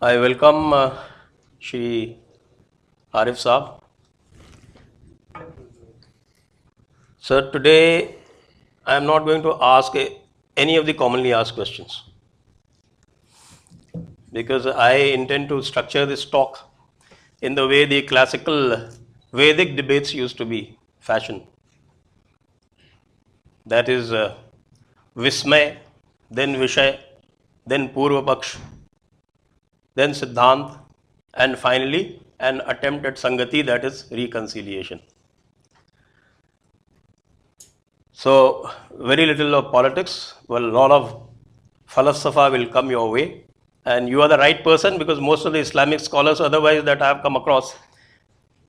I welcome Shri Arif Saab. Sir, today I am not going to ask any of the commonly asked questions because I intend to structure this talk in the way the classical Vedic debates used to be fashioned. That is Vismay, then Vishay, then Purva Paksh, then Siddhant, and finally an attempt at Sangati, that is reconciliation. So, very little of politics, well, a lot of falsafa will come your way. And you are the right person because most of the Islamic scholars otherwise that I have come across,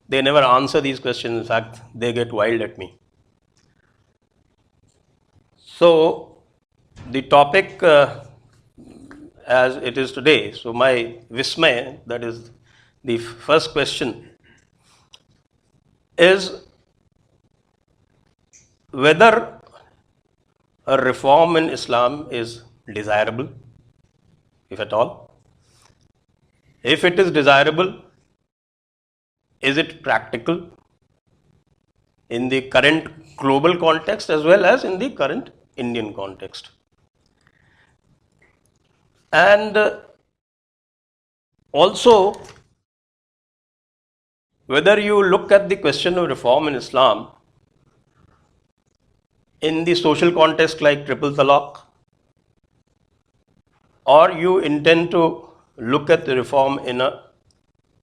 they never answer these questions. In fact, they get wild at me. So, the topic as it is today, so my Vismay, that is the first question, is whether a reform in Islam is desirable, if at all. If it is desirable, is it practical in the current global context as well as in the current Indian context? And also, whether you look at the question of reform in Islam in the social context like triple talaq, or you intend to look at the reform in a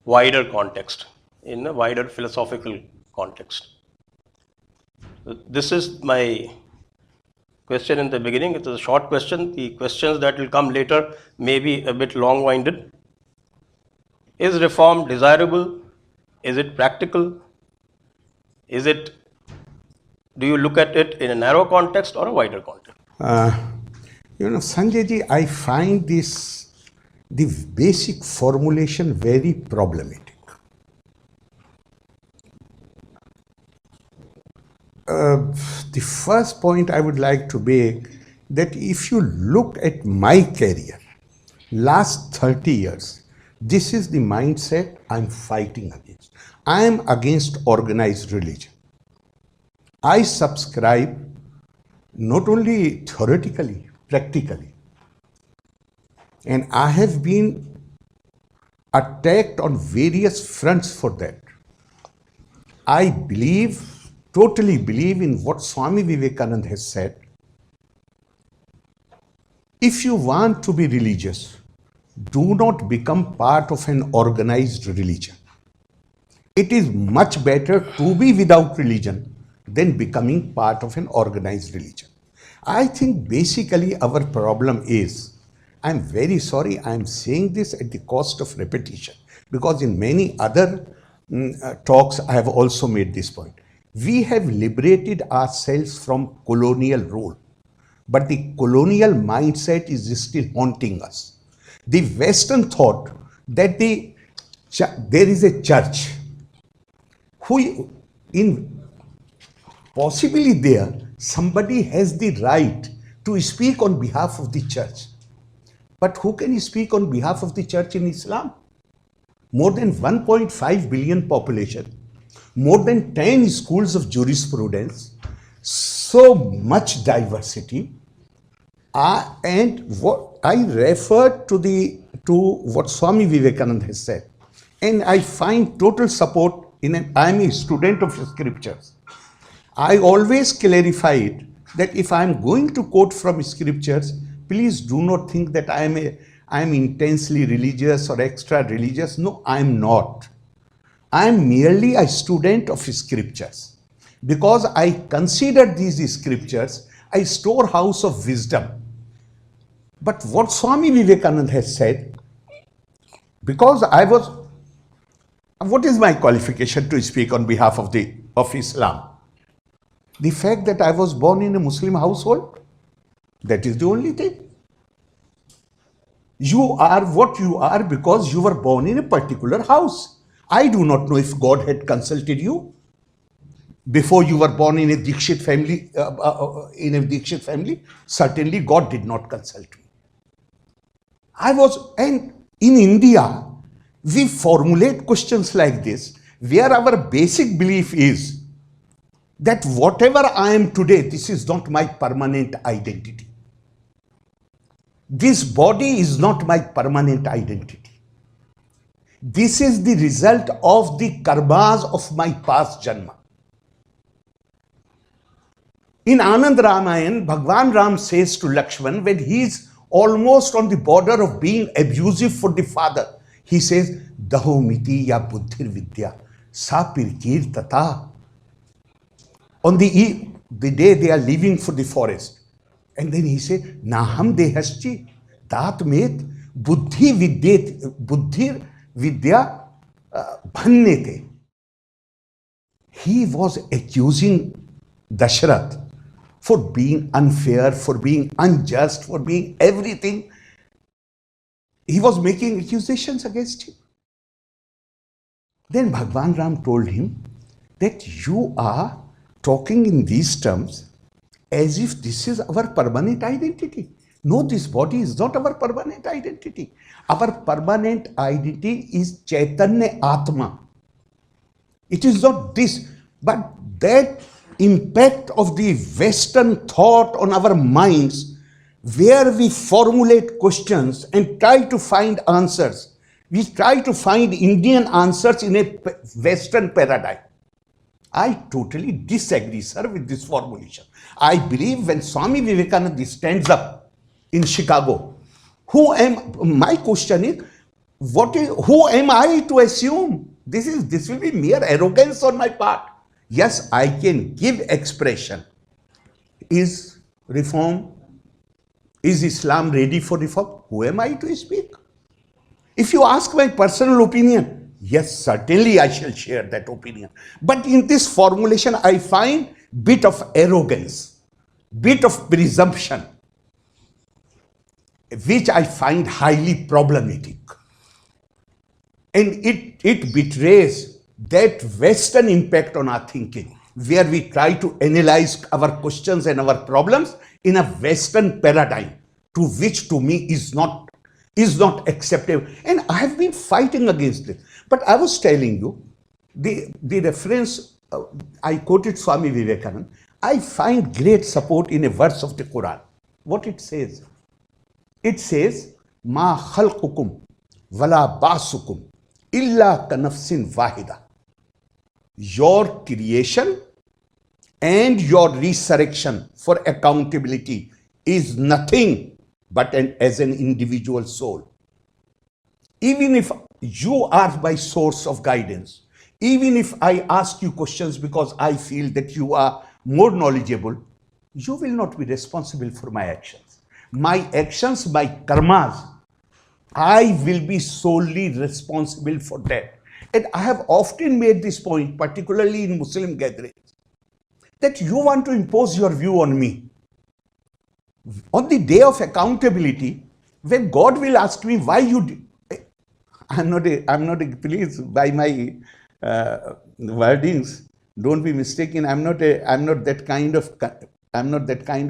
wider context, in a wider philosophical context. This is my question in the beginning. It is a short question. The questions that will come later may be a bit long-winded. Is reform desirable? Is it practical? Do you look at it in a narrow context or a wider context? Sanjay ji, I find the basic formulation very problematic. The first point I would like to make that if you look at my career, last 30 years, this is the mindset I'm fighting against. I am against organized religion. I subscribe not only theoretically, practically. And I have been attacked on various fronts for that. I totally believe in what Swami Vivekananda has said. If you want to be religious, do not become part of an organized religion. It is much better to be without religion than becoming part of an organized religion. I think basically our problem is, I'm very sorry I'm saying this at the cost of repetition, because in many other talks I have also made this point. We have liberated ourselves from colonial rule, but the colonial mindset is still haunting us. The Western thought that there is a church possibly there, somebody has the right to speak on behalf of the church. But who can speak on behalf of the church in Islam? More than 1.5 billion population, more than 10 schools of jurisprudence, so much diversity. And what I refer to what Swami Vivekananda has said, and I find total support I am a student of scriptures. I always clarified that if I am going to quote from scriptures, please do not think that I am intensely religious or extra religious. No, I am not. I am merely a student of scriptures. Because I consider these scriptures a storehouse of wisdom. But what Swami Vivekananda has said, because what is my qualification to speak on behalf of Islam? The fact that I was born in a Muslim household, that is the only thing. You are what you are because you were born in a particular house. I do not know if God had consulted you before you were born in a Dikshit family. Certainly God did not consult me. And In India, we formulate questions like this where our basic belief is that whatever I am today, this is not my permanent identity. This body is not my permanent identity. This is the result of the karmas of my past janma. In Anand Ramayan, Bhagwan Ram says to Lakshman, when he is almost on the border of being abusive for the father, he says, Daho miti ya buddhir vidya, sa pirkir tata. On the day they are leaving for the forest. And then he said, Naham dehaschi, tat met, buddhir vidya bhannete. He was accusing Dashrath for being unfair, for being unjust, for being everything. He was making accusations against him. Then Bhagwan Ram told him that you are talking in these terms as if this is our permanent identity. No, this body is not our permanent identity. Our permanent identity is Chaitanya Atma. It is not this, but that impact of the Western thought on our minds, where we formulate questions and try to find answers. We try to find Indian answers in a Western paradigm. I totally disagree, sir, with this formulation. I believe when Swami Vivekananda stands up in Chicago, my question is, who am I to assume? This will be mere arrogance on my part. Yes, I can give expression. Is Islam ready for reform? Who am I to speak? If you ask my personal opinion, yes, certainly I shall share that opinion. But in this formulation, I find bit of arrogance, bit of presumption, which I find highly problematic. And it betrays that Western impact on our thinking, where we try to analyze our questions and our problems in a Western paradigm, to which to me is not acceptable. And I have been fighting against it. But I was telling you, the reference, I quoted Swami Vivekananda, I find great support in a verse of the Quran. What it says? It says, Ma khalqukum wala basukum illa kanafsin wahida. Your creation and your resurrection for accountability is nothing but as an individual soul. Even if you are my source of guidance, even if I ask you questions because I feel that you are more knowledgeable, you will not be responsible for my actions. My actions, my karmas, I will be solely responsible for that. And I have often made this point, particularly in Muslim gatherings, that you want to impose your view on me. On the day of accountability, when God will ask me why you did, I'm not please, by my wordings, don't be mistaken, I'm not that kind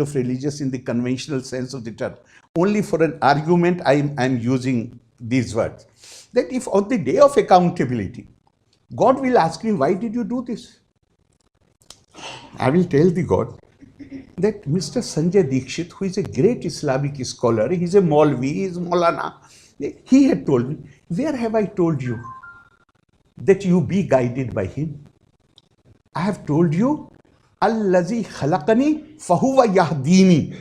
of religious in the conventional sense of the term. Only for an argument I'm using these words. That if on the day of accountability, God will ask me, why did you do this? I will tell the God that Mr. Sanjay Dikshit, who is a great Islamic scholar, he's a Maulvi, he's Maulana, he had told me, where have I told you that you be guided by him? I have told you, Allazi khalaqani fahuwa yahdini.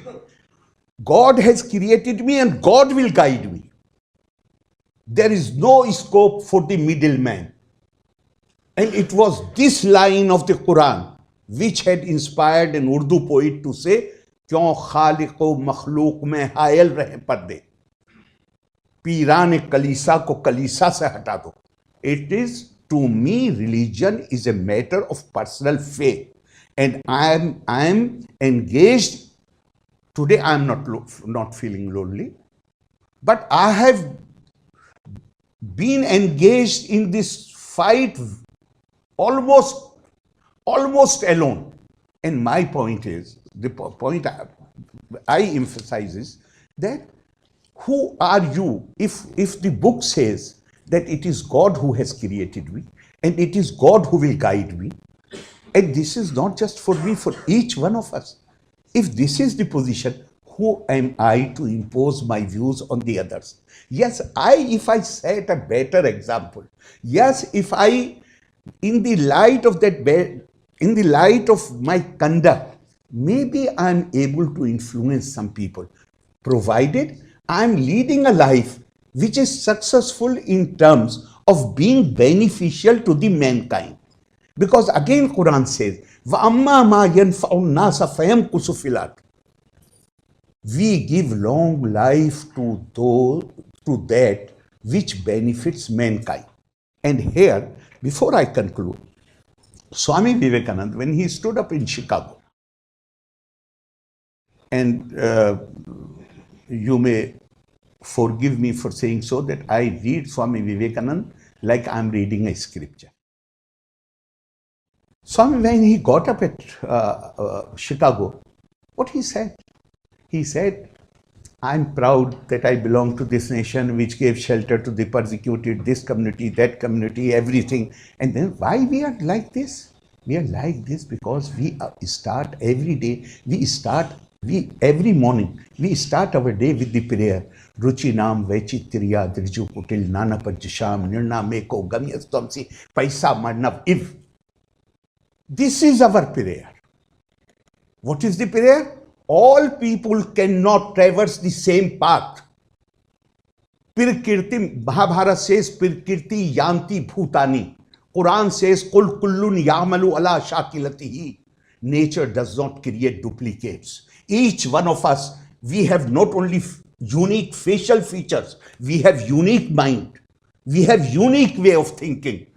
God has created me and God will guide me. There is no scope for the middleman. And it was this line of the Quran which had inspired an Urdu poet to say, "Kyon khaliqo makhluq mein hayal rahe parde. Pirane kalisa ko kalisa se hata do." It is, to me, religion is a matter of personal faith. And I am engaged. Today I am not feeling lonely. But I have been engaged in this fight almost alone. And my point is, the point I emphasize is that who are you if the book says that it is God who has created me and it is God who will guide me, and this is not just for me, for each one of us. If this is the position, who am I to impose my views on the others? Yes, if I set a better example, yes, if I, in the light of that, in the light of my conduct, maybe I'm able to influence some people, provided I'm leading a life which is successful in terms of being beneficial to the mankind. Because again Quran says, وَأَمَّا مَا يَنْفَعُ النَّاسَ فَيَمْكُسُ فِي الْأَرْضِ. We give long life to that which benefits mankind. And here, before I conclude, Swami Vivekananda, when he stood up in Chicago, and you may forgive me for saying so, that I read Swami Vivekananda like I'm reading a scripture. Swami, when he got up at Chicago, what he said? He said, I'm proud that I belong to this nation which gave shelter to the persecuted, this community, that community, everything. And then why we are like this? We are like this because we start every day, every morning, we start our day with the prayer. Ruchi Nam Vaichitriya Driju Kutil Nana Pajasham Nirna Meko Gamyas Tomsi Paisa Marnav If. This is our prayer. What is the prayer? All people cannot traverse the same path. Pirkirti, Mahabharata says, Pirkirti Yanti Bhutani. Quran says, Kul Kullun Yamalu ala Shakilatihi. Nature does not create duplicates. Each one of us, we have not only unique facial features, we have unique mind. We have unique way of thinking.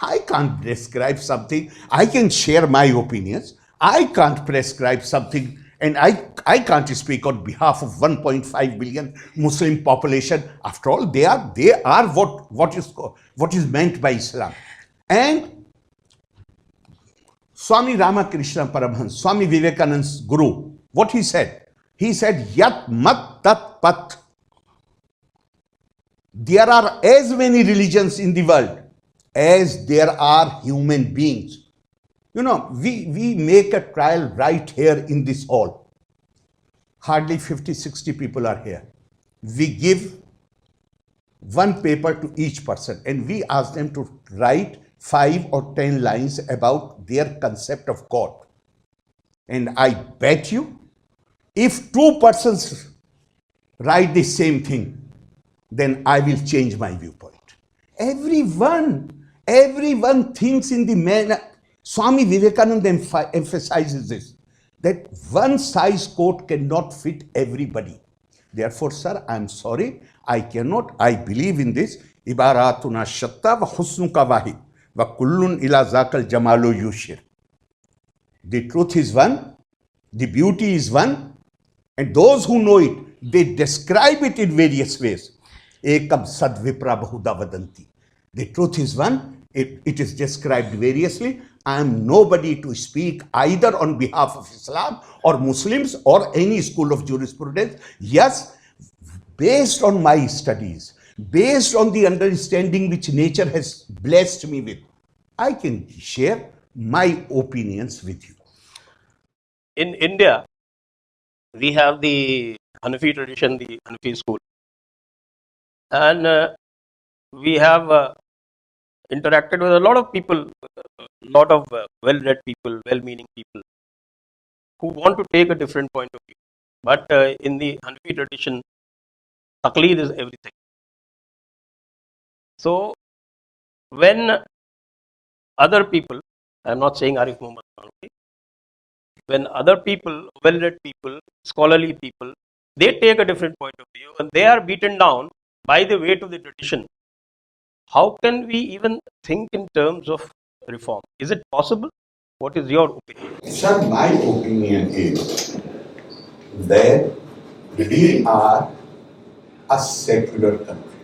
I can't prescribe something. I can share my opinions. I can't prescribe something, and I can't speak on behalf of 1.5 billion Muslim population. After all, they are what is meant by Islam. And Swami Ramakrishna Paramahansa, Swami Vivekananda's guru, what he said? He said, Yat mat tat pat. There are as many religions in the world as there are human beings. You know, we make a trial right here in this hall. Hardly 50, 60 people are here. We give one paper to each person and we ask them to write 5 or 10 lines about their concept of God. And I bet you, if 2 persons write the same thing, then I will change my viewpoint. Everyone thinks in the manner. Swami Vivekananda emphasizes this, that one size coat cannot fit everybody. Therefore, sir, I'm sorry, I cannot. I believe in this. Ibaratuna shatta wa husnuka wahid wa kullun ila zakal jamalu yushir. The truth is one, the beauty is one, and those who know it, they describe it in various ways. Ekam sad vipra bahuda vadanti. The truth is one, it is described variously. I am nobody to speak either on behalf of Islam or Muslims or any school of jurisprudence. Yes, based on my studies, based on the understanding which nature has blessed me with, I can share my opinions with you. In India, we have the Hanafi tradition, the Hanafi school. And we have interacted with a lot of people, a lot of well-read people, well-meaning people who want to take a different point of view. But in the Hanafi tradition, taqleed is everything. So when other people, I'm not saying Arif Muhammad, when other people, well-read people, scholarly people, they take a different point of view and they are beaten down by the weight of the tradition, how can we even think in terms of reform? Is it possible? What is your opinion? Sir, my opinion is that we are a secular country,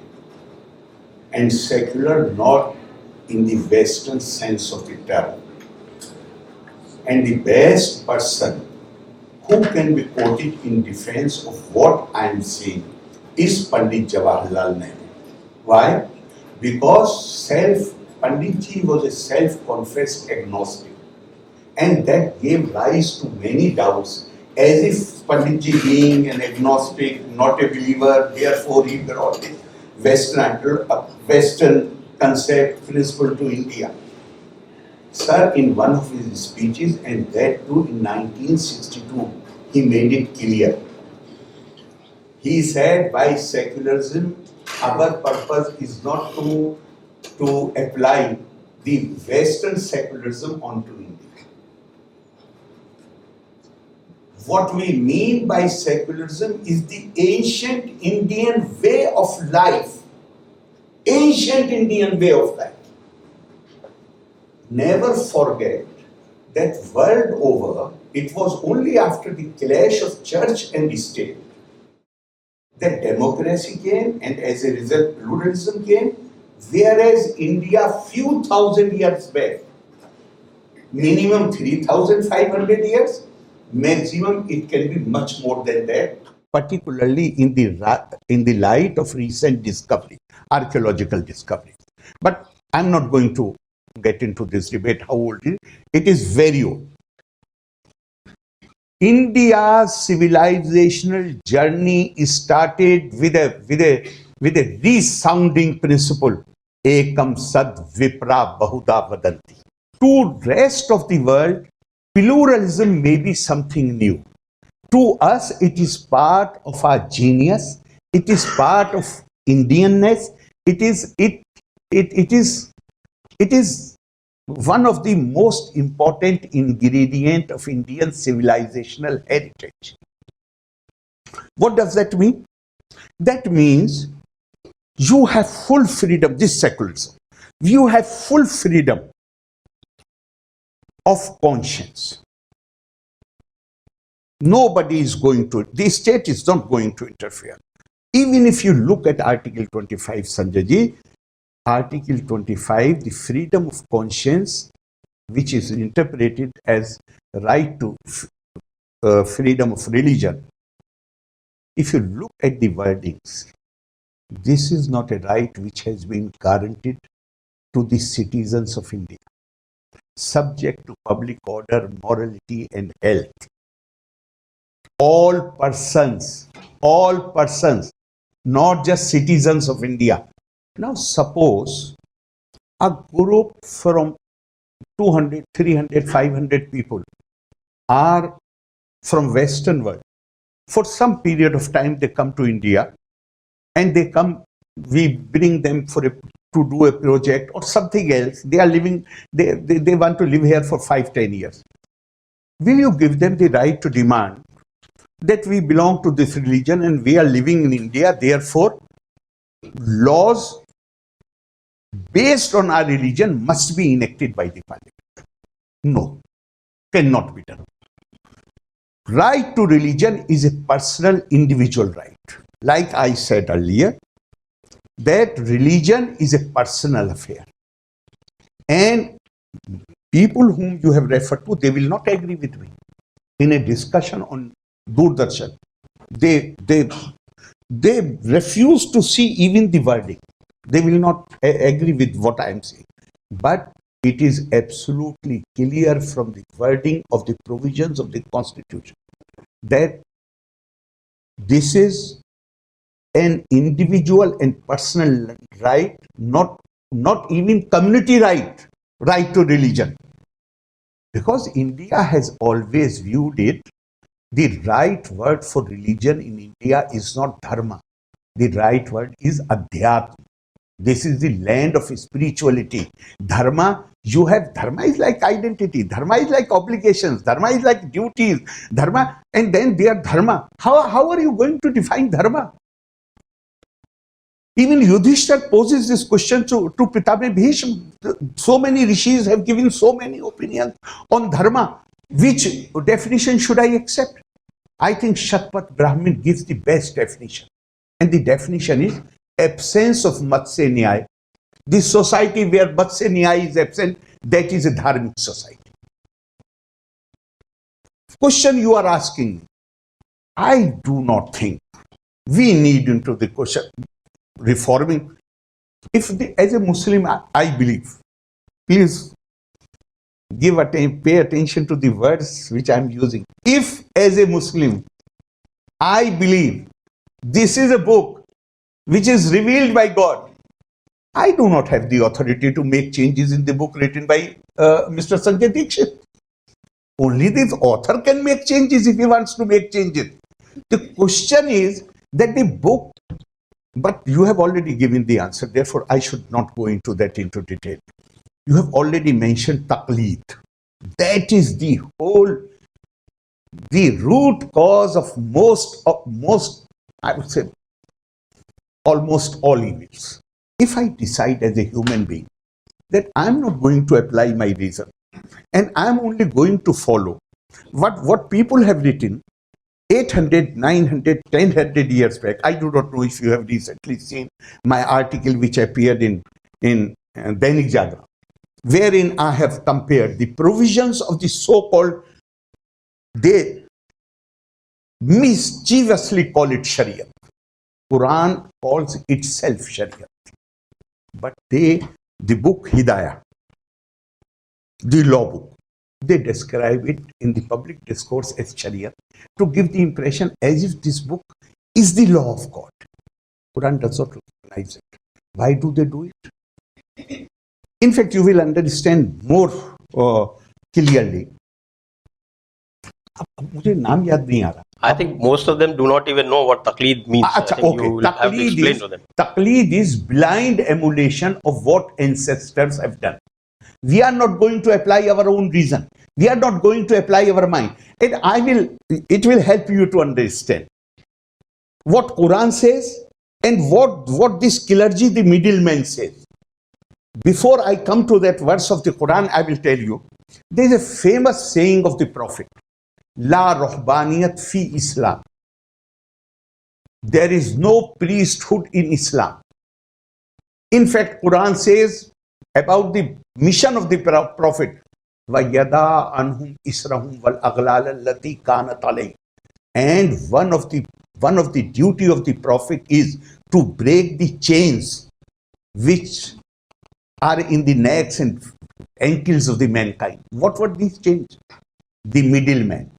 and secular not in the Western sense of the term. And the best person who can be quoted in defense of what I am saying is Pandit Jawaharlal Nehru. Why? Because Pandit Ji was a self-confessed agnostic, and that gave rise to many doubts, as if Pandit Ji being an agnostic, not a believer, therefore he brought this Western concept, principle to India. Sir, in one of his speeches, and that too in 1962, he made it clear. He said, by secularism, our purpose is not to apply the Western secularism onto India. What we mean by secularism is the ancient Indian way of life. Ancient Indian way of life. Never forget that world over, it was only after the clash of church and state that democracy came, and as a result pluralism came, whereas India few thousand years back, minimum 3,500 years, maximum it can be much more than that, particularly in the light of recent discovery, archaeological discovery. But I'm not going to get into this debate how old it is. It is very old. India's civilizational journey started with a resounding principle, ekam sad vipra bahuda vadanti. To rest of the world, pluralism may be something new. To us, it is part of our genius. It is part of Indianness. It is one of the most important ingredient of Indian civilizational heritage. What does that mean? That means you have full freedom, this secularism. You have full freedom of conscience. Nobody is going to, the state is not going to interfere. Even if you look at Article 25, Sanjay ji, Article 25, the freedom of conscience, which is interpreted as right to freedom of religion. If you look at the wordings, this is not a right which has been guaranteed to the citizens of India, subject to public order, morality and health. All persons, not just citizens of India. Now suppose a group from 200, 300, 500 people are from Western world. For some period of time they come to India and they come, we bring them to do a project or something else. They are living, they want to live here for 5-10 years. Will you give them the right to demand that we belong to this religion and we are living in India, therefore laws based on our religion must be enacted by the parliament? No, cannot be done. Right to religion is a personal, individual right. Like I said earlier, that religion is a personal affair. And people whom you have referred to, they will not agree with me. In a discussion on Doordarshan, they refuse to see even the wording. They will not agree with what I am saying. But it is absolutely clear from the wording of the provisions of the Constitution that this is an individual and personal right, not even community right to religion. Because India has always viewed it, the right word for religion in India is not dharma. The right word is adhyatma. This is the land of spirituality. Dharma, you have, dharma is like identity, dharma is like obligations, dharma is like duties, dharma, and then they are dharma. How are you going to define dharma? Even Yudhishthir poses this question to Pitame Bhishma. So many rishis have given so many opinions on dharma. Which definition should I accept? I think Shatpat Brahmin gives the best definition. And the definition is absence of Matsya Nyaya. The society where Matsya Nyaya is absent, that is a dharmic society. Question you are asking, I do not think We need into the question reforming. If as a Muslim, I believe, please pay attention to the words which I am using. If as a Muslim, I believe this is a book which is revealed by God, I do not have the authority to make changes in the book written by Mr. Sanjay Dixit. Only the author can make changes if he wants to make changes. The question is that the book, but you have already given the answer, therefore I should not go into that into detail. You have already mentioned taqleed. That is the root cause of most, I would say, almost all evils. If I decide as a human being that I'm not going to apply my reason and I'm only going to follow what people have written 800, 900, 1000 years back. I do not know if you have recently seen my article which appeared in Dainik Jagran, wherein I have compared the provisions of the so-called, they mischievously call it Sharia. Quran calls itself Sharia. But the book Hidayah, the law book, they describe it in the public discourse as Sharia to give the impression as if this book is the law of God. Quran does not recognize it. Why do they do it? In fact, you will understand more clearly. मुझे नाम याद नहीं आ रहा. I think most of them do not even know what taqleed means. I think okay. You will have to explain to them. Taqleed is blind emulation of what ancestors have done. We are not going to apply our own reason. We are not going to apply our mind. And it will help you to understand what Quran says and what this clergy, the middleman, says. Before I come to that verse of the Quran, I will tell you, there is a famous saying of the Prophet, La Ruhbaniyat fi Islam. There is no priesthood in Islam. In fact, Quran says about the mission of the Prophet, وَيَدَا عَنْهُمْ إِسْرَهُمْ وَالْأَغْلَالَ الَّتِي كَانَتْ عَلَيْهِمْ. And one of the duty of the Prophet is to break the chains which are in the necks and ankles of the mankind. What were these chains? The middleman.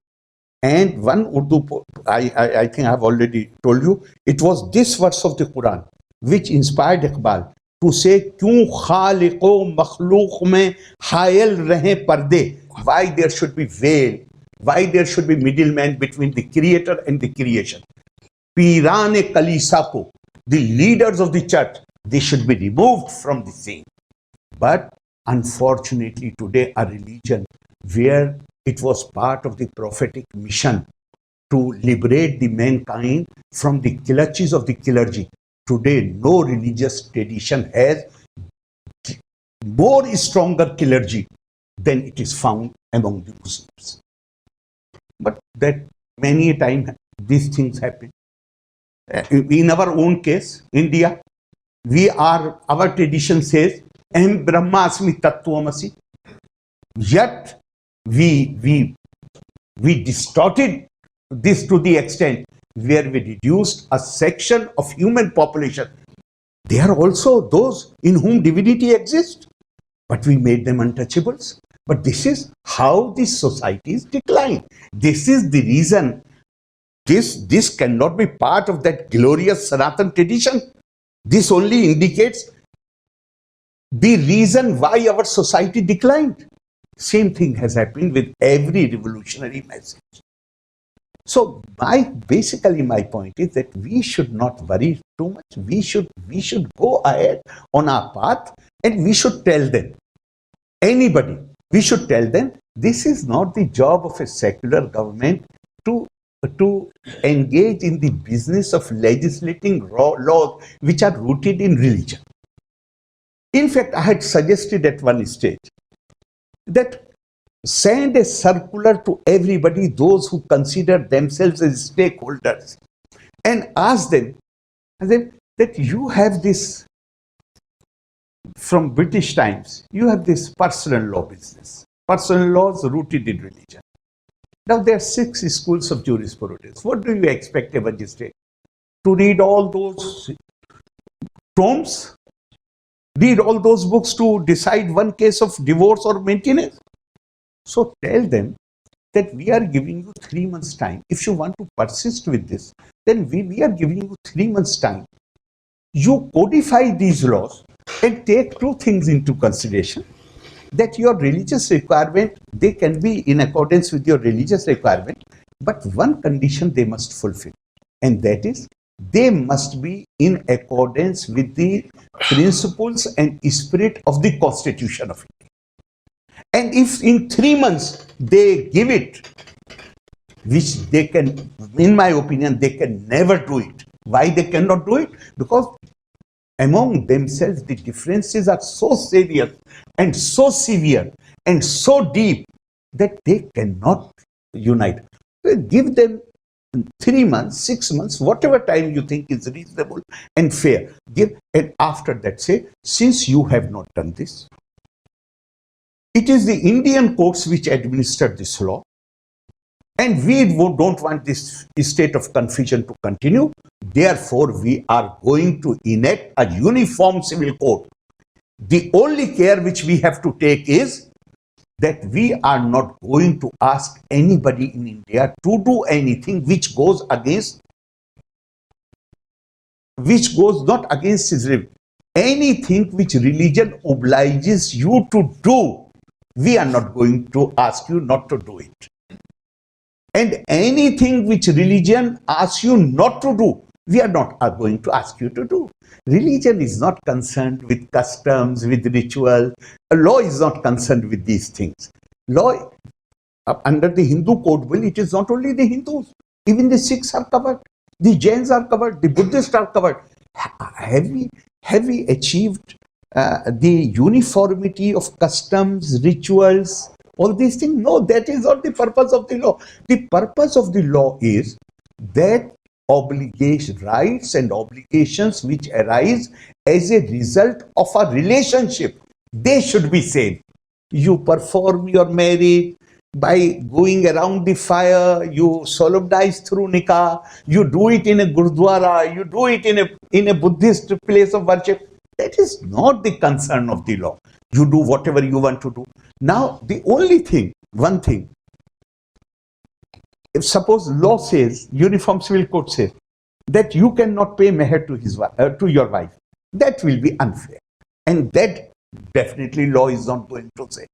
And one Urdu, I think I have already told you, it was this verse of the Quran which inspired Iqbal to say, "Kyun khaliqo makhluq mein hayal rahe parde?" Why there should be veil? Why there should be middleman between the creator and the creation? Pirane Kalisa ko, the leaders of the church, they should be removed from the scene. But unfortunately today a religion where it was part of the prophetic mission to liberate the mankind from the clutches of the clergy. Today, no religious tradition has more stronger clergy than it is found among the Muslims. But that many a time these things happen. In our own case, India, our tradition says, Aham Brahmasmi Tattvamasi. Yet we distorted this to the extent where we reduced a section of human population. They are also those in whom divinity exists, but we made them untouchables. But this is how these societies decline. This is the reason. This cannot be part of that glorious Sanatan tradition. This only indicates the reason why our society declined. Same thing has happened with every revolutionary message. So basically my point is that we should not worry too much. We should go ahead on our path and we should tell them, anybody, we should tell them this is not the job of a secular government to engage in the business of legislating laws which are rooted in religion. In fact, I had suggested at one stage that send a circular to everybody, those who consider themselves as stakeholders, and ask them that you have this, from British times, you have this personal law business. Personal laws rooted in religion. Now there are 6 schools of jurisprudence. What do you expect a magistrate to read all those tomes, read all those books to decide one case of divorce or maintenance. So tell them that we are giving you 3 months time. If you want to persist with this, then we are giving you 3 months time. You codify these laws and take two things into consideration. That your religious requirement, they can be in accordance with your religious requirement, but one condition they must fulfill, and that is they must be in accordance with the principles and spirit of the Constitution of India. And if in 3 months they give it, which they can, in my opinion, they can never do it. Why they cannot do it? Because among themselves the differences are so serious and so severe and so deep that they cannot unite. So give them 3 months, 6 months, whatever time you think is reasonable and fair. Give, and after that say, since you have not done this, it is the Indian courts which administer this law, and we don't want this state of confusion to continue. Therefore, we are going to enact a uniform civil code. The only care which we have to take is that we are not going to ask anybody in India to do anything which goes not against his religion. Anything which religion obliges you to do, we are not going to ask you not to do it. And anything which religion asks you not to do, we are not going to ask you to do. Religion is not concerned with customs, with ritual. Law is not concerned with these things. Law, under the Hindu code, well, it is not only the Hindus. Even the Sikhs are covered. The Jains are covered. The Buddhists are covered. Have we achieved the uniformity of customs, rituals, all these things? No, that is not the purpose of the law. The purpose of the law is that rights and obligations which arise as a result of a relationship, they should be same. You perform your marriage by going around the fire, you solemnize through nikah, you do it in a gurdwara, you do it in a Buddhist place of worship. That is not the concern of the law. You do whatever you want to do. Now, the only thing, one thing, if suppose law says, Uniform Civil Code says, that you cannot pay meher to your wife, that will be unfair. And that definitely law is not going to say.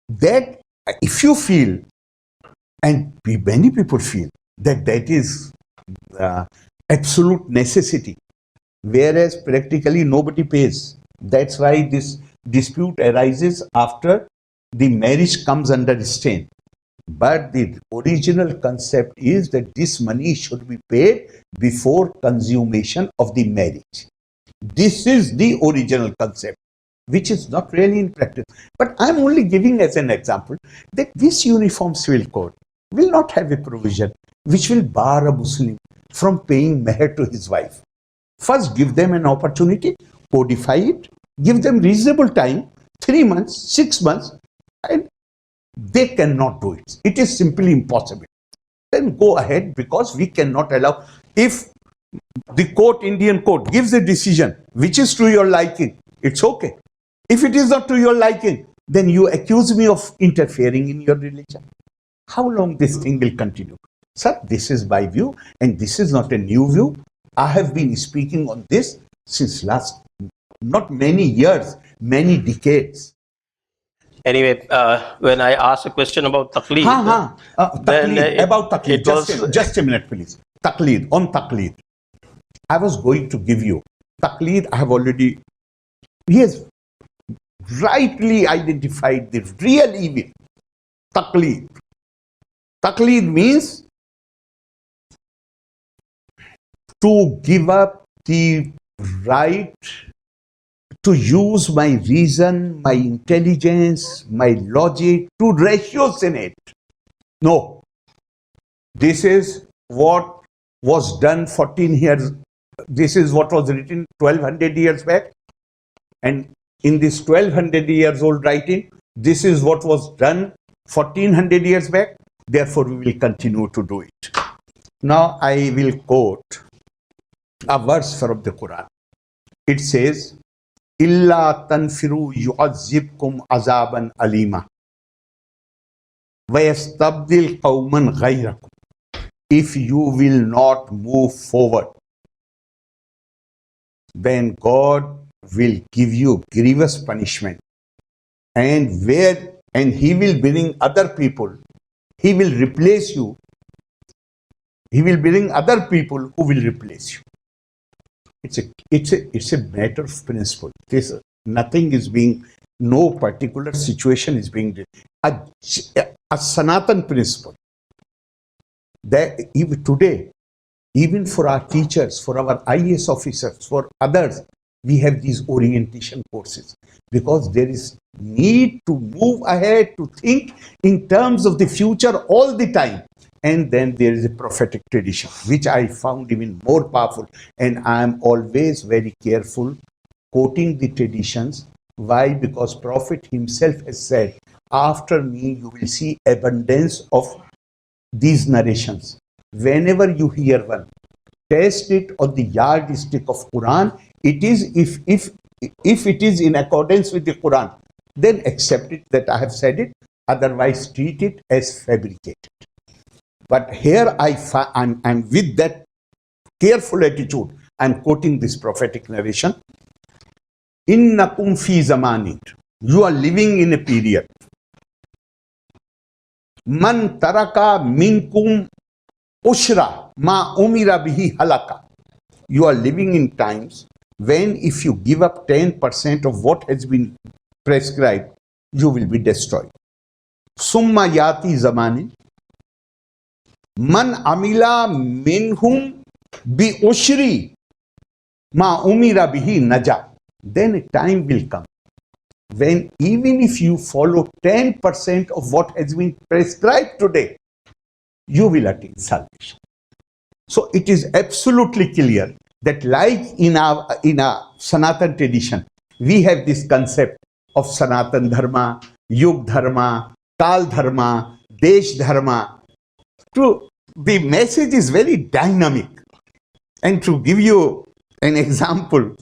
That if you feel, and many people feel, that that is absolute necessity, whereas practically nobody pays. That's why this dispute arises after the marriage comes under strain. But the original concept is that this money should be paid before consummation of the marriage. This is the original concept, which is not really in practice. But I'm only giving as an example that this Uniform Civil Code will not have a provision which will bar a Muslim from paying meher to his wife. First, give them an opportunity, codify it, give them reasonable time, 3 months, 6 months, and they cannot do it. It is simply impossible. Then go ahead, because we cannot allow. If the court, Indian court, gives a decision which is to your liking, it's okay. If it is not to your liking, then you accuse me of interfering in your religion. How long this thing will continue? Sir, this is my view, and this is not a new view. I have been speaking on this since last, not many years, many decades. Anyway, when I asked a question about taqleed, about taqleed, just a minute, please. Taqleed, on taqleed. I was going to give you taqleed. I have already, he has rightly identified the real evil. Taqleed. Taqleed means to give up the right to use my reason, my intelligence, my logic to ratiocinate. No. This is what was done 14 years. This is what was written 1200 years back. And in this 1200 years old writing, this is what was done 1400 years back. Therefore, we will continue to do it. Now I will quote a verse from the Quran. It says, "Illa tanfiru yu'azzibkum azaban alima wa yastabdil qawman ghayrakum." If you will not move forward, then God will give you grievous punishment, and He will bring other people. He will replace you. He will bring other people who will replace you. It's a matter of principle. Nothing is being, no particular situation is being a Sanatan principle. That even today, even for our teachers, for our IAS officers, for others, we have these orientation courses because there is need to move ahead, to think in terms of the future all the time. And then there is a prophetic tradition, which I found even more powerful. And I am always very careful quoting the traditions. Why? Because Prophet himself has said, after me you will see abundance of these narrations. Whenever you hear one, test it on the yardstick of Quran. It is, if it is in accordance with the Quran, then accept it that I have said it. Otherwise, treat it as fabricated. But here I'm with that careful attitude. I'm quoting this prophetic narration. Innakum fi zamanin. You are living in a period. Man taraka minkum ushra ma umira bihi halaka. You are living in times when if you give up 10% of what has been prescribed, you will be destroyed. Summa yati zamanin. Man amila minhum bi ushri ma umira bihi naja. Then a time will come when even if you follow 10% of what has been prescribed today, you will attain salvation. So it is absolutely clear that like in our Sanatan tradition, we have this concept of Sanatan Dharma, Yug Dharma, Kal Dharma, Desh Dharma. The message is very dynamic. And to give you an example,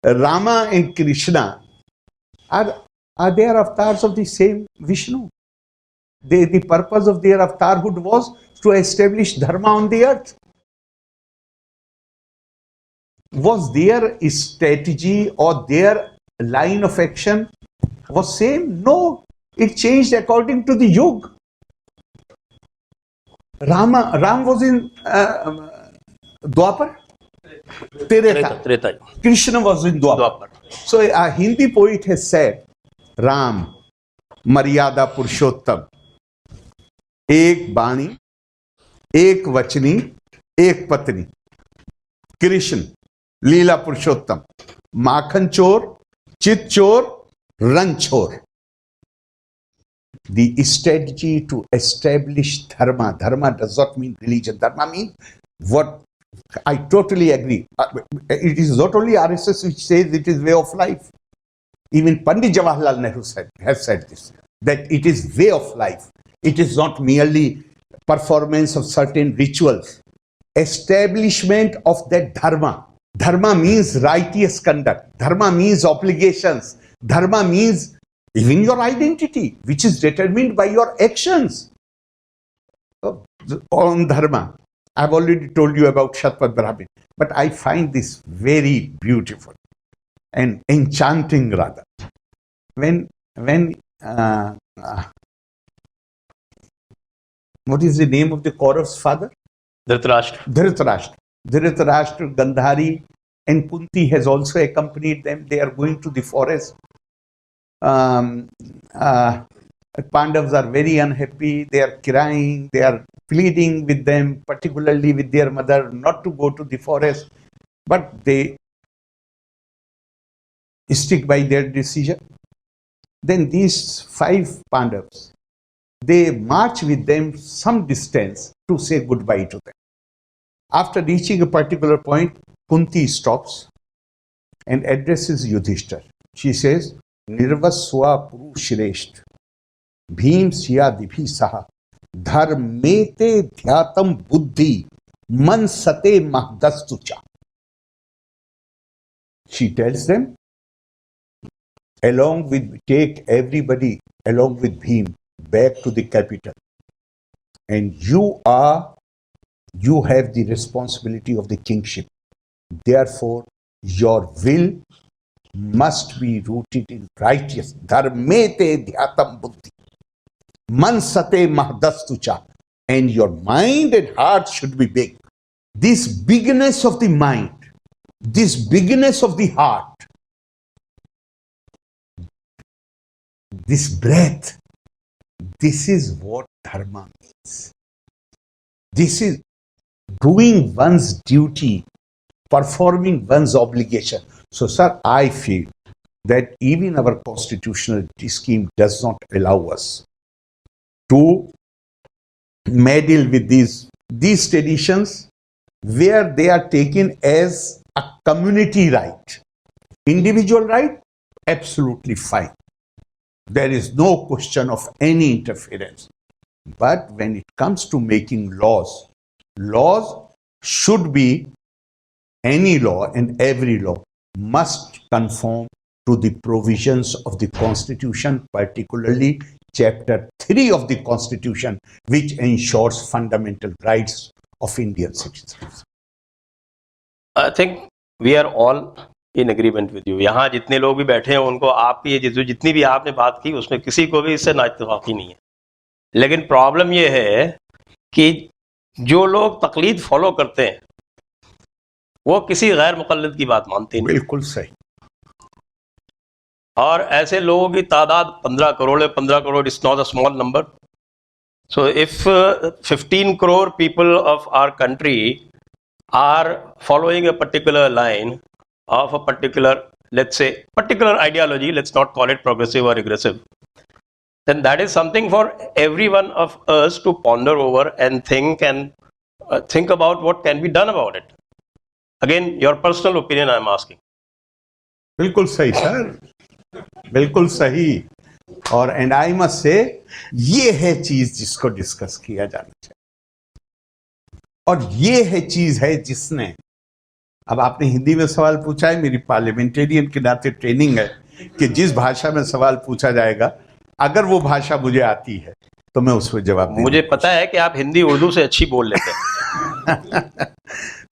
Rama and Krishna are their avatars of the same Vishnu. The purpose of their avatarhood was to establish dharma on the earth. Was their strategy or their line of action was same? No, it changed according to the Yug. Ram was in Dwapar, Treta. Krishna was in Dwapar. So a Hindi poet has said, Ram, Maryada Purushottam, एक बाणी, एक वचनी, एक पत्नी. कृष्ण लीला पुरुषोत्तम, माखन चोर, चित चोर, run चोर. The strategy to establish dharma. Dharma does not mean religion. Dharma means what I totally agree. It is not only RSS which says it is way of life. Even Pandit Jawaharlal Nehru has said this, that it is way of life. It is not merely performance of certain rituals. Establishment of that dharma. Dharma means righteous conduct. Dharma means obligations. Dharma means even your identity, which is determined by your actions. On dharma, I've already told you about Shatpat Brahmin, but I find this very beautiful and enchanting rather. What is the name of the Kaurav's father? Dhritarashtra. Dhritarashtra, Gandhari and Kunti has also accompanied them. They are going to the forest. Pandavas are very unhappy. They are crying. They are pleading with them, particularly with their mother, not to go to the forest. But they stick by their decision. Then these 5 Pandavas, they march with them some distance to say goodbye to them. After reaching a particular point, Kunti stops and addresses Yudhishthir. She says, Nirvaswa Puru Shresht, Bhim Siya Dibhi Saha, धर्मेते ध्यातम बुद्धि मन सते महदस्तुचा. She tells them, along with, take everybody along with him back to the capital. And you have the responsibility of the kingship. Therefore, your will must be rooted in righteous. Dharmete dhyatam buddhi. Mansate mahdastucha. And your mind and heart should be big. This bigness of the mind, this bigness of the heart, this breath, this is what dharma means. This is doing one's duty, performing one's obligation. So, sir, I feel that even our constitutional scheme does not allow us to meddle with these traditions where they are taken as a community right. Individual right, absolutely fine. There is no question of any interference. But when it comes to making laws, laws should be, any law and every law must conform to the provisions of the Constitution, particularly Chapter 3 of the Constitution, which ensures fundamental rights of Indian citizens. I think we are all in agreement with you. यहाँ जितने लोग भी बैठे हैं उनको आपकी ये जितनी भी आपने बात की उसमें किसी को भी इससे नाइत्तेफाकी नहीं है. लेकिन प्रॉब्लम ये है कि जो लोग तकलीद फॉलो करते हैं वो किसी गैर मुक़ल्लिद की बात मानते नहीं. बिल्कुल सही. और ऐसे लोगों की तादाद 15 करोड़ है. 15 crore is not a small number. So if 15 crore people of our country are following a particular line of a particular, let's say, particular ideology, let's not call it progressive or regressive, then that is something for every one of us to ponder over and think about what can be done about it. Again, your personal opinion I am asking. बिल्कुल सही sir, बिल्कुल सही. और and I must say ये है चीज जिसको discuss किया जाना चाहिए. और ये है चीज है जिसने, अब आपने हिंदी में सवाल पूछा है, मेरी पार्लियामेंटेरियन के नाते ट्रेनिंग है कि जिस भाषा में सवाल पूछा जाएगा अगर वो भाषा मुझे आती है तो मैं उस पर जवाब दूंगा. मुझे पता है कि आप हिंदी उर्दू से अच्छी बोल लेते हैं.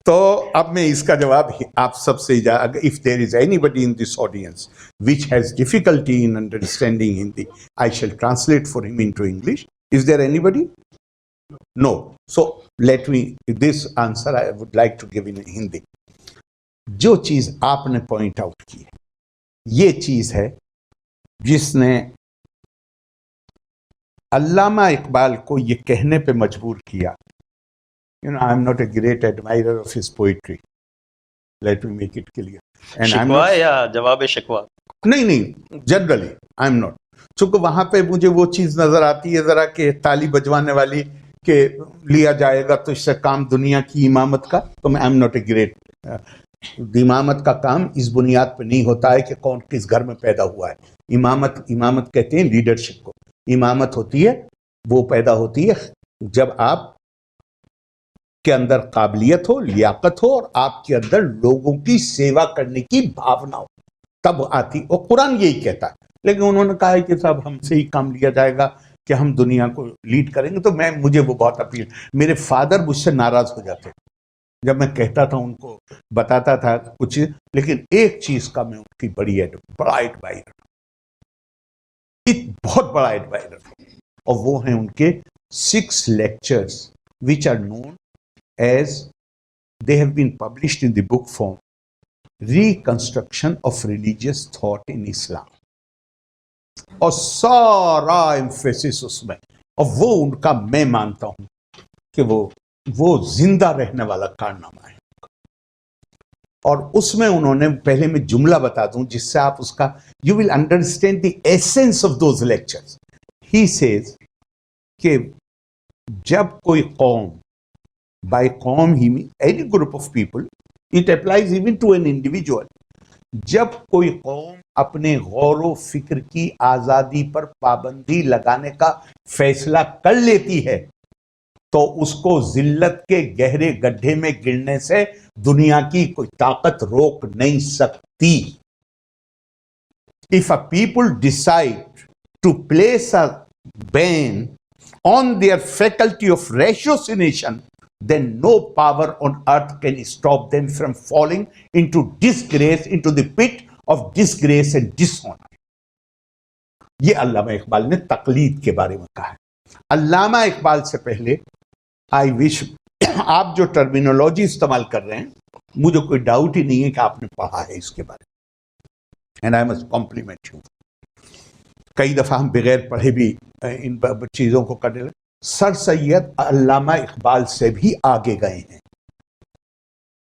तो अब मैं इसका जवाब आप सबसे, if there is anybody in this audience which has difficulty in understanding Hindi, I shall translate for him into English. Is there anybody? No. So let me, this answer I would like to give in Hindi. जो चीज आपने point out की है, ये चीज है जिसने अल्लामा इकबाल को ये कहने पे मजबूर किया. You know, I am not a great admirer of his poetry. Let me make it clear. And शिकवा या जवाब शिकवा? नहीं, जनरली आई एम नॉट. चूंकि वहां पे मुझे वो चीज नजर आती है जरा कि ताली बजवाने वाली के लिया जाएगा तो इससे काम दुनिया की इमामत का, तो मैं I am not a great. इमामत का काम इस बुनियाद पे नहीं होता है कि कौन किस घर में पैदा हुआ है. इमामत कहते हैं लीडरशिप को. इमामत होती है, वो पैदा होती है जब आप के अंदर काबिलियत हो, लियाकत हो और आपके अंदर लोगों की सेवा करने की भावना हो, तब आती. और कुरान यही कहता है. लेकिन उन्होंने कहा है कि साहब हमसे ही काम लिया जाएगा कि हम दुनिया को लीड करेंगे. तो मुझे वो बहुत अपील. मेरे फादर मुझसे नाराज हो जाते जब मैं कहता था, उनको बताता था कुछ, लेकिन एक चीज का मैं उनकी बड़ा एडमायर, बहुत बड़ा एडमायर, और वो है उनके 6 lectures which are known as, they have been published in the book form, Reconstruction of Religious Thought in Islam. और सारा एम्फेसिस उसमें, और वो उनका, मैं मानता हूं कि वो जिंदा रहने वाला कारनामा है. और उसमें उन्होंने, पहले मैं जुमला बता दूं जिससे आप उसका, you will understand the essence of those lectures. He says कि जब कोई कौम, बाय कौम he mean any group of people, it applies even to an individual, जब कोई कौम अपने गौर फिक्र की आजादी पर पाबंदी लगाने का फैसला कर लेती है तो उसको जिल्लत के गहरे गड्ढे में गिरने से दुनिया की कोई ताकत रोक नहीं सकती। If a people decide to place a ban on their faculty of ratiocination, then no power on earth can stop them from falling into disgrace, into the pit of disgrace and dishonor. ये अल्लामा इकबाल ने तकलीद के बारे में कहा है। अल्लामा इकबाल से पहले I wish आप जो टर्मिनोलॉजी इस्तेमाल कर रहे हैं, मुझे कोई डाउट ही नहीं है कि आपने पढ़ा है इसके बारे में, and I must compliment you. कई दफा हम बगैर पढ़े भी इन चीजों को करने लगे। सर सैयद अल्लामा इकबाल से भी आगे गए हैं,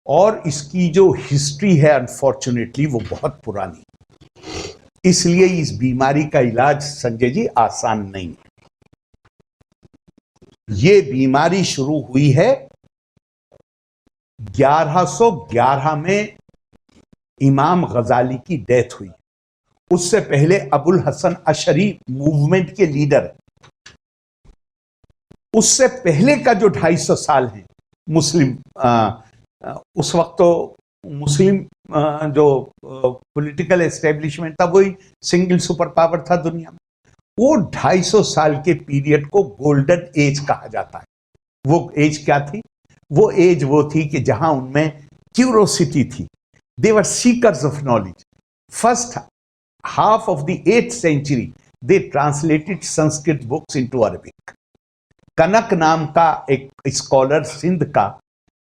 और इसकी जो हिस्ट्री है अनफॉर्चुनेटली वो बहुत पुरानी, इसलिए इस बीमारी का इलाज संजय जी आसान नहीं है। ये बीमारी शुरू हुई है 1111 में, इमाम गजाली की डेथ हुई। उससे पहले अबुल हसन अशरी मूवमेंट के लीडर है। उससे पहले का जो 250 साल है मुस्लिम, उस वक्त तो मुस्लिम जो पॉलिटिकल एस्टेब्लिशमेंट था वही सिंगल सुपर पावर था दुनिया में। वो 250 साल के पीरियड को गोल्डन एज कहा जाता है। वो एज क्या थी? वो एज वो थी कि जहां उनमें क्यूरोसिटी थी, they were seekers of knowledge. First half of the 8th century they translated Sanskrit books into Arabic. कनक नाम का एक स्कॉलर सिंध का,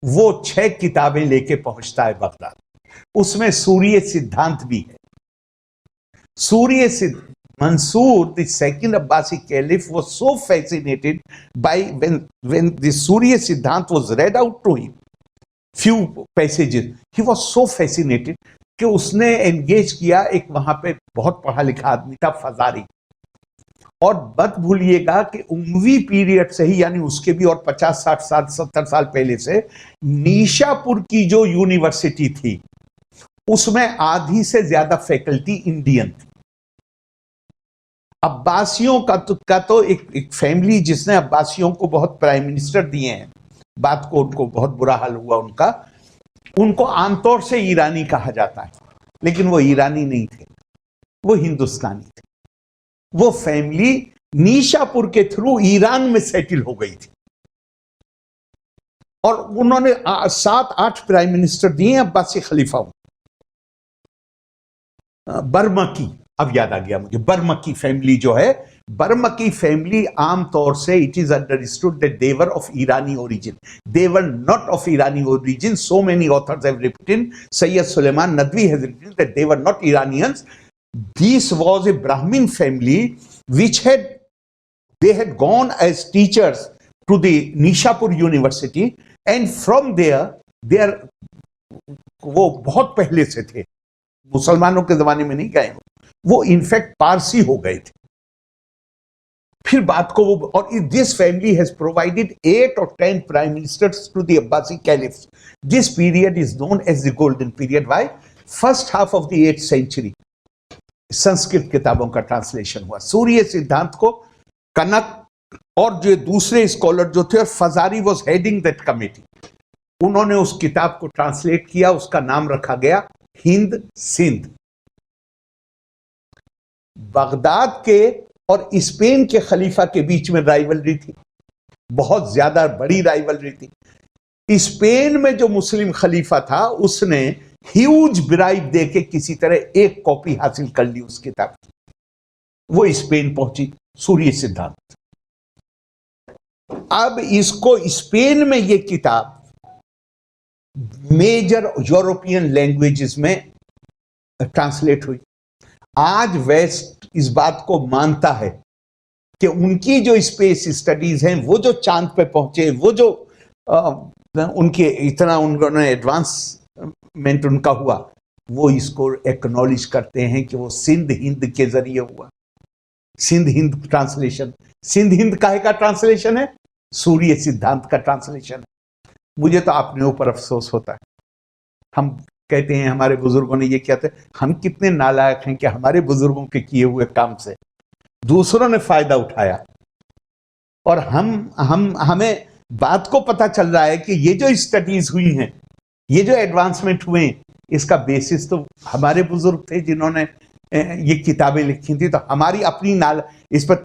वो 6 किताबें लेके पहुंचता है बगदाद। उसमें सूर्य सिद्धांत भी है। सूर्य सिद्ध Mansur, the second Abbasi caliph, was so fascinated by when the Surya Siddhant was read out to him, few passages, he was so fascinated कि उसने एंगेज किया। एक वहां पे बहुत पढ़ा लिखा आदमी था फजारी, और मत भूलिएगा कि उमवी पीरियड से ही, यानी उसके भी और 50, 60 साल, 70 साल पहले से नीशापुर की जो यूनिवर्सिटी थी उसमें आधी से ज्यादा फैकल्टी इंडियन थी। अब्बासियों का तो एक फैमिली जिसने अब्बासियों को बहुत प्राइम मिनिस्टर दिए हैं, बात को उनको बहुत बुरा हाल हुआ उनका, उनको आमतौर से ईरानी कहा जाता है, लेकिन वो ईरानी नहीं थे, वो हिंदुस्तानी थे। वो फैमिली नीशापुर के थ्रू ईरान में सेटल हो गई थी, और उन्होंने 7-8 प्राइम मिनिस्टर दिए अब्बासी खलीफा। बर्मकी, अब याद आ गया मुझे, बर्मकी फैमिली जो है, बर्मकी फैमिली आमतौर से it is understood that they were of Irani origin, they were not of Irani origin. So many authors have written, Syed Suleman Nadvi has written that they were not Iranians. This was a Brahmin family which they had gone as teachers to the Nishapur University, and from there वो बहुत पहले से थे, मुसलमानों के जमाने में नहीं गए वो, इनफैक्ट पारसी हो गए थे। फिर बात को वो, और this family has provided 8 or 10 prime ministers to the Abbasi caliphs. This period is known as the golden period. Why? First half of the 8th century Sanskrit किताबों का ट्रांसलेशन हुआ, सूर्य सिद्धांत को कनक और जो दूसरे स्कॉलर जो थे, और फजारी वाज हेडिंग दैट कमेटी, उन्होंने उस किताब को ट्रांसलेट किया. उसका नाम रखा गया हिंद सिंध. बगदाद के और स्पेन के खलीफा के बीच में राइवलरी थी, बहुत ज्यादा बड़ी राइवलरी थी. स्पेन में जो मुस्लिम खलीफा था उसने ह्यूज ब्राइब देके किसी तरह एक कॉपी हासिल कर ली उस किताब की. वो स्पेन पहुंची, सूर्य सिद्धांत. अब इसको स्पेन में ये किताब मेजर यूरोपियन लैंग्वेजेस में ट्रांसलेट हुई. आज वेस्ट इस बात को मानता है कि उनकी जो स्पेस स्टडीज हैं, वो जो चांद पे पहुंचे, वो जो उनके इतना उन्होंने एडवांसमेंट उनका हुआ, वो इसको एक्नॉलेज करते हैं कि वो सिंध हिंद के जरिए हुआ. सिंध हिंद ट्रांसलेशन, सिंध हिंद काहे का ट्रांसलेशन है? सूर्य सिद्धांत का ट्रांसलेशन है. मुझे तो अपने ऊपर अफसोस होता है. हम कहते हैं, हमारे बुजुर्गों ने ये किया था, हम कितने नालायक हैं कि हमारे बुजुर्गों के किए हुए काम से दूसरों ने फायदा उठाया, और हमें बात को पता चल रहा है कि ये जो स्टडीज हुई हैं, ये जो एडवांसमेंट हुए हैं, इसका बेसिस तो हमारे बुजुर्ग थे जिन्होंने ये किताबें लिखी थी। तो हमारी अपनी इस पर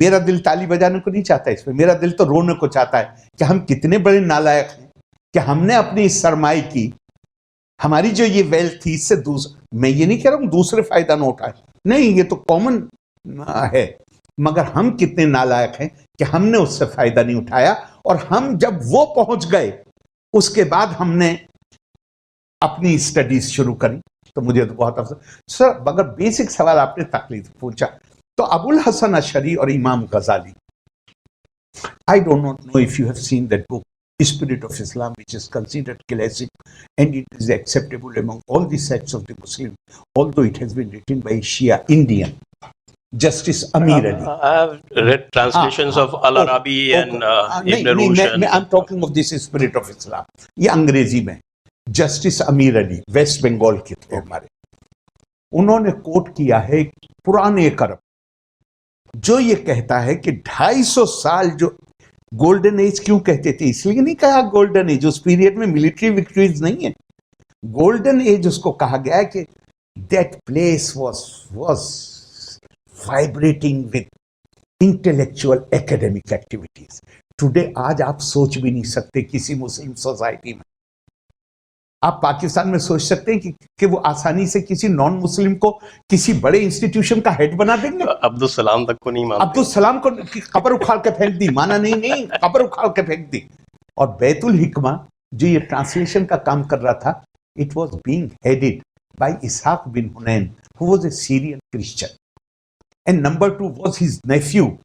मेरा दिल ताली बजाने को नहीं चाहता, इस पर मेरा दिल तो रोने को चाहता है कि हम कितने बड़े नालायक हैं कि हमने अपनी इस सरमाई की, हमारी जो ये वेल्थ थी, इससे मैं ये नहीं कह रहा हूं दूसरे फायदा ना उठाए, नहीं, ये तो कॉमन है, मगर हम कितने नालायक हैं कि हमने उससे फायदा नहीं उठाया। और हम जब वो पहुंच गए उसके बाद हमने अपनी स्टडीज शुरू करी। तो मुझे तो बहुत अफसोस सर, मगर बेसिक सवाल आपने तकलीफ पूछा तो अबुल हसन अशरी और इमाम गजाली, I don't know if you have seen that book Spirit of Islam, which is considered classic and it is acceptable among all the sects of the Muslim, although it has been written by Shia Indian Justice Amir Ali. I have read translations of Al-Arabi and Ibn Rushd. I'm talking of this Spirit of Islam. ये अंग्रेजी में justice अमीर Ali waste Bengal के थे हमारे, उन्होंने coat किया है पुराने एक अरब जो ये कहता है कि 250 साल जो गोल्डन एज क्यों कहते थे, इसलिए नहीं कहा गोल्डन एज, उस पीरियड में मिलिट्री विक्ट्रीज नहीं है, गोल्डन एज उसको कहा गया है कि that place was vibrating with intellectual academic activities. Today आज आप सोच भी नहीं सकते किसी मुस्लिम सोसाइटी में, आप पाकिस्तान में सोच सकते हैं कि वो आसानी से किसी नॉन मुस्लिम को किसी बड़े इंस्टीट्यूशन का हेड बना देंगे? अब्दुल सलाम तक को नहीं मानते। अब्दुल सलाम को कब्र उखाड़ के फेंक दी, माना नहीं, कब्र उखाड़ के फेंक दी। और बैतुल हिकमा जो ये ट्रांसलेशन का काम कर रहा था, it was being headed by Ishaq bin Hunain who was a Syrian Christian, and number 2 was his nephew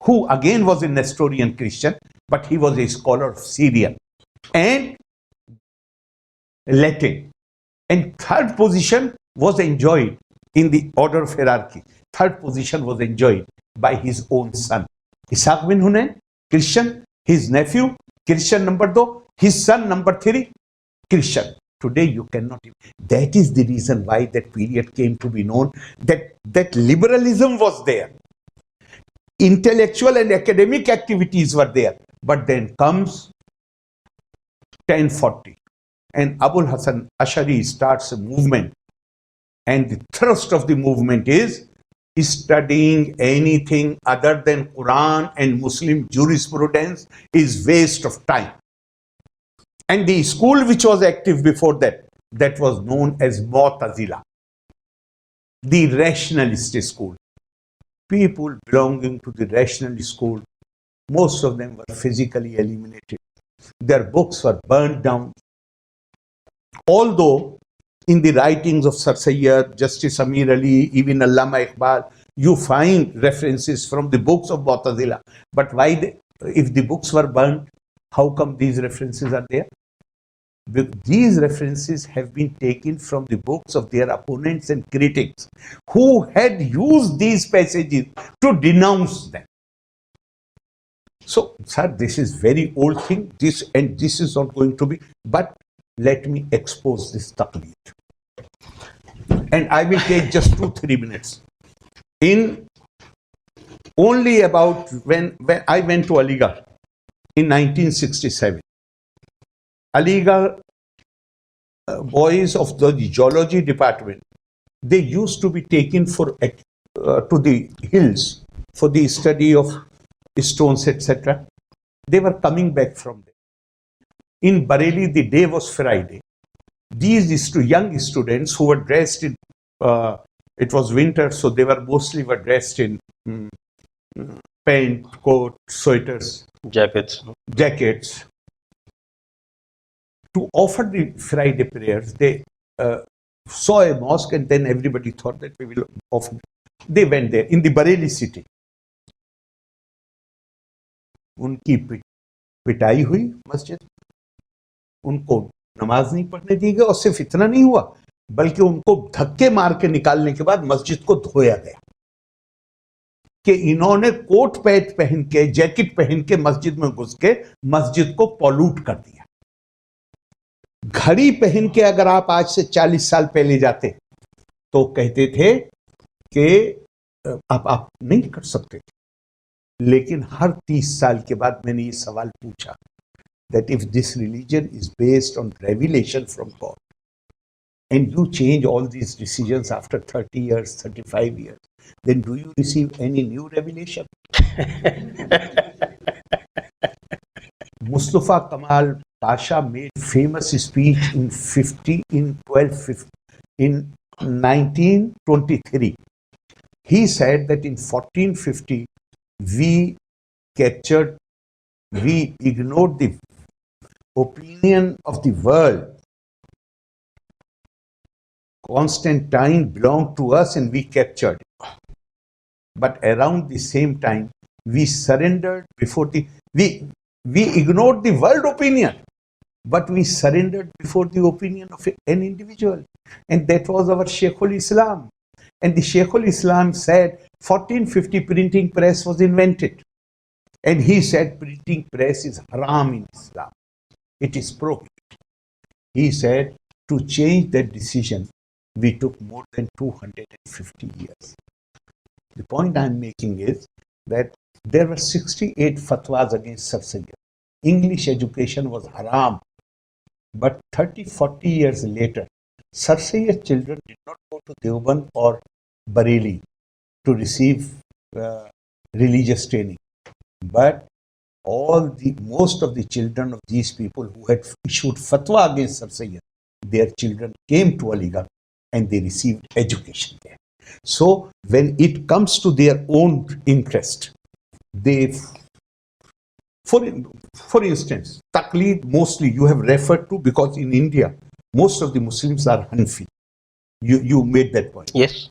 who again was a Nestorian Christian, but he was a scholar of Syrian and Latin. And third position was enjoyed in the order of hierarchy. Third position was enjoyed by his own son. Ishaq bin Hunayn, Christian, his nephew, Christian number 2, his son number 3, Christian. Today you cannot even. That is the reason why that period came to be known, that liberalism was there. Intellectual and academic activities were there. But then comes 1040 and Abul Hasan Ashari starts a movement, and the thrust of the movement is studying anything other than Quran and Muslim jurisprudence is waste of time. And the school which was active before that was known as Mu'tazila, the rationalist school. People belonging to the rationalist school, most of them were physically eliminated. Their books were burned down. Although in the writings of Sir Sayyid, Justice Amir Ali, even Allama Iqbal, you find references from the books of Mu'tazila. But why, if the books were burned, how come these references are there? These references have been taken from the books of their opponents and critics who had used these passages to denounce them. So, sir, this is very old thing. This is not going to be. But let me expose this taqleed, and I will take just 2-3 minutes. In only about when I went to Aligarh in 1967. Aligarh boys of the geology department, they used to be taken to the hills for the study of stones, etc. They were coming back from there. In Bareilly, the day was Friday. These young students who were dressed in, it was winter, so they were mostly dressed in pant, coat, sweaters, jackets. To offer the Friday prayers, they saw a mosque, and then everybody thought that we will offer. They went there in the Bareilly city. उनकी पिटाई हुई मस्जिद, उनको नमाज नहीं पढ़ने दी गई, और सिर्फ इतना नहीं हुआ बल्कि उनको धक्के मार के निकालने के बाद मस्जिद को धोया गया कि इन्होंने कोट पैंट पहन के, जैकेट पहन के मस्जिद में घुस के मस्जिद को पॉल्यूट कर दिया। घड़ी पहन के अगर आप आज से 40 साल पहले जाते तो कहते थे कि आप नहीं कर सकते थे, लेकिन हर 30 साल के बाद मैंने ये सवाल पूछा that if this religion is based on revelation from God and you change all these decisions after 30 years, 35 years, then do you receive any new revelation? Mustafa Kamal Pasha made famous speech in 1923. He said that in 1450 we ignored the opinion of the world. Constantine belonged to us and we captured it. But around the same time, we surrendered before we ignored the world opinion, but we surrendered before the opinion of an individual. And that was our Sheikhul Islam. And the Sheikhul Islam said 1450 printing press was invented. And he said printing press is haram in Islam. It is prohibited. He said to change that decision, we took more than 250 years. The point I'm making is that there were 68 fatwas against Sir Sayyid. English education was haram. But 30, 40 years later, Sir Sayyid's children did not go to Deoband or Bareilly to receive religious training. But most of the children of these people who had issued fatwa against Sir Sayyid, their children came to Aligarh and they received education there. So when it comes to their own interest, they, for instance, Taqleed mostly you have referred to, because in India, most of the Muslims are Hanafi. You made that point. Yes.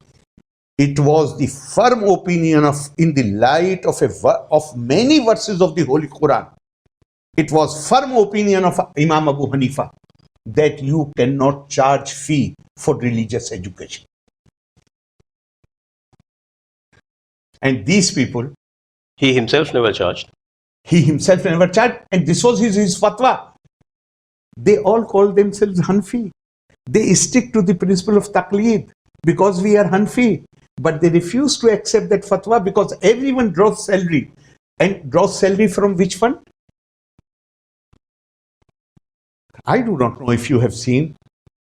It was the firm opinion in the light of many verses of the Holy Quran. It was firm opinion of Imam Abu Hanifa that you cannot charge fee for religious education. And these people, He himself never charged. and this was his fatwa. They all call themselves Hanfi. They stick to the principle of Taqleed because we are Hanfi. But they refuse to accept that fatwa because everyone draws salary. And draws salary from which fund? I do not know if you have seen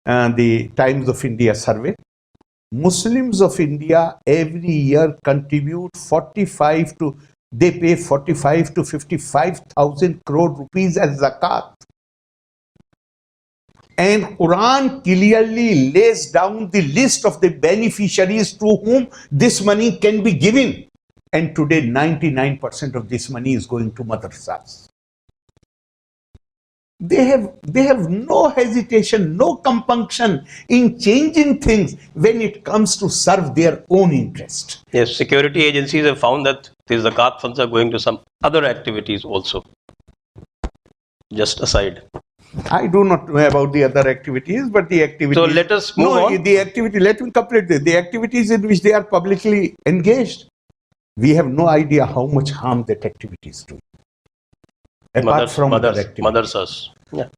the Times of India survey. Muslims of India every year contribute 45 to 55,000 crore rupees as zakat. And Quran clearly lays down the list of the beneficiaries to whom this money can be given. And today 99% of this money is going to madrasas. They have no hesitation, no compunction in changing things when it comes to serve their own interest. Yes, security agencies have found that these zakat funds are going to some other activities also. Just aside. I do not know about the other activities, but the activities... So let us move on. Let me complete this. The activities in which they are publicly engaged, we have no idea how much harm that activity is doing. Apart from Madrasas. Yeah.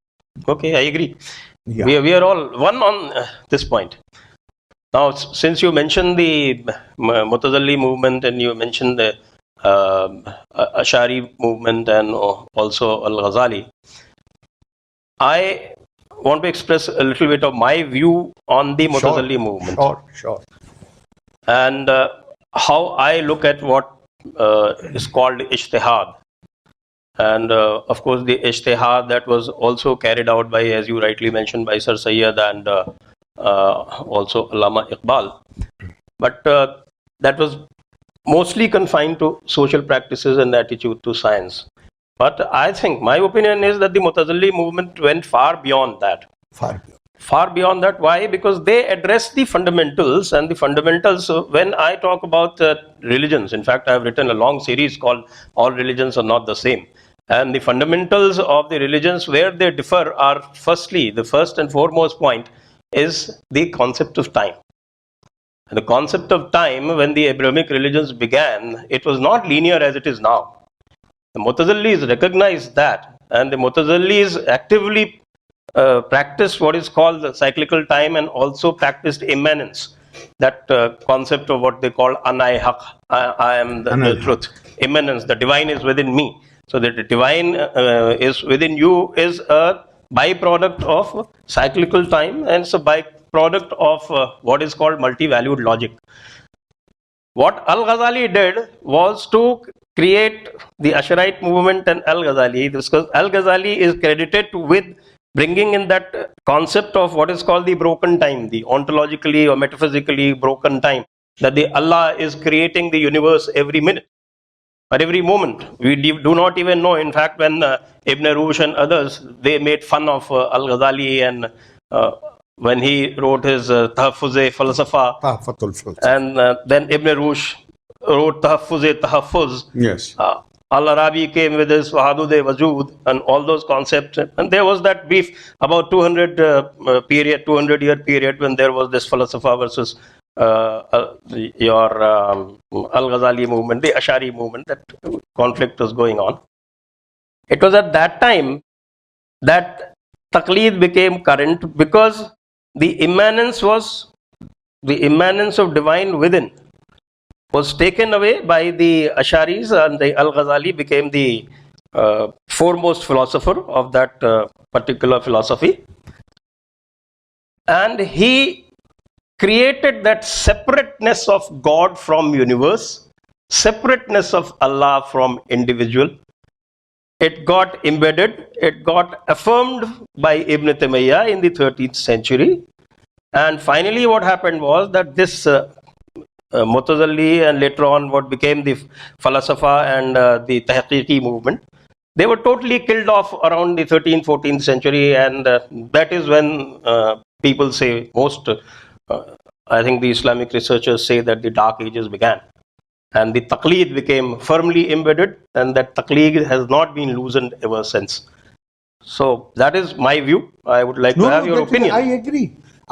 Okay, I agree. Yeah. We are all one on this point. Now, since you mentioned the Mutazalli movement and you mentioned the Ash'ari movement and also Al-Ghazali, I want to express a little bit of my view on the Mutazalli movement. Sure. And how I look at what is called Ijtihad. And of course, the Ijtihad that was also carried out by, as you rightly mentioned, by Sir Sayyid and also Allama Iqbal. But that was mostly confined to social practices and attitude to science. But I think my opinion is that the Mutazalli movement went far beyond that. Far beyond that. Why? Because they address the fundamentals, and the fundamentals, when I talk about religions, in fact, I have written a long series called All Religions Are Not the Same. And the fundamentals of the religions where they differ are, firstly, the first and foremost point is the concept of time. And the concept of time, when the Abrahamic religions began, it was not linear as it is now. The Mutazallis recognized that, and the Mutazallis actively practiced what is called the cyclical time and also practiced immanence. that concept of what they call anai haq, I am the truth, immanence, the divine is within me. So that the divine is within you is a byproduct of cyclical time, and it's a byproduct of what is called multi-valued logic. What Al-Ghazali did was to create the Asharite movement and Al-Ghazali, because Al-Ghazali is credited with bringing in that concept of what is called the broken time, the ontologically or metaphysically broken time, that the Allah is creating the universe every minute or every moment. We do not even know. In fact, when Ibn Rushd and others, they made fun of Al-Ghazali, and when he wrote his Tahaffuz-e Falsafa, and then Ibn Rushd wrote Tahaffuz-e Tahaffuz. Yes. Al-Arabi came with his Wahadud-e Wajud and all those concepts, and there was that beef about 200-year period when there was this Falsafa versus your Al-Ghazali movement, the Ash'ari movement. That conflict was going on. It was at that time that Taqleed became current, because the immanence of divine within was taken away by the Ash'aris, and the Al-Ghazali became the foremost philosopher of that particular philosophy. And he created that separateness of God from universe, separateness of Allah from individual. It got embedded, it got affirmed by Ibn Taymiyyah in the 13th century. And finally what happened was that this Mutazili and later on what became the Falsafa and the Tahqiqi movement, they were totally killed off around the 13th, 14th century, and that is when people say, I think the Islamic researchers say that the Dark Ages began. And the Taqleed became firmly embedded, and that Taqleed has not been loosened ever since. So that is my view. I would like to have your opinion. I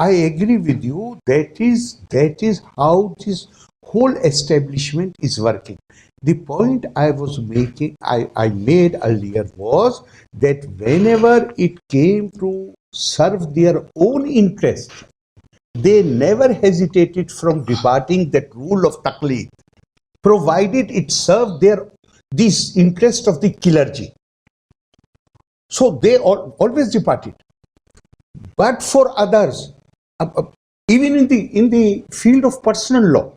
agree with you. That is how this whole establishment is working. The point I was making, I made earlier was that whenever it came to serve their own interest, they never hesitated from departing that rule of Taqleed, provided it served this interest of the clergy. So they always departed. But for others, even in the field of personal law,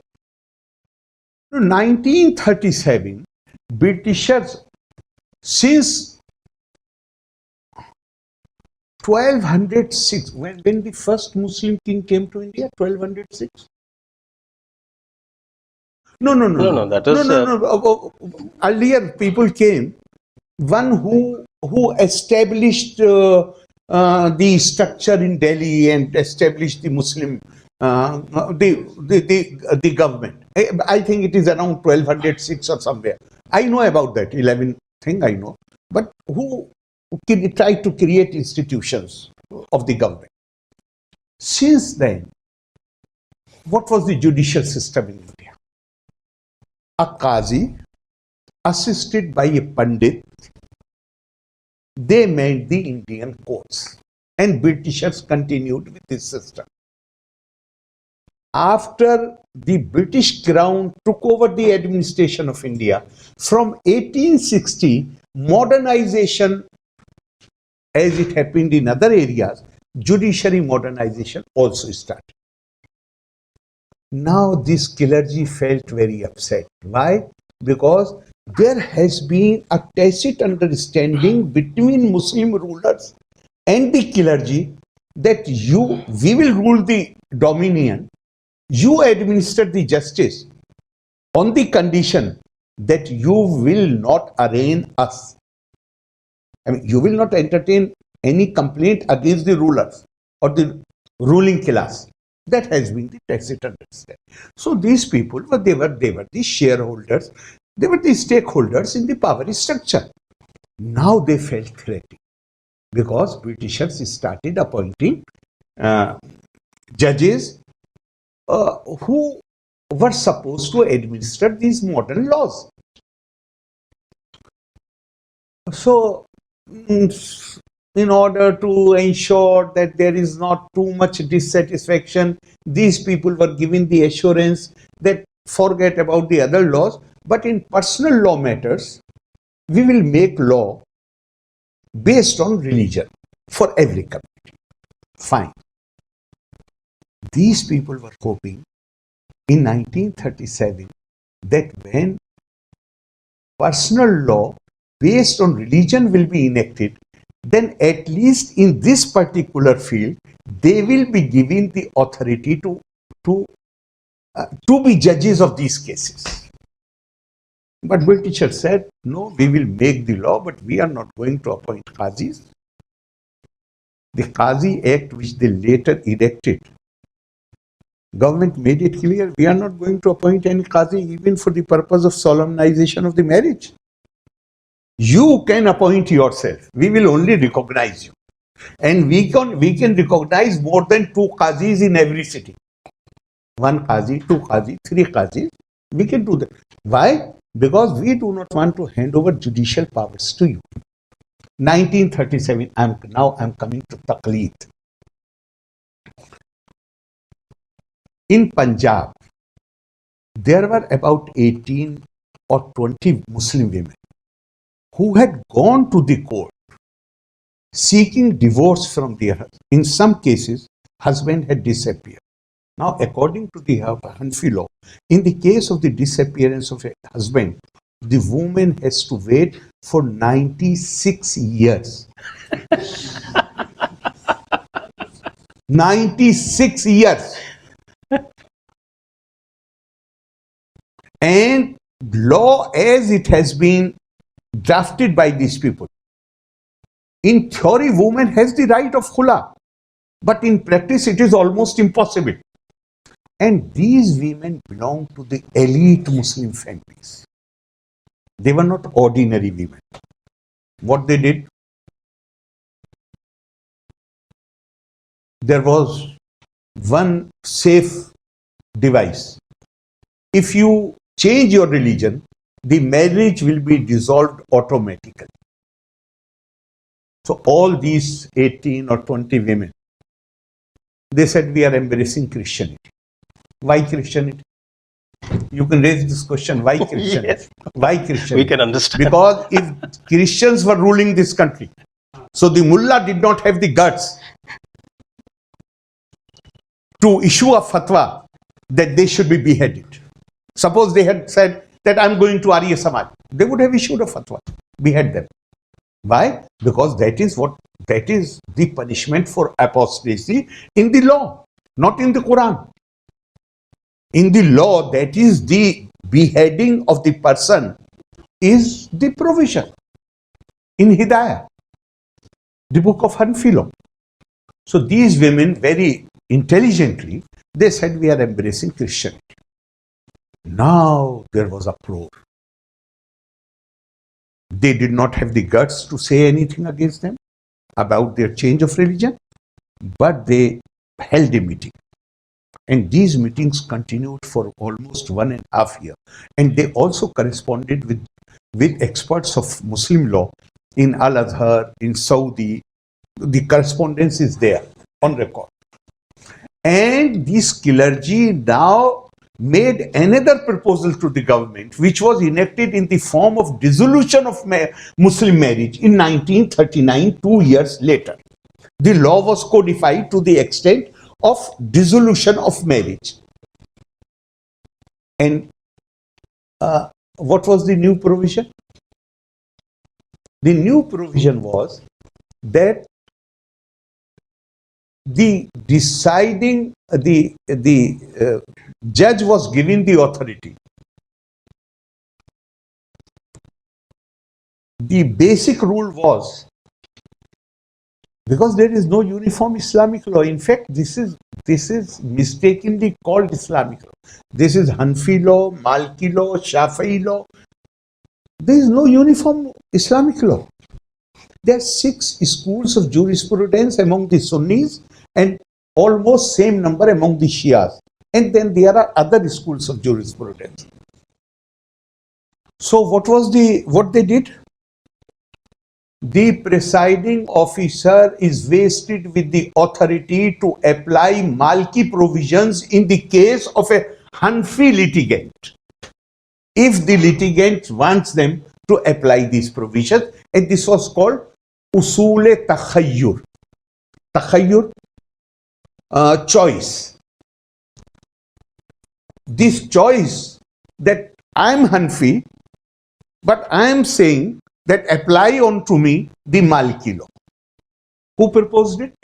1937, Britishers, since 1206, when the first Muslim king came to India, 1206. No. That is Earlier people came. One who established the structure in Delhi and established the Muslim the government. I think it is around 1206 or somewhere. I know about that 11 thing I know, but who tried to create institutions of the government? Since then, what was the judicial system in India? A Qazi, assisted by a Pandit, they made the Indian courts, and Britishers continued with this system. After the British Crown took over the administration of India, from 1860, modernization, as it happened in other areas, judiciary modernization also started. Now this clergy felt very upset. Why? Because there has been a tacit understanding between Muslim rulers and the clergy that we will rule the dominion, you administer the justice on the condition that you will not arraign us. I mean, you will not entertain any complaint against the rulers or the ruling class. That has been the tacit understanding. So these people, they were the shareholders, they were the stakeholders in the power structure. Now they felt threatened because Britishers started appointing judges who were supposed to administer these modern laws. So in order to ensure that there is not too much dissatisfaction, these people were given the assurance that forget about the other laws, but in personal law matters, we will make law based on religion for every community. Fine. These people were hoping in 1937 that when personal law based on religion will be enacted, then at least in this particular field, they will be given the authority to be judges of these cases. But Britishers said, no, we will make the law, but we are not going to appoint Qazis. The Qazi Act, which they later erected, government made it clear, we are not going to appoint any Qazi even for the purpose of solemnization of the marriage. You can appoint yourself. We will only recognize you. And we can recognize more than 2 Qazis in every city. 1 Qazi, 2 Qazi, 3 Qazis. We can do that. Why? Because we do not want to hand over judicial powers to you. 1937, now I'm coming to Taqleed. In Punjab, there were about 18 or 20 Muslim women who had gone to the court seeking divorce from their husband. In some cases, husband had disappeared. Now, according to the Hanfi law, in the case of the disappearance of a husband, the woman has to wait for 96 years. 96 years. And law as it has been drafted by these people, in theory, woman has the right of khula, but in practice, it is almost impossible. And these women belong to the elite Muslim families. They were not ordinary women. What they did? There was one safe device. If you change your religion, the marriage will be dissolved automatically. So all these 18 or 20 women, they said, we are embracing Christianity. Why Christianity? You can raise this question, why Christianity? Yes. Why Christianity? We can understand. Because if Christians were ruling this country, so the mullah did not have the guts to issue a fatwa that they should be beheaded. Suppose they had said that I'm going to Arya Samaj, they would have issued a fatwa, behead them. Why? Because that is the punishment for apostasy in the law, not in the Quran. In the law, that is the beheading of the person is the provision in Hidayah, the book of Hanfi law. So these women very intelligently, they said we are embracing Christianity. Now there was uproar. They did not have the guts to say anything against them about their change of religion, but they held a meeting. And these meetings continued for almost 1.5 years. And they also corresponded with experts of Muslim law in Al-Azhar, in Saudi. The correspondence is there on record. And this clergy now made another proposal to the government, which was enacted in the form of dissolution of Muslim marriage in 1939, 2 years later. The law was codified to the extent of dissolution of marriage. And what was the new provision? The new provision was that the judge was given the authority. The basic rule was, because there is no uniform Islamic law. In fact, this is mistakenly called Islamic law. This is Hanfi law, Malki law, Shafi'i law. There is no uniform Islamic law. There are 6 schools of jurisprudence among the Sunnis and almost same number among the Shias. And then there are other schools of jurisprudence. So what they did? the presiding officer is vested with the authority to apply Malki provisions in the case of a Hanfi litigant, if the litigant wants them to apply these provisions, and this was called usul-e-takhayyur. Takhayyur, choice. This choice that I am Hanfi, but I am saying that apply on to me the Malki law. Who proposed it?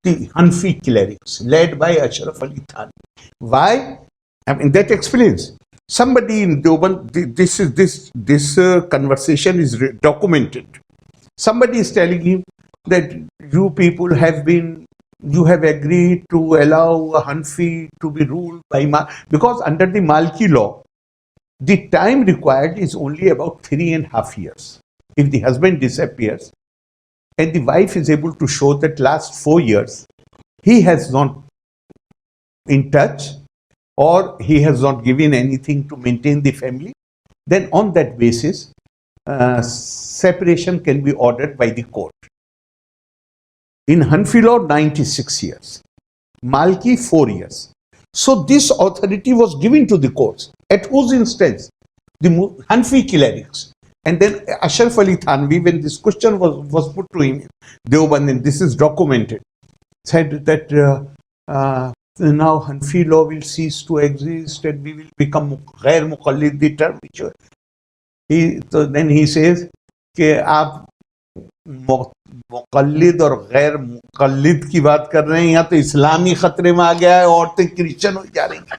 The Hanfi clerics, led by Ashraf Ali Thanvi. Why? I mean, that explains. Somebody in Deoband, this conversation is documented. Somebody is telling him that you people you have agreed to allow a Hanfi to be ruled by because under the Malki law, the time required is only about 3.5 years. If the husband disappears and the wife is able to show that last 4 years he has not in touch or he has not given anything to maintain the family, then on that basis, separation can be ordered by the court. In Hanfi law, 96 years. Malki, 4 years. So this authority was given to the courts. At whose instance? The Hanfi clerics. And then Ashraf Ali Thanvi, when this question was put to him, Deoband, and this is documented, said that now Hanfi law will cease to exist and we will become ghair muqallid, the term which so then he says कि आप मुक़ल्लिद और गैर मुक़ल्लिद की बात कर रहे हैं, यहाँ तो इस्लामी खतरे में आ गया है, औरतें क्रिश्चियन हो जा रही हैं।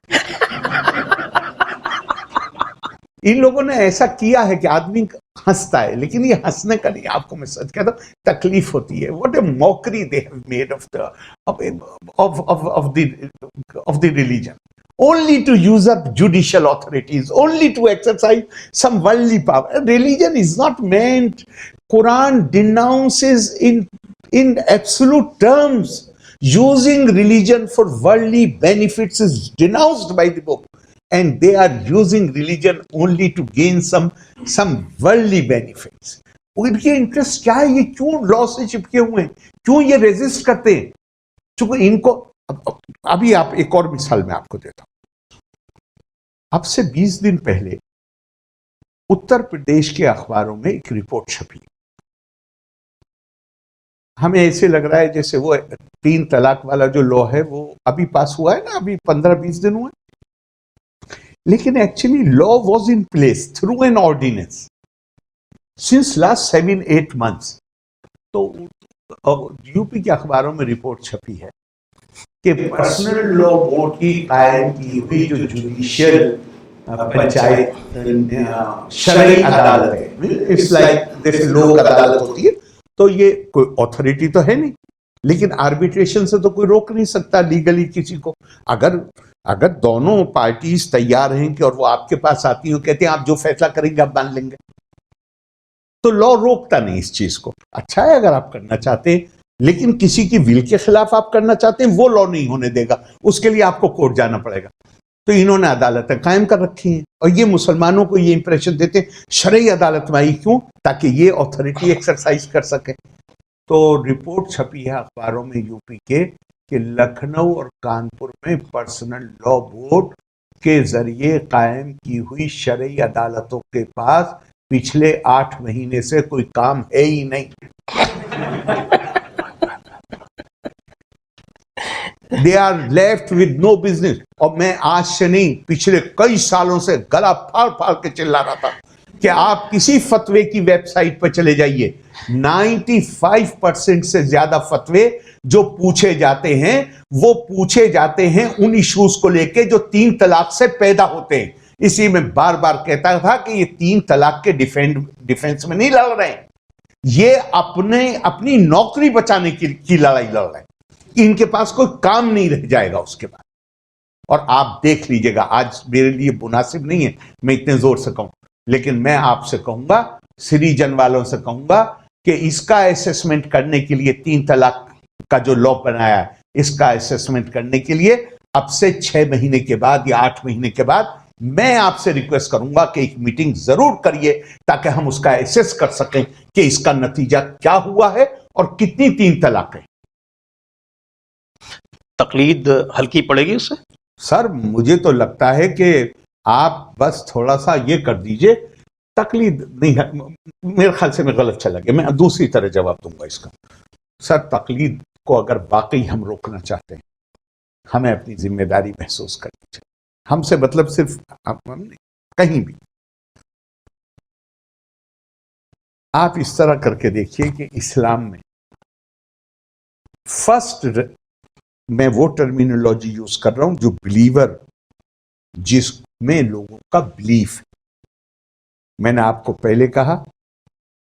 इन लोगों ने ऐसा किया है कि आदमी हंसता है, लेकिन ये हंसने का नहीं, आपको मैं सच कहता हूं, तकलीफ होती है। What A mockery they have made of the religion, only to use up judicial authorities, only to exercise some worldly power. Religion is not meant. Quran denounces in absolute terms. Using religion for worldly benefits is denounced by the book. And they are using religion only to gain some worldly benefits. उनके interest क्या है? ये क्यों law से चिपके हुए हैं? क्यों ये रेजिस्ट करते हैं? चूंकि इनको अभी आप एक और मिसाल मैं आपको देता हूं। अब से 20 दिन पहले उत्तर प्रदेश के अखबारों में एक रिपोर्ट छपी। हमें ऐसे लग रहा है जैसे वो 3 तलाक वाला जो लॉ है वो अभी पास हुआ है ना, अभी 15-20 दिन हुए, लेकिन actually law was in place through an ordinance since last 7-8 months। तो यूपी के अखबारों में रिपोर्ट छपी है कि पर्सनल लॉ बोर्ड की कायम की हुई जो जुडिशियल पंचायत शरई अदालत है, इट्स लाइक जैसे लोक अदालत होती है, तो ये कोई अथॉरिटी तो है नहीं, लेकिन आर्बिट्रेशन से तो कोई रोक नहीं सकता लीगली किसी को। अगर दोनों पार्टीज तैयार हैं कि और वो आपके पास आती हैं, कहते हैं आप जो फैसला करेंगे आप मान लेंगे, तो लॉ रोकता नहीं इस चीज को। अच्छा है अगर आप करना चाहते हैं, लेकिन किसी की विल के खिलाफ आप करना चाहते हैं, वो लॉ नहीं होने देगा, उसके लिए आपको कोर्ट जाना पड़ेगा। तो इन्होंने अदालतें कायम कर रखी हैं और ये मुसलमानों को ये इंप्रेशन देते हैं शरई अदालत में आई, क्यों? ताकि ये अथॉरिटी एक्सरसाइज कर सके। तो रिपोर्ट छपी है अखबारों में यूपी के कि लखनऊ और कानपुर में पर्सनल लॉ बोर्ड के जरिए कायम की हुई शरई अदालतों के पास पिछले 8 महीने से कोई काम है ही नहीं। They are left with no business। और मैं आज से नहीं, पिछले कई सालों से गला फाड़ फाड़ के चिल्ला रहा था कि आप किसी फतवे की वेबसाइट पर चले जाइए, 95% से ज्यादा फतवे जो पूछे जाते हैं वो पूछे जाते हैं उन इश्यूज को लेके जो 3 तलाक से पैदा होते हैं। इसी में बार बार कहता था कि ये 3 तलाक के डिफेंस में नहीं लड़ रहे हैं, ये अपनी नौकरी बचाने की लड़ाई लड़ रहे हैं। इनके पास कोई काम नहीं रह जाएगा उसके बाद। और आप देख लीजिएगा, आज मेरे लिए मुनासिब नहीं है मैं इतने जोर से कहूं, लेकिन मैं आपसे कहूंगा, सिटीजन वालों से कहूंगा कि इसका असेसमेंट करने के लिए 3 तलाक का जो लॉ बनाया है, इसका असेसमेंट करने के लिए अब से 6 महीने के बाद या 8 महीने के बाद मैं आपसे रिक्वेस्ट करूंगा कि एक मीटिंग जरूर करिए ताकि हम उसका एसेस कर सकें कि इसका नतीजा क्या हुआ है और कितनी 3 तलाकें। तकलीद हल्की पड़ेगी उससे? सर मुझे तो लगता है कि आप बस थोड़ा सा ये कर दीजिए, तकलीद नहीं है, मेरे ख्याल से मैं गलत चला गया, मैं दूसरी तरह जवाब दूंगा इसका। सर तकलीद को अगर वाकई हम रोकना चाहते हैं, हमें अपनी जिम्मेदारी महसूस करनी चाहिए। हमसे मतलब सिर्फ कहीं भी आप इस तरह करके देखिए कि इस्लाम में फर्स्ट, मैं वो टर्मिनोलॉजी यूज कर रहा हूं जो बिलीवर, जिसमें लोगों का बिलीफ है। मैंने आपको पहले कहा,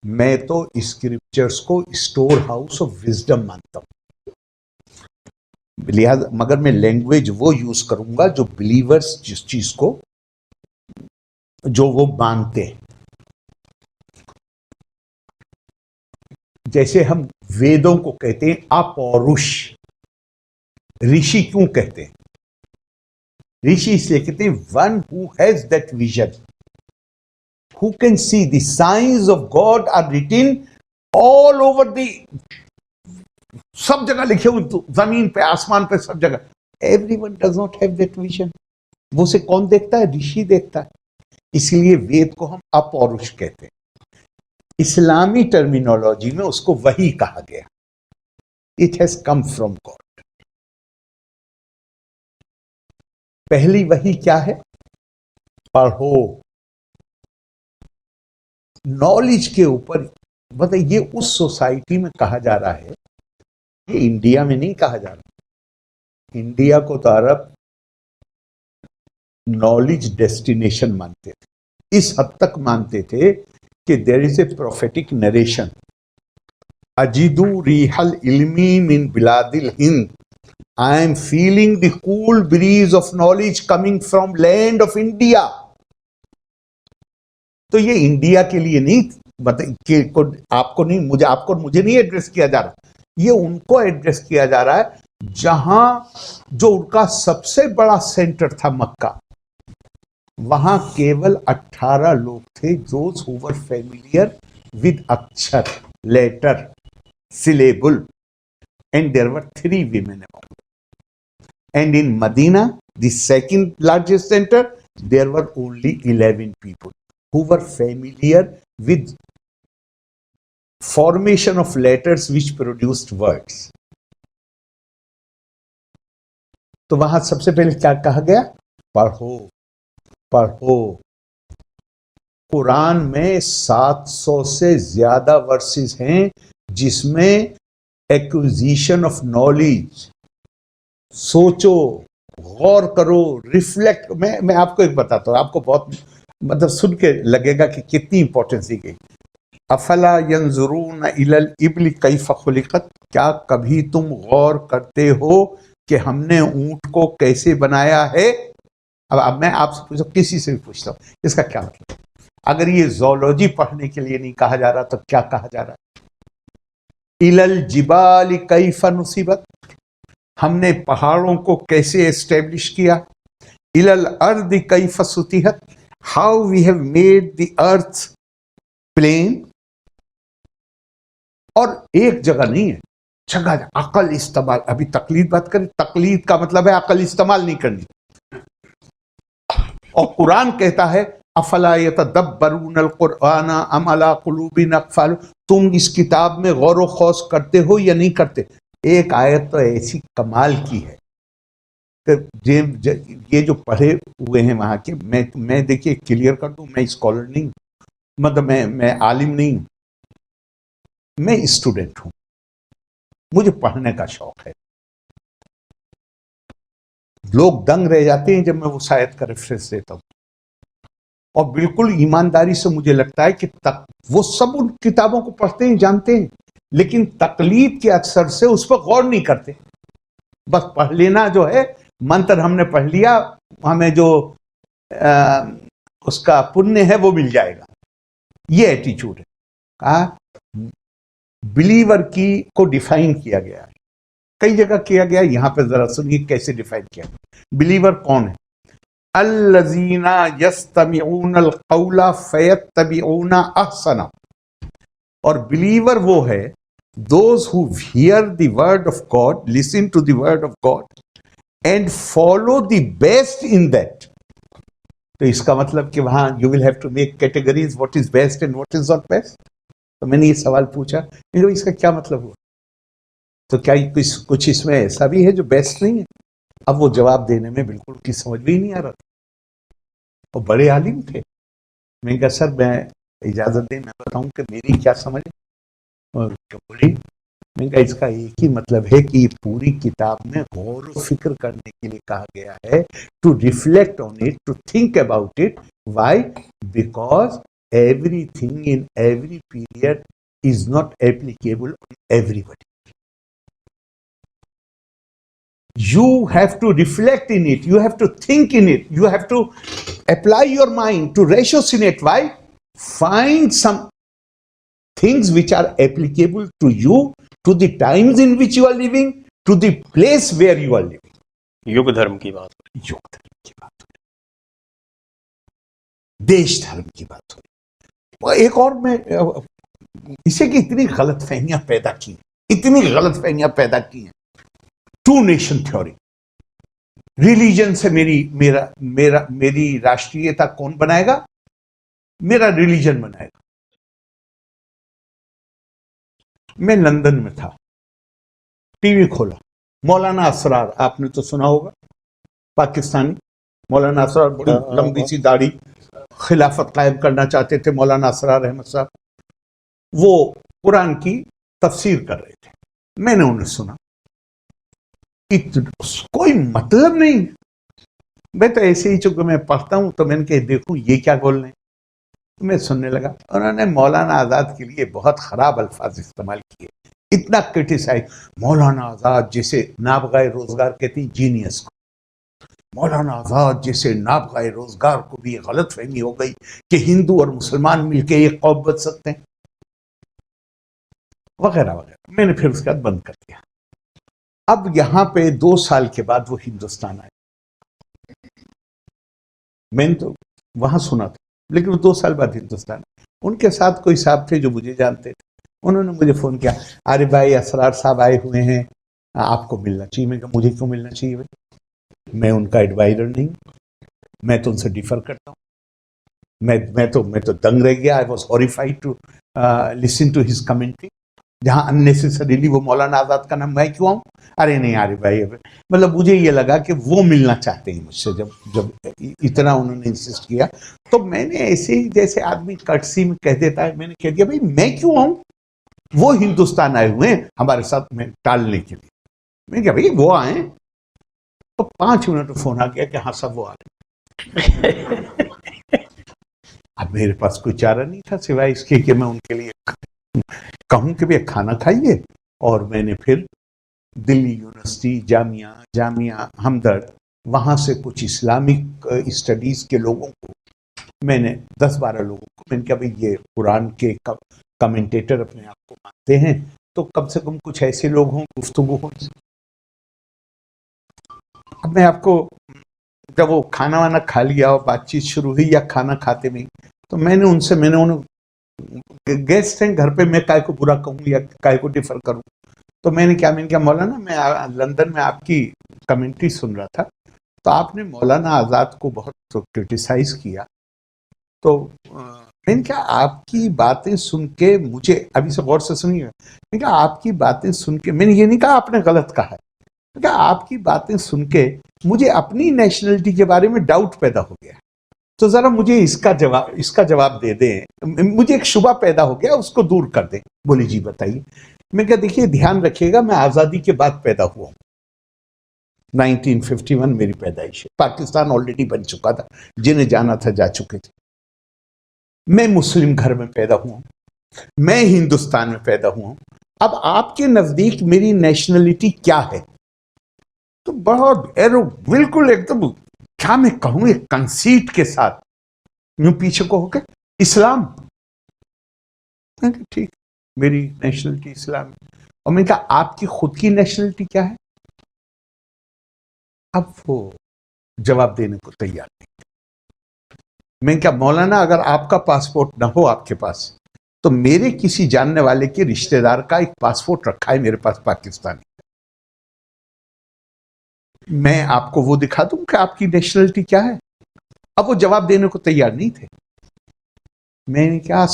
मैं तो स्क्रिप्चर्स को स्टोर हाउस ऑफ विजडम मानता हूं, लिहाजा मगर मैं लैंग्वेज वो यूज करूंगा जो बिलीवर्स जिस चीज को जो वो मानते हैं। जैसे हम वेदों को कहते हैं अपौरुष, ऋषि क्यों कहते हैं? ऋषि इसलिए कहते हैं one who has that vision, who can see the science of God are written all over the, सब जगह लिखे हुए, जमीन पे आसमान पे सब जगह। Everyone does not have that vision. वो से कौन देखता है? ऋषि देखता है। इसलिए वेद को हम अपौरुष कहते हैं। इस्लामी टर्मिनोलॉजी में उसको वही कहा गया, it has come from God. पहली वही क्या है? पढ़ो। नॉलेज के ऊपर, मतलब ये उस सोसाइटी में कहा जा रहा है, ये इंडिया में नहीं कहा जा रहा। इंडिया को तो अरब नॉलेज डेस्टिनेशन मानते थे, इस हद तक मानते थे कि there is a prophetic narration, अजीदू रिहल इल्मी मिन बिलादिल हिंद, I am feeling the cool breeze of knowledge coming from land of India. तो ये इंडिया के लिए नहीं, मतलब आपको नहीं, मुझे, आपको मुझे नहीं एड्रेस किया जा रहा, ये उनको एड्रेस किया जा रहा है जहां जो उनका सबसे बड़ा सेंटर था मक्का, वहां केवल 18 लोग थे those who were familiar with अक्षर, letter, syllable, and there were 3 women among them. And in Medina, the second largest center, there were only 11 people who were familiar with formation of letters which produced words. तो वहां सबसे पहले क्या कहा गया? पढ़ो पढ़ो। कुरान में 700 से ज्यादा वर्सेस हैं जिसमें एक्विजिशन ऑफ नॉलेज, सोचो, गौर करो, रिफ्लेक्ट। मैं आपको एक बताता हूं, आपको बहुत मतलब सुन के लगेगा कि कितनी इंपॉर्टेंस दी गई। अफला यंजुरून इलल इब्ल कैफ खुलिकत, क्या कभी तुम गौर करते हो कि हमने ऊंट को कैसे बनाया है? अब मैं आपसे पूछो, किसी से भी पूछता हूं, इसका क्या मतलब? अगर ये ज़ूलॉजी पढ़ने के लिए नहीं कहा जा रहा तो क्या कहा जा रहा है? इलल जिबाल कैफ नुसिबत, हमने पहाड़ों को कैसे एस्टेब्लिश किया? इलल अर्द कैफ सुतिहत, how we have made the earth plain. और एक जगह नहीं है, जगह अकल इस्तेमाल। अभी तकलीद बात करें, तकलीद का मतलब है अकल इस्तेमाल नहीं करनी। और कुरान कहता है अफला यतदब्बरून कुरान अम अला कुलूबिन अक़फ़ालुहा, तुम इस किताब में गौर व खौस करते हो या नहीं करते? एक आयत तो ऐसी कमाल की है कि ये जो पढ़े हुए हैं वहां के, मैं देखिए क्लियर कर दूं, मैं स्कॉलर नहीं, मतलब मैं आलिम नहीं, मैं स्टूडेंट हूं, मुझे पढ़ने का शौक है। लोग दंग रह जाते हैं जब मैं उस आयत का रेफरेंस देता हूं, और बिल्कुल ईमानदारी से मुझे लगता है कि वो सब उन किताबों को पढ़ते हैं, जानते हैं, लेकिन तकलीद के असर से उस पर गौर नहीं करते। बस पढ़ लेना जो है, मंत्र हमने पढ़ लिया, हमें जो उसका पुण्य है वो मिल जाएगा, ये एटीट्यूड है। कहा बिलीवर की को डिफाइन किया गया है, कई जगह किया गया, यहां पे जरा सुनिए कैसे डिफाइन किया। बिलीवर कौन है? अल्लज़ीना यस्तमिऊनल क़ौला फ़यत्तबिऊना अहसना, और बिलीवर वो है those who hear the word of God, listen to the word of God and follow the best in that. तो इसका मतलब कि वहां you will have to make categories, what is best and what is not best. तो मैंने ये सवाल पूछा, इसका क्या मतलब हुआ? तो क्या कुछ इसमें ऐसा भी है जो बेस्ट नहीं है? अब वो जवाब देने में बिल्कुल की समझ भी नहीं आ रहा था। वो बड़े आलिम थे। मैंने कहा सर मैं इजाजत दें, मैं बताऊं कि मेरी क्या समझ है? और क्या बोली? मैंने कहा इसका एक ही मतलब है कि पूरी किताब में गौर व फिक्र करने के लिए कहा गया है, to reflect on it, to think about it. Why? Because everything in every period is not applicable on everybody. You have to reflect in it, you have to think in it, you have to apply your mind to ratiocinate. Why? Find some things which are applicable to you, to the times in which you are living, to the place where you are living. युग धर्म की बात, युग धर्म की बात हो, देश धर्म की बात हो। एक और मैं इसे की इतनी गलतफहमियां पैदा की, इतनी गलतफहमियां पैदा की हैं। टू नेशन थ्योरी, रिलीजन से मेरी राष्ट्रीयता कौन बनाएगा? मेरा रिलीजन बनाएगा। मैं लंदन में था, टीवी खोला, मौलाना असरार, आपने तो सुना होगा, पाकिस्तानी मौलाना असरार, बड़ी लंबी सी दाढ़ी, खिलाफत कायम करना चाहते थे मौलाना असरार अहमद साहब। वो कुरान की तफसीर कर रहे थे, मैंने उन्हें सुना। कोई मतलब नहीं, मैं तो ऐसे ही चूंकि मैं पढ़ता हूं तो मैंने कहा देखूं ये क्या बोल रहे हैं, तो मैं सुनने लगा। उन्होंने मौलाना आजाद के लिए बहुत खराब अल्फाज इस्तेमाल किए, इतना क्रिटिसाइज। मौलाना आजाद जैसे नाबगाए रोजगार कहती जीनियस को, मौलाना आजाद जैसे नाबगाए रोजगार को भी गलत फहमी हो गई कि हिंदू और मुसलमान मिलकर एक कौम बच सकते हैं, वगैरह वगैरह। मैंने फिर उसके बाद बंद कर दिया। अब यहां पे 2 साल के बाद वो हिंदुस्तान आए, मैंने तो वहां सुना था, लेकिन वो 2 साल बाद हिंदुस्तान। उनके साथ कोई साहब थे जो मुझे जानते थे, उन्होंने मुझे फोन किया, अरे भाई असरार साहब आए हुए हैं, आपको मिलना चाहिए। मैं कहा मुझे क्यों मिलना चाहिए भाई, मैं उनका एडवाइजर नहीं, मैं तो उनसे डिफर करता हूँ। मैं तो दंग रह गया। I was horrified to listen to his commentary, जहां अननेसेसरीली वो मौलाना आजाद का नाम मैं क्यों आऊं? अरे नहीं अरे भाई, मतलब मुझे ये लगा कि वो मिलना चाहते हैं मुझसे, जब इतना उन्होंने इंसिस्ट किया। तो मैंने ऐसे ही जैसे आदमी कर्टसी में कह देता है, मैंने कह दिया भाई मैं क्यों आऊं, वो हिंदुस्तान आए हुए हैं हमारे साथ में टालने के लिए। मैंने कहा भाई वो आए, तो 5 मिनट में फोन आ गया कि हाँ सब वो आ रहे। अब मेरे पास कोई चारा नहीं था सिवाय इसके कि मैं उनके लिए कहूं कि भैया खाना खाइए। और मैंने फिर दिल्ली यूनिवर्सिटी, जामिया हमदर्द, वहां से कुछ इस्लामिक स्टडीज के लोगों को, मैंने 10-12 लोगों को, मैंने कहा भाई ये कुरान के कमेंटेटर अपने आप को मानते हैं, तो कम से कम कुछ ऐसे लोग हों, गुफ्तगू हो। अब मैं आपको, जब वो खाना वाना खा लिया और बातचीत शुरू हुई या खाना खाते में, तो मैंने उन्हें गेस्ट हैं घर पे, मैं काय को बुरा कहूँ या काय को डिफर करूँ। तो मैंने क्या मौलाना, मैं लंदन में आपकी कमेंट्री सुन रहा था, तो आपने मौलाना आजाद को बहुत क्रिटिसाइज किया। तो मैंने क्या आपकी बातें सुन के मुझे, अभी से गौर से सुनिएगा, मैंने कहा आपकी बातें सुन के, मैंने ये नहीं कहा आपने गलत कहा है, क्या आपकी बातें सुन के मुझे अपनी नेशनलिटी के बारे में डाउट पैदा हो गया, तो जरा मुझे इसका जवाब दे दें, मुझे एक शुबा पैदा हो गया, उसको दूर कर दें। बोली जी बताइए। मैं क्या, देखिए ध्यान रखिएगा, मैं आजादी के बाद पैदा हुआ हूं, 1951 मेरी पैदाइश है, पाकिस्तान ऑलरेडी बन चुका था, जिन्हें जाना था जा चुके थे। मैं मुस्लिम घर में पैदा हुआ, मैं हिंदुस्तान में पैदा हुआ। अब आपके नजदीक मेरी नेशनलिटी क्या है? तो बहुत बिल्कुल एकदम, क्या मैं कहूं, एक कंसीट के साथ यूं पीछे को होकर, इस्लाम। ठीक, मेरी नेशनलिटी इस्लाम। और मैंने कहा आपकी खुद की नेशनलिटी क्या है? अब वो जवाब देने को तैयार नहीं। मैं क्या मौलाना, अगर आपका पासपोर्ट ना हो आपके पास, तो मेरे किसी जानने वाले के रिश्तेदार का एक पासपोर्ट रखा है मेरे पास पाकिस्तानी, मैं आपको वो दिखा दूं कि आपकी नेशनलिटी क्या है। अब वो जवाब देने को तैयार नहीं थे। मैंने क्या,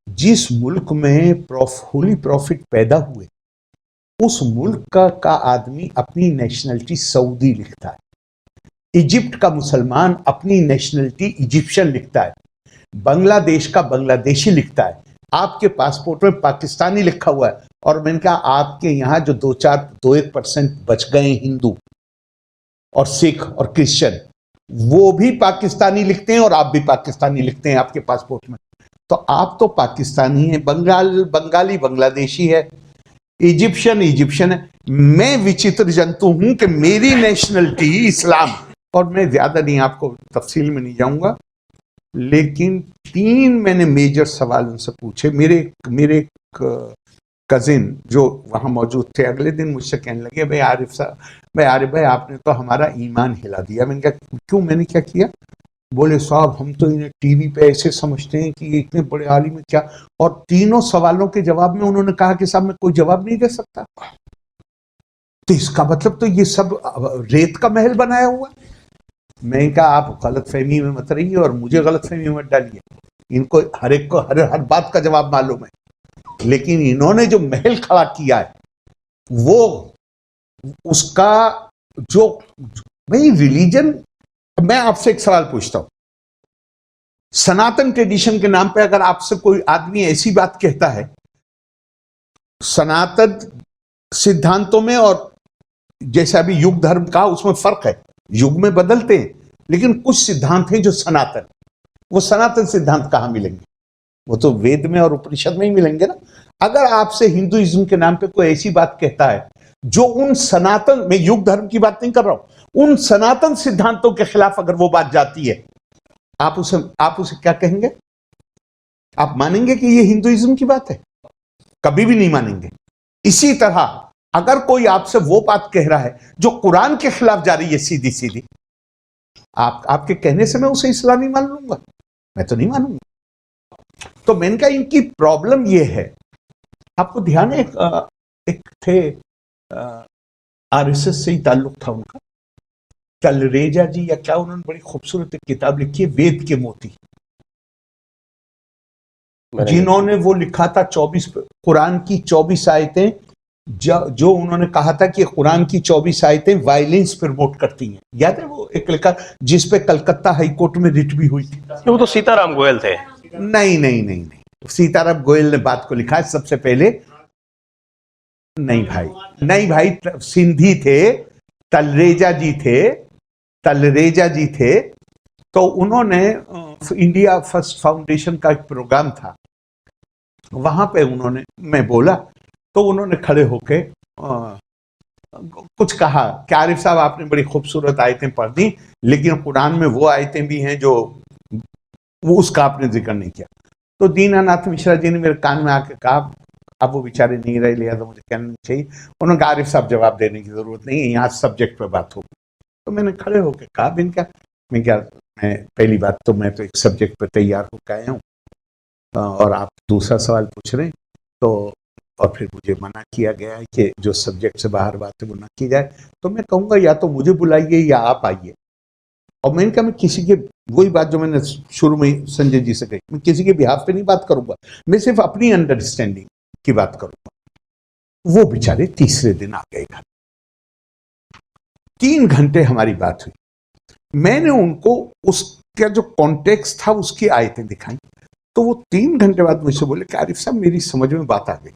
जिस मुल्क में होली प्रॉफिट पैदा हुए उस मुल्क का आदमी अपनी नेशनलिटी सऊदी लिखता है, इजिप्ट का मुसलमान अपनी नेशनलिटी इजिप्शियन लिखता है, बांग्लादेश का बांग्लादेशी लिखता है, आपके पासपोर्ट में पाकिस्तानी लिखा हुआ है। और मैंने कहा आपके यहाँ जो 2-1% बच गए हिंदू और सिख और क्रिश्चियन, वो भी पाकिस्तानी लिखते हैं और आप भी पाकिस्तानी लिखते हैं आपके पासपोर्ट में, तो आप तो पाकिस्तानी हैं, बंगाली बांग्लादेशी है, इजिप्शियन इजिप्शियन है। मैं विचित्र जंतु हूं कि मेरी नेशनलिटी इस्लाम। और मैं ज्यादा नहीं, आपको तफसील में नहीं जाऊंगा, लेकिन 3 मैंने मेजर सवाल उनसे पूछे। मेरे कजिन जो वहां मौजूद थे अगले दिन मुझसे कहने लगे, भाई आरिफ भाई आपने तो हमारा ईमान हिला दिया। मैंने कहा क्यों, मैंने क्या किया? बोले साहब हम तो इन्हें टीवी पे ऐसे समझते हैं कि ये इतने बड़े आलिम है क्या। और तीनों सवालों के जवाब में उन्होंने कहा कि साहब मैं कोई जवाब नहीं दे सकता। तो इसका मतलब तो ये सब रेत का महल बनाया हुआ। मैं कहा आप गलतफहमी में मत रहिए और मुझे गलतफहमी में मत डालिए, इनको हर एक को हर बात का जवाब मालूम है, लेकिन इन्होंने जो महल खड़ा किया है वो उसका जो भाई रिलीजन। मैं आपसे एक सवाल पूछता हूं, सनातन ट्रेडिशन के नाम पे अगर आपसे कोई आदमी ऐसी बात कहता है, सनातन सिद्धांतों में और जैसे अभी युग धर्म का उसमें फर्क है, युग में बदलते हैं, लेकिन कुछ सिद्धांत हैं जो सनातन, वो सनातन सिद्धांत कहां मिलेंगे? वो तो वेद में और उपनिषद में ही मिलेंगे ना। अगर आपसे हिंदुइज्म के नाम पे कोई ऐसी बात कहता है जो उन सनातन, मैं युग धर्म की बात नहीं कर रहा हूं, उन सनातन सिद्धांतों के खिलाफ अगर वो बात जाती है, आप उसे क्या कहेंगे? आप मानेंगे कि ये हिंदुइज्म की बात है? कभी भी नहीं मानेंगे। इसी तरह अगर कोई आपसे वो बात कह रहा है जो कुरान के खिलाफ जा रही है सीधी सीधी, आपके कहने से मैं उसे इस्लामी मान लूंगा? मैं तो नहीं मानूंगा। तो मैंने कहा इनकी प्रॉब्लम ये है। आपको ध्यान है एक थे आरएसएस से ही ताल्लुक था उनका, तलरेजा जी या क्या, उन्होंने बड़ी खूबसूरत किताब लिखी है वेद के मोती, जिन्होंने वो लिखा था 24 कुरान की 24 आयतें, जो उन्होंने कहा था कि कुरान की 24 आयतें वायलेंस प्रमोट करती हैं। याद है वो एक लिखा जिस पे कलकत्ता हाईकोर्ट में रिट भी हुई थी? वो तो सीताराम गोयल थे। नहीं, सीताराम गोयल ने बात को लिखा है सबसे पहले। नहीं भाई, सिंधी थे, तलरेजा जी थे। तो उन्होंने इंडिया फर्स्ट फाउंडेशन का एक प्रोग्राम था, वहां पे उन्होंने, मैं बोला तो उन्होंने खड़े होके कुछ कहा कि आरिफ साहब आपने बड़ी खूबसूरत आयतें पढ़ दी, लेकिन कुरान में वो आयतें भी हैं जो वो उसका आपने जिक्र नहीं किया। तो दीनानाथ मिश्रा जी ने मेरे कान में आके कहा, अब वो बेचारे नहीं रहे, लिया तो मुझे कहना नहीं चाहिए। उन्होंने कहा आरिफ साहब जवाब देने की जरूरत नहीं है, यहाँ सब्जेक्ट पे बात होगी। तो मैंने खड़े होकर कहा मैं पहली बात तो मैं तो एक सब्जेक्ट पे तैयार होकर आया हूँ और आप दूसरा सवाल पूछ रहे हैं, तो और फिर मुझे मना किया गया है कि जो सब्जेक्ट से बाहर बात है वो ना की जाए। तो मैं कहूँगा या तो मुझे बुलाइए या आप आइए। और मैंने कहा मैं किसी के, वही बात जो मैंने शुरू में संजय जी से कही, मैं किसी के बिहाफ पे नहीं बात करूंगा, मैं सिर्फ अपनी अंडरस्टैंडिंग की बात करूंगा। वो बेचारे तीसरे दिन आ गए घर, 3 घंटे हमारी बात हुई। मैंने उनको उसका जो कॉन्टेक्स्ट था उसकी आयतें दिखाई, तो वो 3 घंटे बाद मुझसे बोले कि आरिफ साहब मेरी समझ में बात आ गई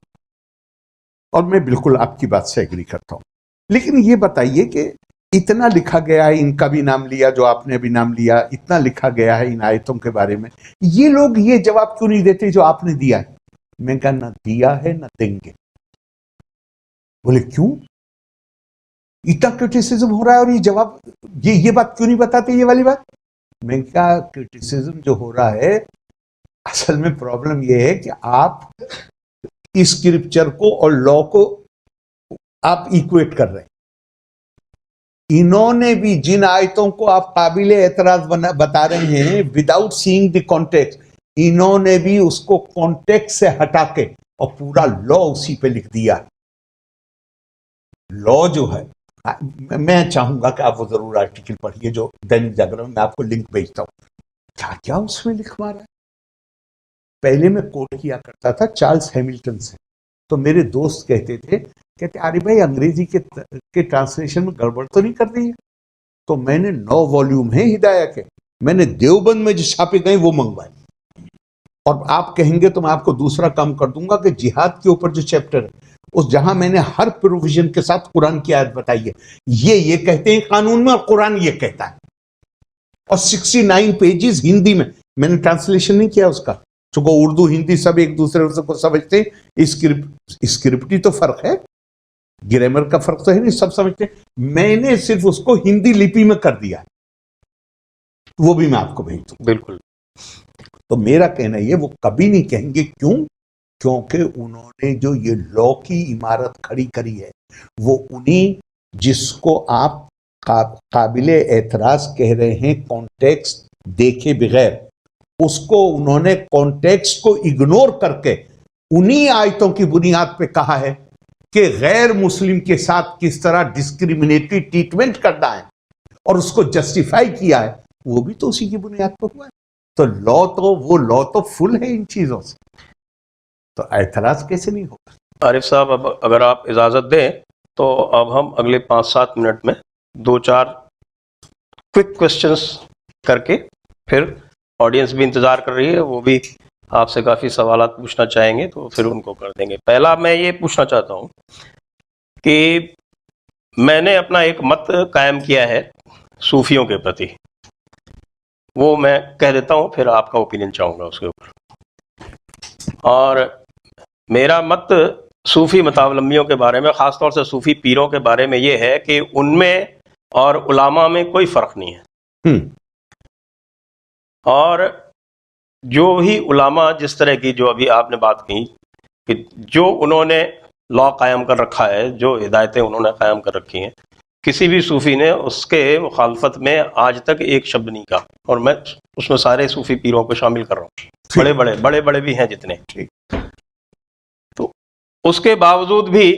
और मैं बिल्कुल आपकी बात से एग्री करता हूं, लेकिन ये बताइए कि इतना लिखा गया है, इनका भी नाम लिया जो आपने अभी नाम लिया, इतना लिखा गया है इन आयतों के बारे में, ये लोग ये जवाब क्यों नहीं देते जो आपने दिया है? मैं कहा ना दिया है ना देंगे। बोले क्यों, इतना क्रिटिसिज्म हो रहा है और ये जवाब, ये बात क्यों नहीं बताते, ये वाली बात? मैं कहा क्रिटिसिज्म जो हो रहा है, असल में प्रॉब्लम ये है कि आप स्क्रिप्चर को और लॉ को आप इक्वेट कर रहे हैं। इन्होंने भी जिन आयतों को आप काबिल एतराज बता रहे हैं विदाउट सीइंग द कॉन्टेक्स्ट, इन्होंने भी उसको कॉन्टेक्स्ट से हटा के और पूरा लॉ उसी पे लिख दिया। लॉ जो है, मैं चाहूंगा कि आप वो जरूर आर्टिकल पढ़िए जो दैनिक जागरण में, आपको लिंक भेजता हूं। क्या क्या उसमें लिखवा रहा है। पहले मैं कोट किया करता था चार्ल्स हैमिल्टन से, तो मेरे दोस्त कहते अरे भाई अंग्रेजी के ट्रांसलेशन में गड़बड़ तो नहीं कर दी है। तो मैंने 9 वॉल्यूम है हिदाया के, मैंने देवबंद में जो छापे गए वो मंगवाए। और आप कहेंगे तो मैं आपको दूसरा काम कर दूंगा कि जिहाद के ऊपर जो चैप्टर है उस जहां मैंने हर प्रोविजन के साथ कुरान की आयत बताई है, ये कहते हैं कानून में और कुरान ये कहता है। और 69 पेजेस हिंदी में, मैंने ट्रांसलेशन नहीं किया उसका, चूंकि उर्दू हिंदी सब एक दूसरे को समझते हैं, स्क्रिप्ट ही तो फर्क है, ग्रामर का फर्क तो है नहीं, सब समझते हैं। मैंने सिर्फ उसको हिंदी लिपि में कर दिया, वो भी मैं आपको भेज दूं। बिल्कुल। तो मेरा कहना ये, वो कभी नहीं कहेंगे क्यों, क्योंकि उन्होंने जो ये लॉ की इमारत खड़ी करी है वो उन्हीं जिसको आप काबिले एतराज कह रहे हैं कॉन्टेक्स्ट देखे बगैर, उसको उन्होंने कॉन्टेक्स्ट को इग्नोर करके उन्हीं आयतों की बुनियाद पे कहा है कि गैर मुस्लिम के साथ किस तरह डिस्क्रिमिनेटरी ट्रीटमेंट करना है और उसको जस्टिफाई किया है, वो भी तो उसी की बुनियाद पर हुआ है। तो लॉ तो फुल है इन चीजों से, तो एतराज कैसे नहीं होगा। आरिफ साहब, अब अगर आप इजाज़त दें तो अब हम अगले 5-7 मिनट में 2-4 क्विक क्वेश्चंस करके, फिर ऑडियंस भी इंतज़ार कर रही है, वो भी आपसे काफ़ी सवालात पूछना चाहेंगे, तो फिर उनको कर देंगे। पहला मैं ये पूछना चाहता हूँ कि मैंने अपना एक मत कायम किया है सूफियों के प्रति, वो मैं कह देता हूँ, फिर आपका ओपिनियन चाहूँगा उसके ऊपर। और मेरा मत सूफी मतावलम्बियों के बारे में, ख़ासतौर से सूफी पीरों के बारे में ये है कि उनमें और उलामा में कोई फ़र्क नहीं है। और जो ही उलामा, जिस तरह की जो अभी आपने बात कही कि जो उन्होंने लॉ कायम कर रखा है, जो हिदायतें उन्होंने कायम कर रखी हैं, किसी भी सूफ़ी ने उसके मुखालफत में आज तक एक शब्द नहीं कहा। और मैं उसमें सारे सूफ़ी पीरों को शामिल कर रहा हूँ, बड़े बड़े भी हैं जितने। तो उसके बावजूद भी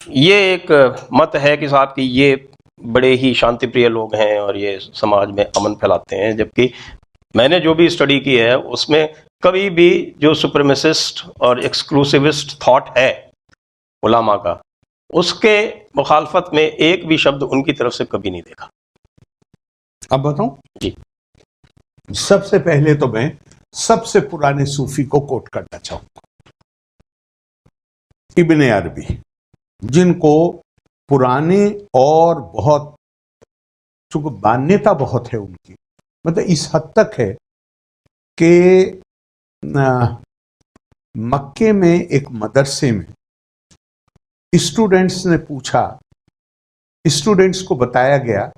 ये एक मत है कि साहब कि ये बड़े ही शांति प्रिय लोग हैं और ये समाज में अमन फैलाते हैं, जबकि मैंने जो भी स्टडी की है उसमें कभी भी जो सुप्रीमेसिस्ट और एक्सक्लूसिविस्ट थॉट है उलामा का, उसके मुखालफत में एक भी शब्द उनकी तरफ से कभी नहीं देखा। अब बताऊं जी। सबसे पहले तो मैं सबसे पुराने सूफी को कोट करना चाहूंगा, इब्ने अरबी, जिनको पुराने और बहुत, चूंकि मान्यता बहुत है उनकी, मतलब इस हद तक है कि मक्के में एक मदरसे में स्टूडेंट्स ने पूछा, स्टूडेंट्स को बताया गया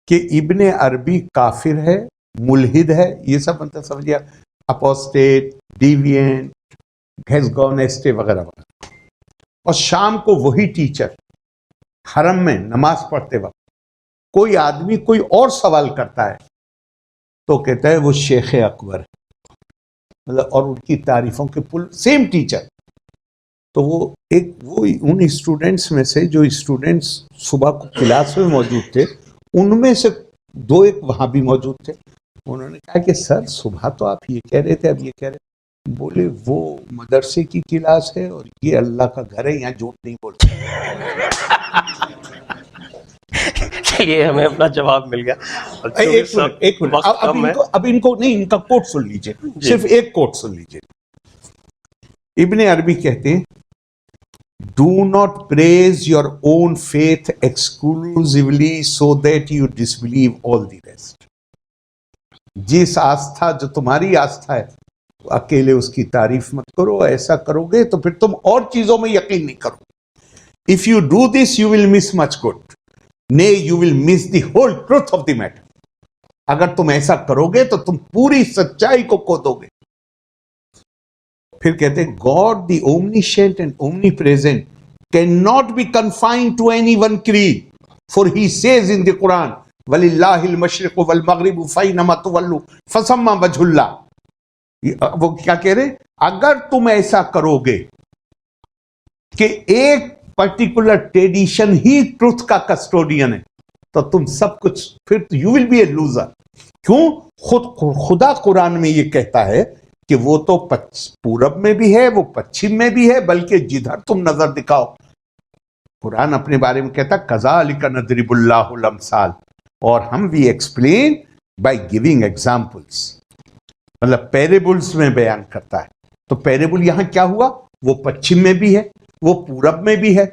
कि इब्ने अरबी काफिर है, मुल्हिद है, ये सब मतलब समझिए, अपोस्टेट, डिविएंट, हैज गॉन एस्टे वगैरह वगैरह। और शाम को वही टीचर हरम में नमाज पढ़ते वक्त कोई आदमी कोई और सवाल करता है तो कहता है वो शेख अकबर, मतलब, और उनकी तारीफों के पुल, सेम टीचर। तो वो उन स्टूडेंट्स में से, जो स्टूडेंट्स सुबह को क्लास में मौजूद थे, उनमें से 2-1 वहां भी मौजूद थे। उन्होंने कहा कि सर सुबह तो आप ये कह रहे थे, अब ये कह रहे। बोले वो मदरसे की क्लास है और ये अल्लाह का घर है, यहाँ झूठ नहीं बोलते। ये हमें अपना जवाब मिल गया। एक मिनट, अब इनको नहीं, इनका कोट सुन लीजिए, सिर्फ एक कोट सुन लीजिए। इब्ने अरबी कहते हैं, do not praise your own faith exclusively so that you disbelieve all the rest. जिस आस्था, जो तुम्हारी आस्था है, अकेले उसकी तारीफ मत करो। ऐसा करोगे तो फिर तुम और चीजों में यकीन नहीं करोगे। If you do this you will miss much good, ने you will miss the whole truth of the matter. अगर तुम ऐसा करोगे तो तुम पूरी सच्चाई को खो दोगे। फिर कहते हैं, God the omniscient and omnipresent can not be confined to any one creed. For he says in the Quran, वलिल्लाहिल मशरिक़ु वल मग़रिबु फ़ैनमा तुवल्लु फ़सम्मा वजहुल्लाह। वो क्या कह रहे, अगर तुम ऐसा करोगे कि एक पर्टिकुलर ट्रेडिशन ही ट्रुथ का कस्टोडियन है, तो तुम सब कुछ, फिर you will be A loser. क्यों? खुदा कुरान में ये कहता है कि वो तो पूरब में भी है, वो पश्चिम में भी है, बल्कि जिधर तुम नजर दिखाओ। कुरान अपने बारे में कहता कज़ालिका नदरिबुल्लाहुल अमसाल, और हम we explain by giving examples, मतलब पैरेबल्स में बयान करता है। तो पैरेबल यहां क्या हुआ, वो पश्चिम में भी है, वो पूरब में भी है,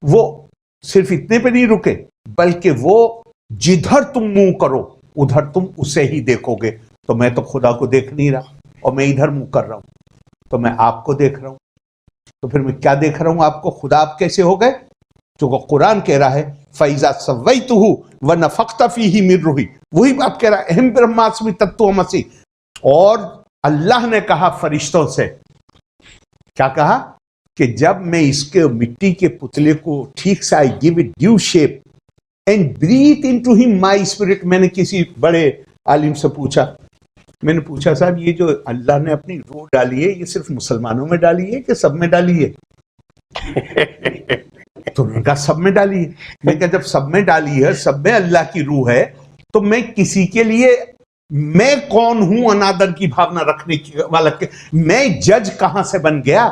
वो सिर्फ इतने पे नहीं रुके, बल्कि वो जिधर तुम मुंह करो उधर तुम उसे ही देखोगे। तो मैं तो खुदा को देख नहीं रहा और मैं इधर मुंह कर रहा हूं, तो मैं आपको देख रहा हूं। तो फिर मैं क्या देख रहा हूं आपको? खुदा आप कैसे हो गए? जो कुरान कह रहा है फैजा सवैतुहु व नफख्तु फीही मिन रूही, वही बात कह रहा है अहम ब्रह्मास्मि तत्त्वमसि। और अल्लाह ने कहा फरिश्तों से, क्या कहा कि जब मैं इसके मिट्टी के पुतले को ठीक से, I give it due shape and breathe into him my spirit. मैंने किसी बड़े आलिम से पूछा, मैंने पूछा साहब ये जो अल्लाह ने अपनी रूह डाली है, ये सिर्फ मुसलमानों में डाली है कि सब में डाली है? तो उन्होंने कहा सब में डाली है। मैं कहा जब सब में डाली है, सब में अल्लाह की रूह है, तो मैं किसी के लिए, मैं कौन हूं अनादर की भावना रखने की वाला, मैं जज कहां से बन गया?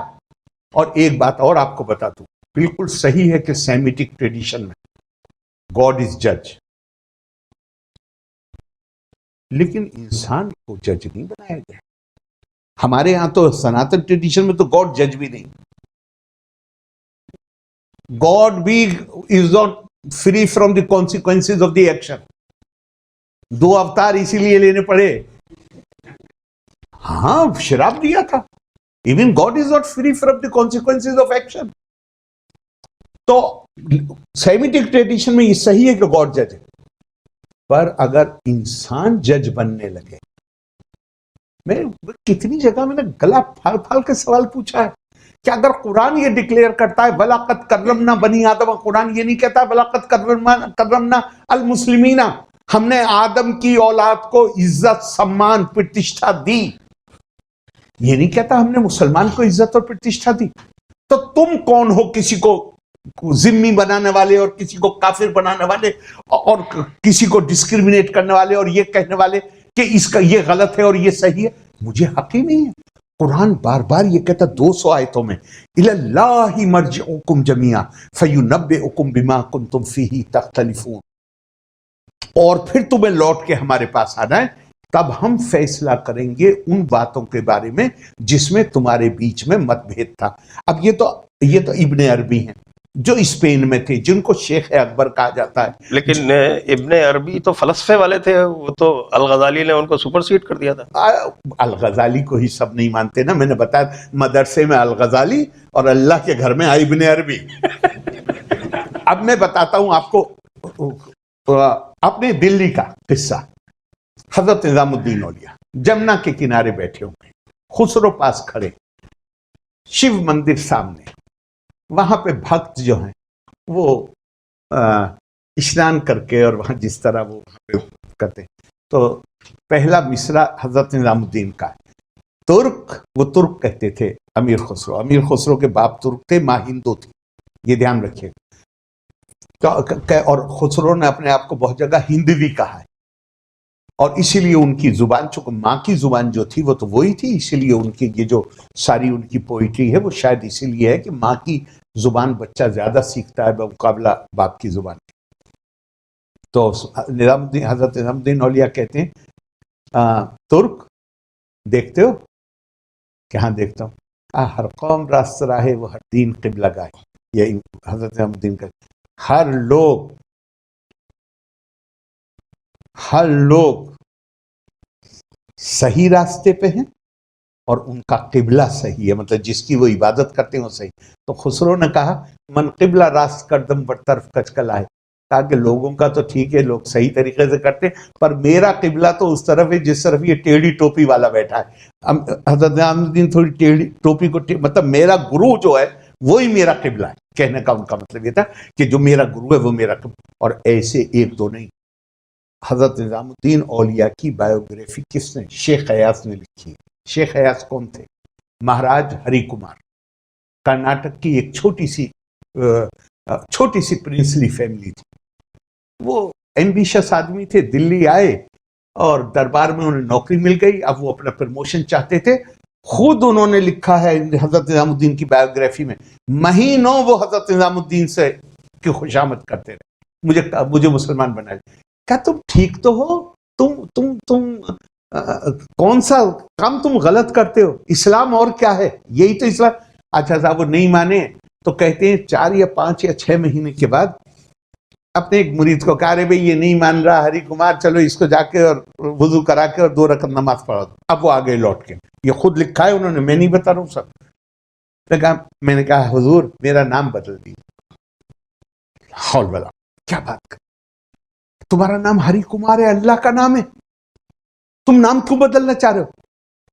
और एक बात और आपको बता दूं, बिल्कुल सही है कि सेमिटिक ट्रेडिशन में गॉड इज जज, लेकिन इंसान को जज नहीं बनाया गया। हमारे यहां तो सनातन ट्रेडिशन में तो गॉड जज भी नहीं, गॉड भी is not free from the consequences of the action. 2 अवतार इसीलिए लेने पड़े, हाँ शराब दिया था। Even God is not free from the consequences of action. तो सेमिटिक ट्रेडिशन में ये सही है कि गॉड जज है, पर अगर इंसान जज बनने लगे, मैं कितनी जगह मैंने गला फाल फाल के सवाल पूछा है कि अगर कुरान ये डिक्लेयर करता है वलाकत करमना बनी आदम, कुरान ये नहीं कहता वलाकत करमना अल मुस्लिमीना, हमने आदम की औलाद को इज्जत सम्मान प्रतिष्ठा दी, ये नहीं कहता हमने मुसलमान को इज्जत और प्रतिष्ठा दी। तो तुम कौन हो किसी को जिम्मी बनाने वाले और किसी को काफिर बनाने वाले और किसी को डिस्क्रिमिनेट करने वाले और ये कहने वाले कि इसका ये गलत है और ये सही है? मुझे हक ही नहीं है। कुरान बार बार ये कहता 200 आयतों में, इलल्लाहि मर्जिउकुम जमीआ फयुनब्बिउकुम बिमा कुंतुम फीही तख्तलिफून, और फिर तुम्हें लौट के हमारे पास आना है, तब हम फैसला करेंगे उन बातों के बारे में जिसमें तुम्हारे बीच में मतभेद था। अब ये तो इब्ने अरबी हैं जो स्पेन में थे, जिनको शेख अकबर कहा जाता है। लेकिन इब्ने अरबी तो फलसफे वाले थे, वो तो अल-गज़ाली ने उनको सुपरसीड कर दिया था। अल-गज़ाली को ही सब नहीं मानते ना, मैंने बताया मदरसे में अल-गज़ाली और अल्लाह के घर में इब्ने अरबी। अब मैं बताता हूं आपको अपने दिल्ली का किस्सा। हजरत निजामुद्दीन औलिया जमुना के किनारे बैठे होंगे, खुसरो पास खड़े, शिव मंदिर सामने, वहां पे भक्त जो हैं वो स्नान करके और वहां जिस तरह वो करते, तो पहला मिसरा हजरत निजामुद्दीन का है। तुर्क, वो तुर्क कहते थे अमीर खुसरो, अमीर खुसरो के बाप तुर्क थे, माँ हिंदू थी, ये ध्यान रखिएगा। और खुसरो ने अपने आप को बहुत जगह हिंदवी कहा है, और इसीलिए उनकी जुबान, चूंकि माँ की जुबान जो थी वो तो वही थी, इसीलिए उनकी ये जो सारी उनकी पोइट्री है वो शायद इसीलिए है कि माँ की जुबान बच्चा ज्यादा सीखता है मुकाबला बाप की जुबान। तो निजामुद्दीन, हजरत निजामुद्दीन औलिया कहते हैं तुर्क देखते हो? क्या देखता हूँ, हर कौम रास्त राहे वो हर दीन किबला गाए। यही हजरत निजामुद्दीन का, हर लोग सही रास्ते पे हैं और उनका किबला सही है, मतलब जिसकी वो इबादत करते हैं वो सही। तो खुसरो ने कहा मन किबला रास्त करदम पर तरफ कचकल आए, कहा कि लोगों का तो ठीक है, लोग सही तरीके से करते हैं, पर मेरा किबला तो उस तरफ है जिस तरफ ये टेढ़ी टोपी वाला बैठा है। हजरत निजामुद्दीन थोड़ी टेढ़ी टोपी को मतलब मेरा गुरु जो है वही मेरा किबला है। कहने का उनका मतलब ये था कि जो मेरा गुरु है वो मेरा, और ऐसे एक दो नहीं। हजरत निजामुद्दीन औलिया की बायोग्राफी किसने? शेख हयास ने लिखी है। शेख हयास कौन थे? महाराज हरि कुमार, कर्नाटक की एक छोटी सी प्रिंसली फैमिली थी। वो एम्बिशियस आदमी थे, दिल्ली आए और दरबार में उन्हें नौकरी मिल गई। अब वो अपना प्रमोशन चाहते थे। खुद उन्होंने लिखा है हजरत निजामुद्दीन की बायोग्राफी में, महीनों वो हजरत निजामुद्दीन से की खुशामद करते रहे, मुझे मुसलमान बना दिया। क्या तुम ठीक तो हो? तुम कौन सा काम तुम गलत करते हो? इस्लाम और क्या है? यही तो इस्लाम। अच्छा साहब वो नहीं माने तो कहते हैं 4 या 5 या 6 महीने के बाद अपने एक मुरीद को कहा, अरे भाई ये नहीं मान रहा हरि कुमार, चलो इसको जाके और वुजू करा के और 2 रकत नमाज पढ़ा दो। अब वो आ गए लौट के, ये खुद लिखा है उन्होंने, मैं नहीं बता रहा हूँ सब। मैंने कहा हुजूर मेरा नाम बदल दीजिए। हौल वाला क्या बात कर, तुम्हारा नाम हरि कुमार है, अल्लाह का नाम है, तुम नाम क्यों बदलना चाह रहे हो?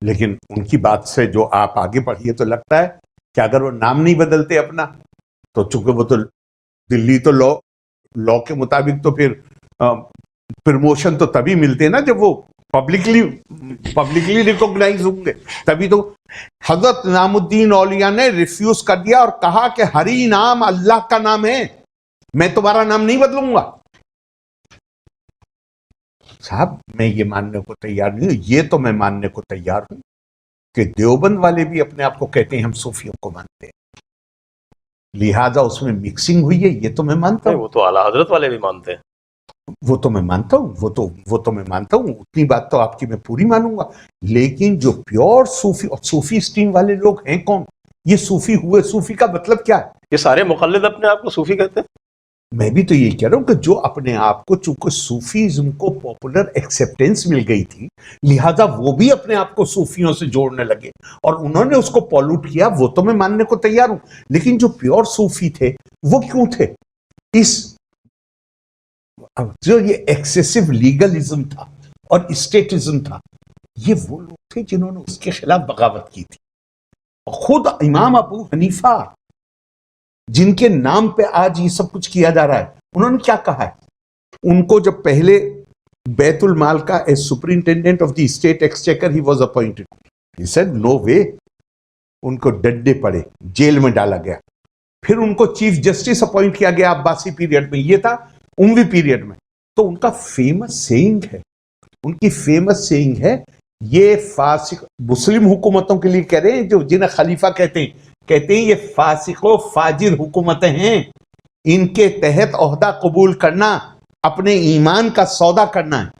लेकिन उनकी बात से जो आप आगे पढ़िए तो लगता है कि अगर वो नाम नहीं बदलते अपना, तो चूंकि वो तो दिल्ली तो लॉ के मुताबिक तो फिर प्रमोशन तो तभी मिलते ना जब वो पब्लिकली रिकॉग्नाइज होंगे, तभी तो। हजरत निजामुद्दीन औलिया ने रिफ्यूज कर दिया और कहा कि हरि नाम अल्लाह का नाम है, मैं तुम्हारा नाम नहीं बदलूंगा। साहब मैं ये मानने को तैयार नहीं हूं, ये तो मैं मानने को तैयार हूं कि देवबंद वाले भी अपने आप को कहते हैं हम सूफियों को मानते हैं, लिहाजा उसमें मिक्सिंग हुई है, ये तो मैं मानता हूं। वो तो आला हजरत वाले भी मानते हैं। वो तो मैं मानता हूं, वो तो मैं मानता हूं, उतनी बात तो आपकी मैं पूरी मानूंगा। लेकिन जो प्योर सूफी और सूफी स्ट्रीम वाले लोग हैं कौन? ये सूफी हुए, सूफी का मतलब क्या है? ये सारे मुकल्लिद अपने आप को सूफी कहते हैं। मैं भी तो ये कह रहा हूं कि जो अपने आप को, चूंकि सूफीज्म को पॉपुलर एक्सेप्टेंस मिल गई थी, लिहाजा वो भी अपने आप को सूफियों से जोड़ने लगे और उन्होंने उसको पॉल्यूट किया, वो तो मैं मानने को तैयार हूं। लेकिन जो प्योर सूफी थे वो क्यों थे? जो ये एक्सेसिव लीगलिज्म था और स्टेटिज्म था, ये वो लोग थे जिन्होंने उसके खिलाफ बगावत की थी। खुद इमाम अबू हनीफा, जिनके नाम पे आज ये सब कुछ किया जा रहा है, उन्होंने क्या कहा है? उनको जब पहले बैतुल माल का as superintendent of the state exchequer he was appointed, he said no way. उनको डंडे पड़े, जेल में डाला गया। फिर उनको चीफ जस्टिस अपॉइंट किया गया अब्बासी पीरियड में, ये था उमवी पीरियड में। तो उनका फेमस सेइंग है, उनकी फेमस सेइंग है, ये फासिक मुस्लिम हुकूमतों के लिए कह रहे हैं, जो जिन्हें खलीफा कहते हैं ये फासिको फाजिर हुकूमतें हैं, इनके तहत ओहदा कबूल करना अपने ईमान का सौदा करना है।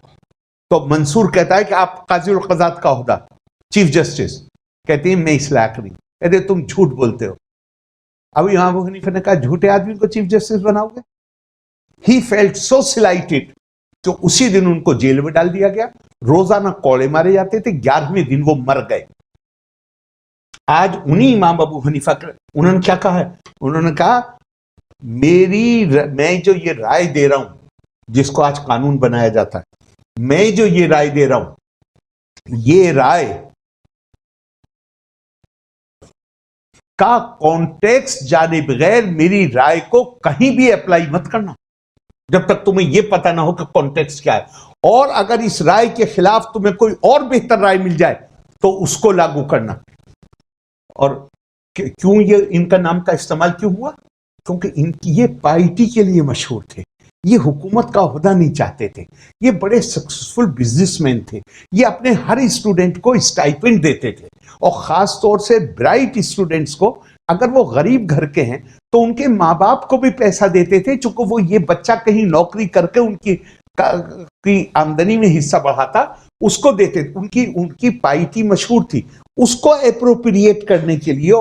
तो मंसूर कहता है कि आप काजी उल क़ज़ात का ओहदा, चीफ जस्टिस, कहते हैं मैं इस लायक नहीं, कहते तुम झूठ बोलते हो। अब इमाम अबू हनीफा ने कहा झूठे आदमी को चीफ जस्टिस बनाओगे? ही फेल्ट सो सिलाइटेड तो उसी दिन उनको जेल में डाल दिया गया। रोजाना कोड़े मारे जाते थे, 11वें दिन वो मर गए। आज उन्हीं इमाम अबू हनीफा उन्होंने क्या कहा है? उन्होंने कहा मैं जो ये राय दे रहा हूं, जिसको आज कानून बनाया जाता है, मैं जो ये राय दे रहा हूं, ये राय का कॉन्टेक्स्ट जाने बगैर मेरी राय को कहीं भी अप्लाई मत करना, जब तक तुम्हें यह पता ना हो कि कॉन्टेक्स्ट क्या है। और अगर इस राय के खिलाफ तुम्हें कोई और बेहतर राय मिल जाए तो उसको लागू करना। और क्यों ये इनका नाम का इस्तेमाल क्यों हुआ? क्योंकि इनकी ये पार्टी के लिए मशहूर थे, ये हुकूमत का ओहदा नहीं चाहते थे, ये बड़े सक्सेसफुल बिजनेसमैन थे, ये अपने हर स्टूडेंट को स्टाइपेंड देते थे और खास तौर से ब्राइट स्टूडेंट्स को, अगर वो गरीब घर के हैं तो उनके माँ बाप को भी पैसा देते थे, चूंकि वो ये बच्चा कहीं नौकरी करके उनकी आमदनी में हिस्सा बढ़ाता, उसको देते थे। उनकी पार्टी मशहूर थी, उसको एप्रोप्रिएट करने के लिए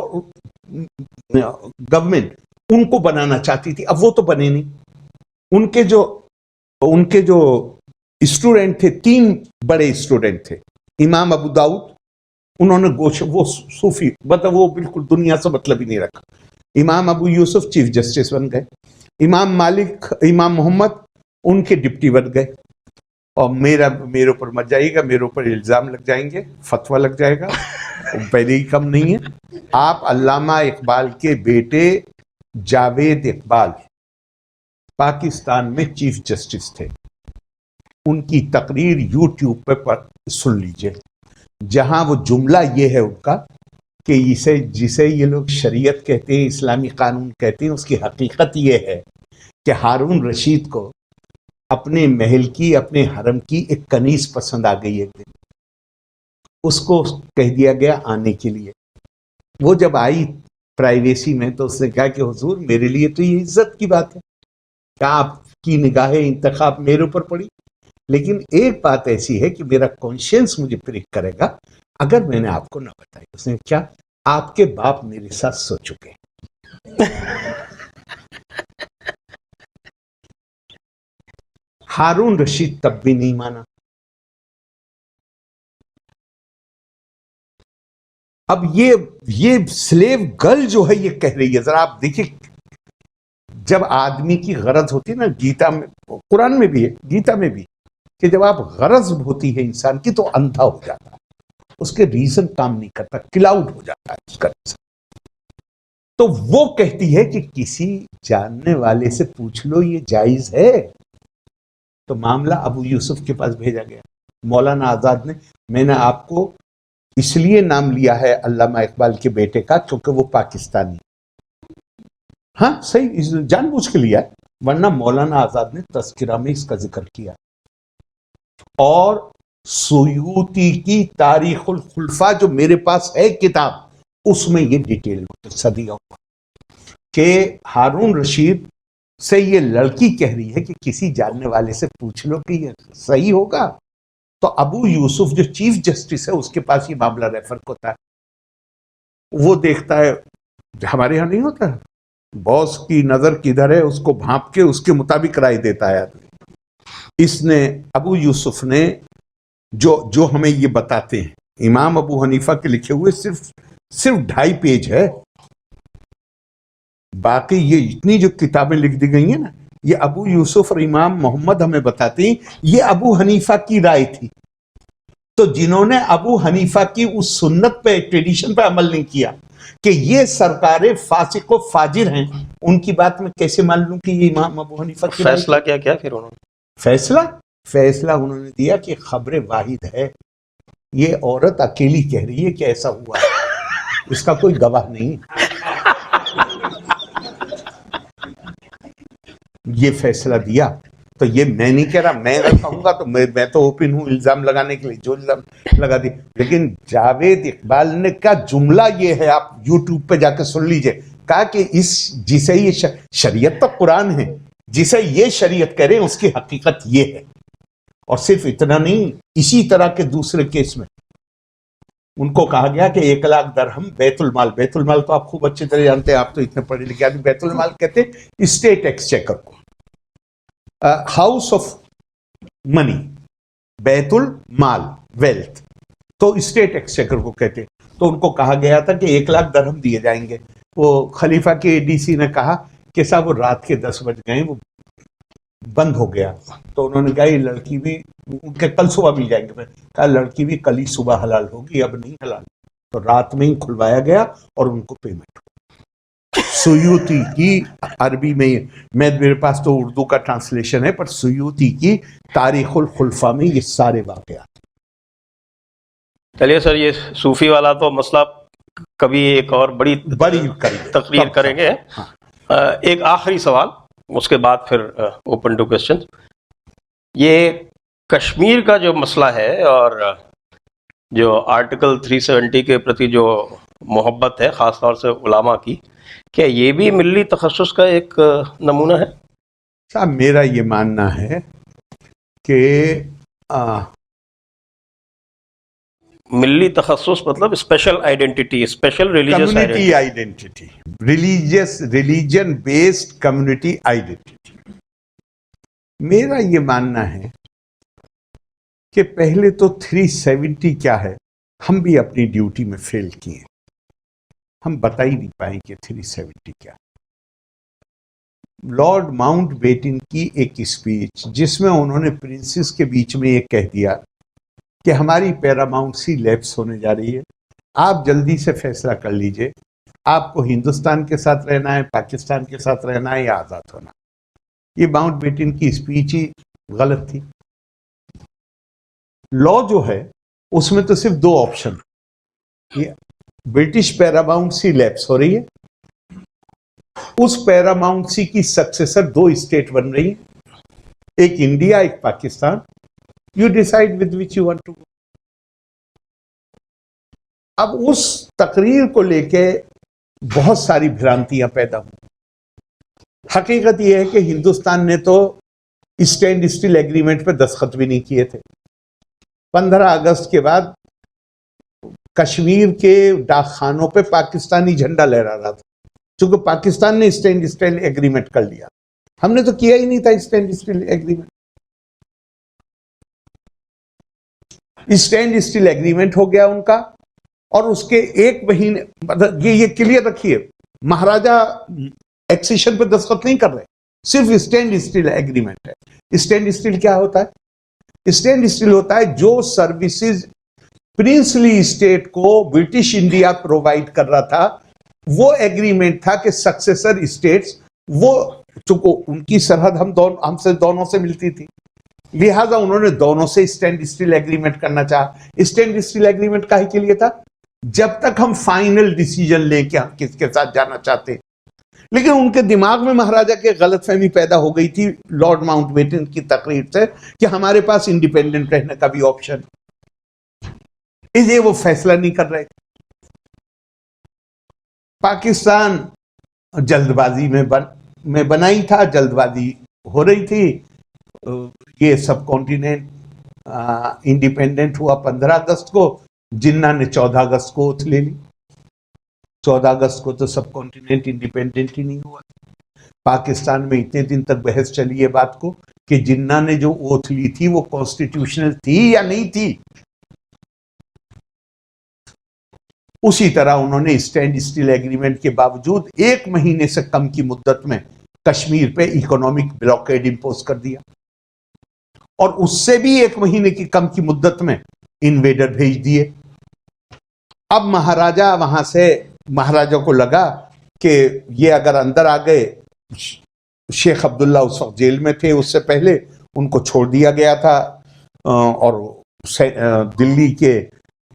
गवर्नमेंट उनको बनाना चाहती थी। अब वो तो बने नहीं। उनके जो स्टूडेंट थे, 3 बड़े स्टूडेंट थे। इमाम अबू दाऊद, उन्होंने वो सूफी, मतलब वो बिल्कुल दुनिया से मतलब ही नहीं रखा। इमाम अबू यूसुफ चीफ जस्टिस बन गए। इमाम मालिक, इमाम मोहम्मद उनके डिप्टी बन गए। और मेरे ऊपर मत जाइएगा, मेरे ऊपर इल्जाम लग जाएंगे, फतवा लग जाएगा, पहले ही कम नहीं है। आप अल्लामा इकबाल के बेटे जावेद इकबाल पाकिस्तान में चीफ जस्टिस थे। उनकी तकरीर यूट्यूब पर सुन लीजिए, जहां वो जुमला ये है उनका कि इसे जिसे ये लोग शरीयत कहते हैं, इस्लामी कानून कहते हैं, उसकी हकीकत ये है कि हारून रशीद को अपने महल की, अपने हरम की एक कनीज पसंद आ गई एक दिन। उसको कह दिया गया आने के लिए। वो जब आई प्राइवेसी में तो उसने कहा कि हुजूर मेरे लिए तो ये इज्जत की बात है कि आपकी निगाहें इंतखाब मेरे ऊपर पड़ी, लेकिन एक बात ऐसी है कि मेरा कॉन्शियंस मुझे प्रिक करेगा अगर मैंने आपको ना बताई। उसने क्या, आपके बाप मेरे साथ सो चुके हैं। हारून रशीद तब भी नहीं माना। अब ये स्लेव गर्ल जो है ये कह रही है, जरा आप देखिए, जब आदमी की गरज होती है ना, गीता में, कुरान में भी है, गीता में भी, कि जब आप गरज होती है इंसान की तो अंधा हो जाता है, उसके रीजन काम नहीं करता, क्लाउड हो जाता है उसका रीजन। तो वो कहती है कि किसी जानने वाले से पूछ लो ये जायज है। तो मामला अबू यूसुफ के पास भेजा गया। मौलाना आजाद ने, मैंने आपको इसलिए नाम लिया है अल्लामा इकबाल के बेटे का क्योंकि वो पाकिस्तानी, हाँ सही जानबूझ के लिया है, वरना मौलाना आजाद ने तस्किरा में इसका जिक्र किया। और सुयूती की तारीखुल खुलफा जो मेरे पास है किताब, उसमें ये डिटेल सा दिया हुआ कि हारून रशीद से ये लड़की कह रही है कि किसी जानने वाले से पूछ लो कि ये सही होगा। तो अबू यूसुफ जो चीफ जस्टिस है उसके पास ये मामला रेफर होता है। वो देखता है, हमारे यहाँ नहीं होता, बॉस की नजर किधर है उसको भांप के उसके मुताबिक राय देता है आदमी। इसने, अबू यूसुफ ने जो हमें ये बताते हैं, इमाम अबू हनीफा के लिखे हुए सिर्फ 2.5 पेज है। बाकी ये इतनी जो किताबें लिख दी गई हैं ना, ये अबू यूसुफ और इमाम मोहम्मद हमें बताते हैं ये अबू हनीफा की राय थी। तो जिन्होंने अबू हनीफा की उस सुन्नत पे, ट्रेडिशन पे अमल नहीं किया कि ये सरकारें फासिक व फाजिर हैं, उनकी बात में कैसे मान लूं कि ये इमाम अबू हनीफा की फैसला क्या किया फिर उन्होंने? फैसला उन्होंने दिया कि खबरे वाहिद है, ये औरत अकेली कह रही है कि ऐसा हुआ, इसका कोई गवाह नहीं। ये फैसला दिया। तो ये मैं नहीं कह रहा, मैं अगर कहूंगा तो मैं तो ओपन हूं इल्जाम लगाने के लिए, जो इल्जाम लगा दी। लेकिन जावेद इकबाल ने का जुमला ये है, आप यूट्यूब पे जाकर सुन लीजिए, कहा कि इस जिसे ये शरीयत तो कुरान है, जिसे ये शरीयत कह रहे हैं उसकी हकीकत ये है। और सिर्फ इतना नहीं, इसी तरह के दूसरे केस में उनको कहा गया कि 1 लाख दरहम बैतुल माल तो आप खूब अच्छी तरह जानते हैं, आप तो इतने पढ़े लिखे आदमी। बैतुल माल कहते हैं स्टेट एक्सचेकर को, house of money, Betul mall wealth, तो स्टेट एक्सचेकर को कहते हैं। तो उनको कहा गया था कि 1 लाख दरहम दिए जाएंगे। वो खलीफा के एडीसी ने कहा कि साहब वो रात के 10 बज गए, वो बंद हो गया। तो उन्होंने कहा ये लड़की भी उनके कल सुबह मिल जाएंगे। फिर कहा लड़की भी कल ही सुबह हलाल होगी, अब नहीं हलाल। तो रात में ही खुलवाया गया और उनको पेमेंट हुआ। सुयूती की अरबी में, मेरे पास तो उर्दू का ट्रांसलेशन है, पर सुयूती की तारीखुल खुलफा में ये सारे वाक़यात। चलिए सर, ये सूफी वाला तो मसला कभी एक और बड़ी तकरीर करेंगे। हाँ। एक आखिरी सवाल, उसके बाद फिर ओपन टू क्वेश्चन। ये कश्मीर का जो मसला है और जो आर्टिकल 370 के प्रति जो मोहब्बत है ख़ास तौर से उलामा की, क्या ये भी मिल्ली तखस्सुस का एक नमूना है? साहब मेरा ये मानना है कि मिल्ली तखस्सुस मतलब special identity, special religious identity, religion based community identity. मेरा ये मानना है कि पहले तो 370 क्या है, हम भी अपनी ड्यूटी में फेल किए, हम बता ही नहीं पाए कि 370 क्या। लॉर्ड माउंटबेटन की एक स्पीच जिसमें उन्होंने प्रिंसेस के बीच में ये कह दिया कि हमारी पैरामाउंसी लैप्स होने जा रही है, आप जल्दी से फैसला कर लीजिए आपको हिंदुस्तान के साथ रहना है, पाकिस्तान के साथ रहना है या आजाद होना। ये माउंटबेटन की स्पीच ही गलत थी। लॉ जो है उसमें तो सिर्फ 2 ऑप्शन, ये ब्रिटिश पैरामाउंसी लैप्स हो रही है, उस पैरामाउंसी की सक्सेसर 2 स्टेट बन रही है, एक इंडिया एक Pakistan. You decide with which you want to. अब उस तकरीर को लेके बहुत सारी भ्रांतियां पैदा हुई। हकीकत यह है कि हिंदुस्तान ने तो स्टैंड स्टिल एग्रीमेंट पे दस्तखत भी नहीं किए थे। 15 अगस्त के बाद कश्मीर के डाकखानों पे पाकिस्तानी झंडा लहरा रहा था, क्योंकि पाकिस्तान ने स्टैंड स्टिल एग्रीमेंट कर लिया। हमने तो किया ही नहीं था stand still agreement. Stand still agreement हो गया उनका, और उसके 1 महीने, ये क्लियर रखिए, महाराजा एक्सेशन पे दस्तखत नहीं कर रहे, सिर्फ स्टैंड स्टिल एग्रीमेंट है। स्टैंड स्टिल क्या होता है? स्टैंड स्टिल होता है जो सर्विसेज प्रिंसली स्टेट को ब्रिटिश इंडिया प्रोवाइड कर रहा था, वो एग्रीमेंट था कि सक्सेसर स्टेट्स, वो चूंकि उनकी सरहद हमसे दोनों से मिलती थी, लिहाजा उन्होंने दोनों से स्टैंड स्टिल एग्रीमेंट करना चाहा। स्टैंड स्टिल एग्रीमेंट काहे के लिए था? जब तक हम फाइनल डिसीजन लें कि हम किसके साथ जाना चाहते हैं। लेकिन उनके दिमाग में महाराजा के गलतफहमी पैदा हो गई थी लॉर्ड माउंटबेटन की तकरीर से कि हमारे पास इंडिपेंडेंट रहने का भी ऑप्शन, इसलिए वो फैसला नहीं कर रहे। पाकिस्तान जल्दबाजी में बना ही था, जल्दबाजी हो रही थी। ये सब कॉन्टिनेंट इंडिपेंडेंट हुआ 15 अगस्त को, जिन्ना ने 14 अगस्त को ओथ ले ली। 14 अगस्त को तो सब कॉन्टिनेंट इंडिपेंडेंट ही नहीं हुआ। पाकिस्तान में इतने दिन तक बहस चली है बात को कि जिन्ना ने जो ओथ ली थी वो कॉन्स्टिट्यूशनल थी या नहीं थी। उसी तरह उन्होंने स्टैंड स्टिल एग्रीमेंट के बावजूद 1 महीने से कम की मुद्दत में कश्मीर पे इकोनॉमिक ब्लॉकेड इंपोज कर दिया, और उससे भी 1 महीने की कम की मुद्दत में इन्वेडर भेज दिए। अब महाराजा को लगा कि ये अगर अंदर आ गए, शेख अब्दुल्ला उस वक्त जेल में थे, उससे पहले उनको छोड़ दिया गया था, और दिल्ली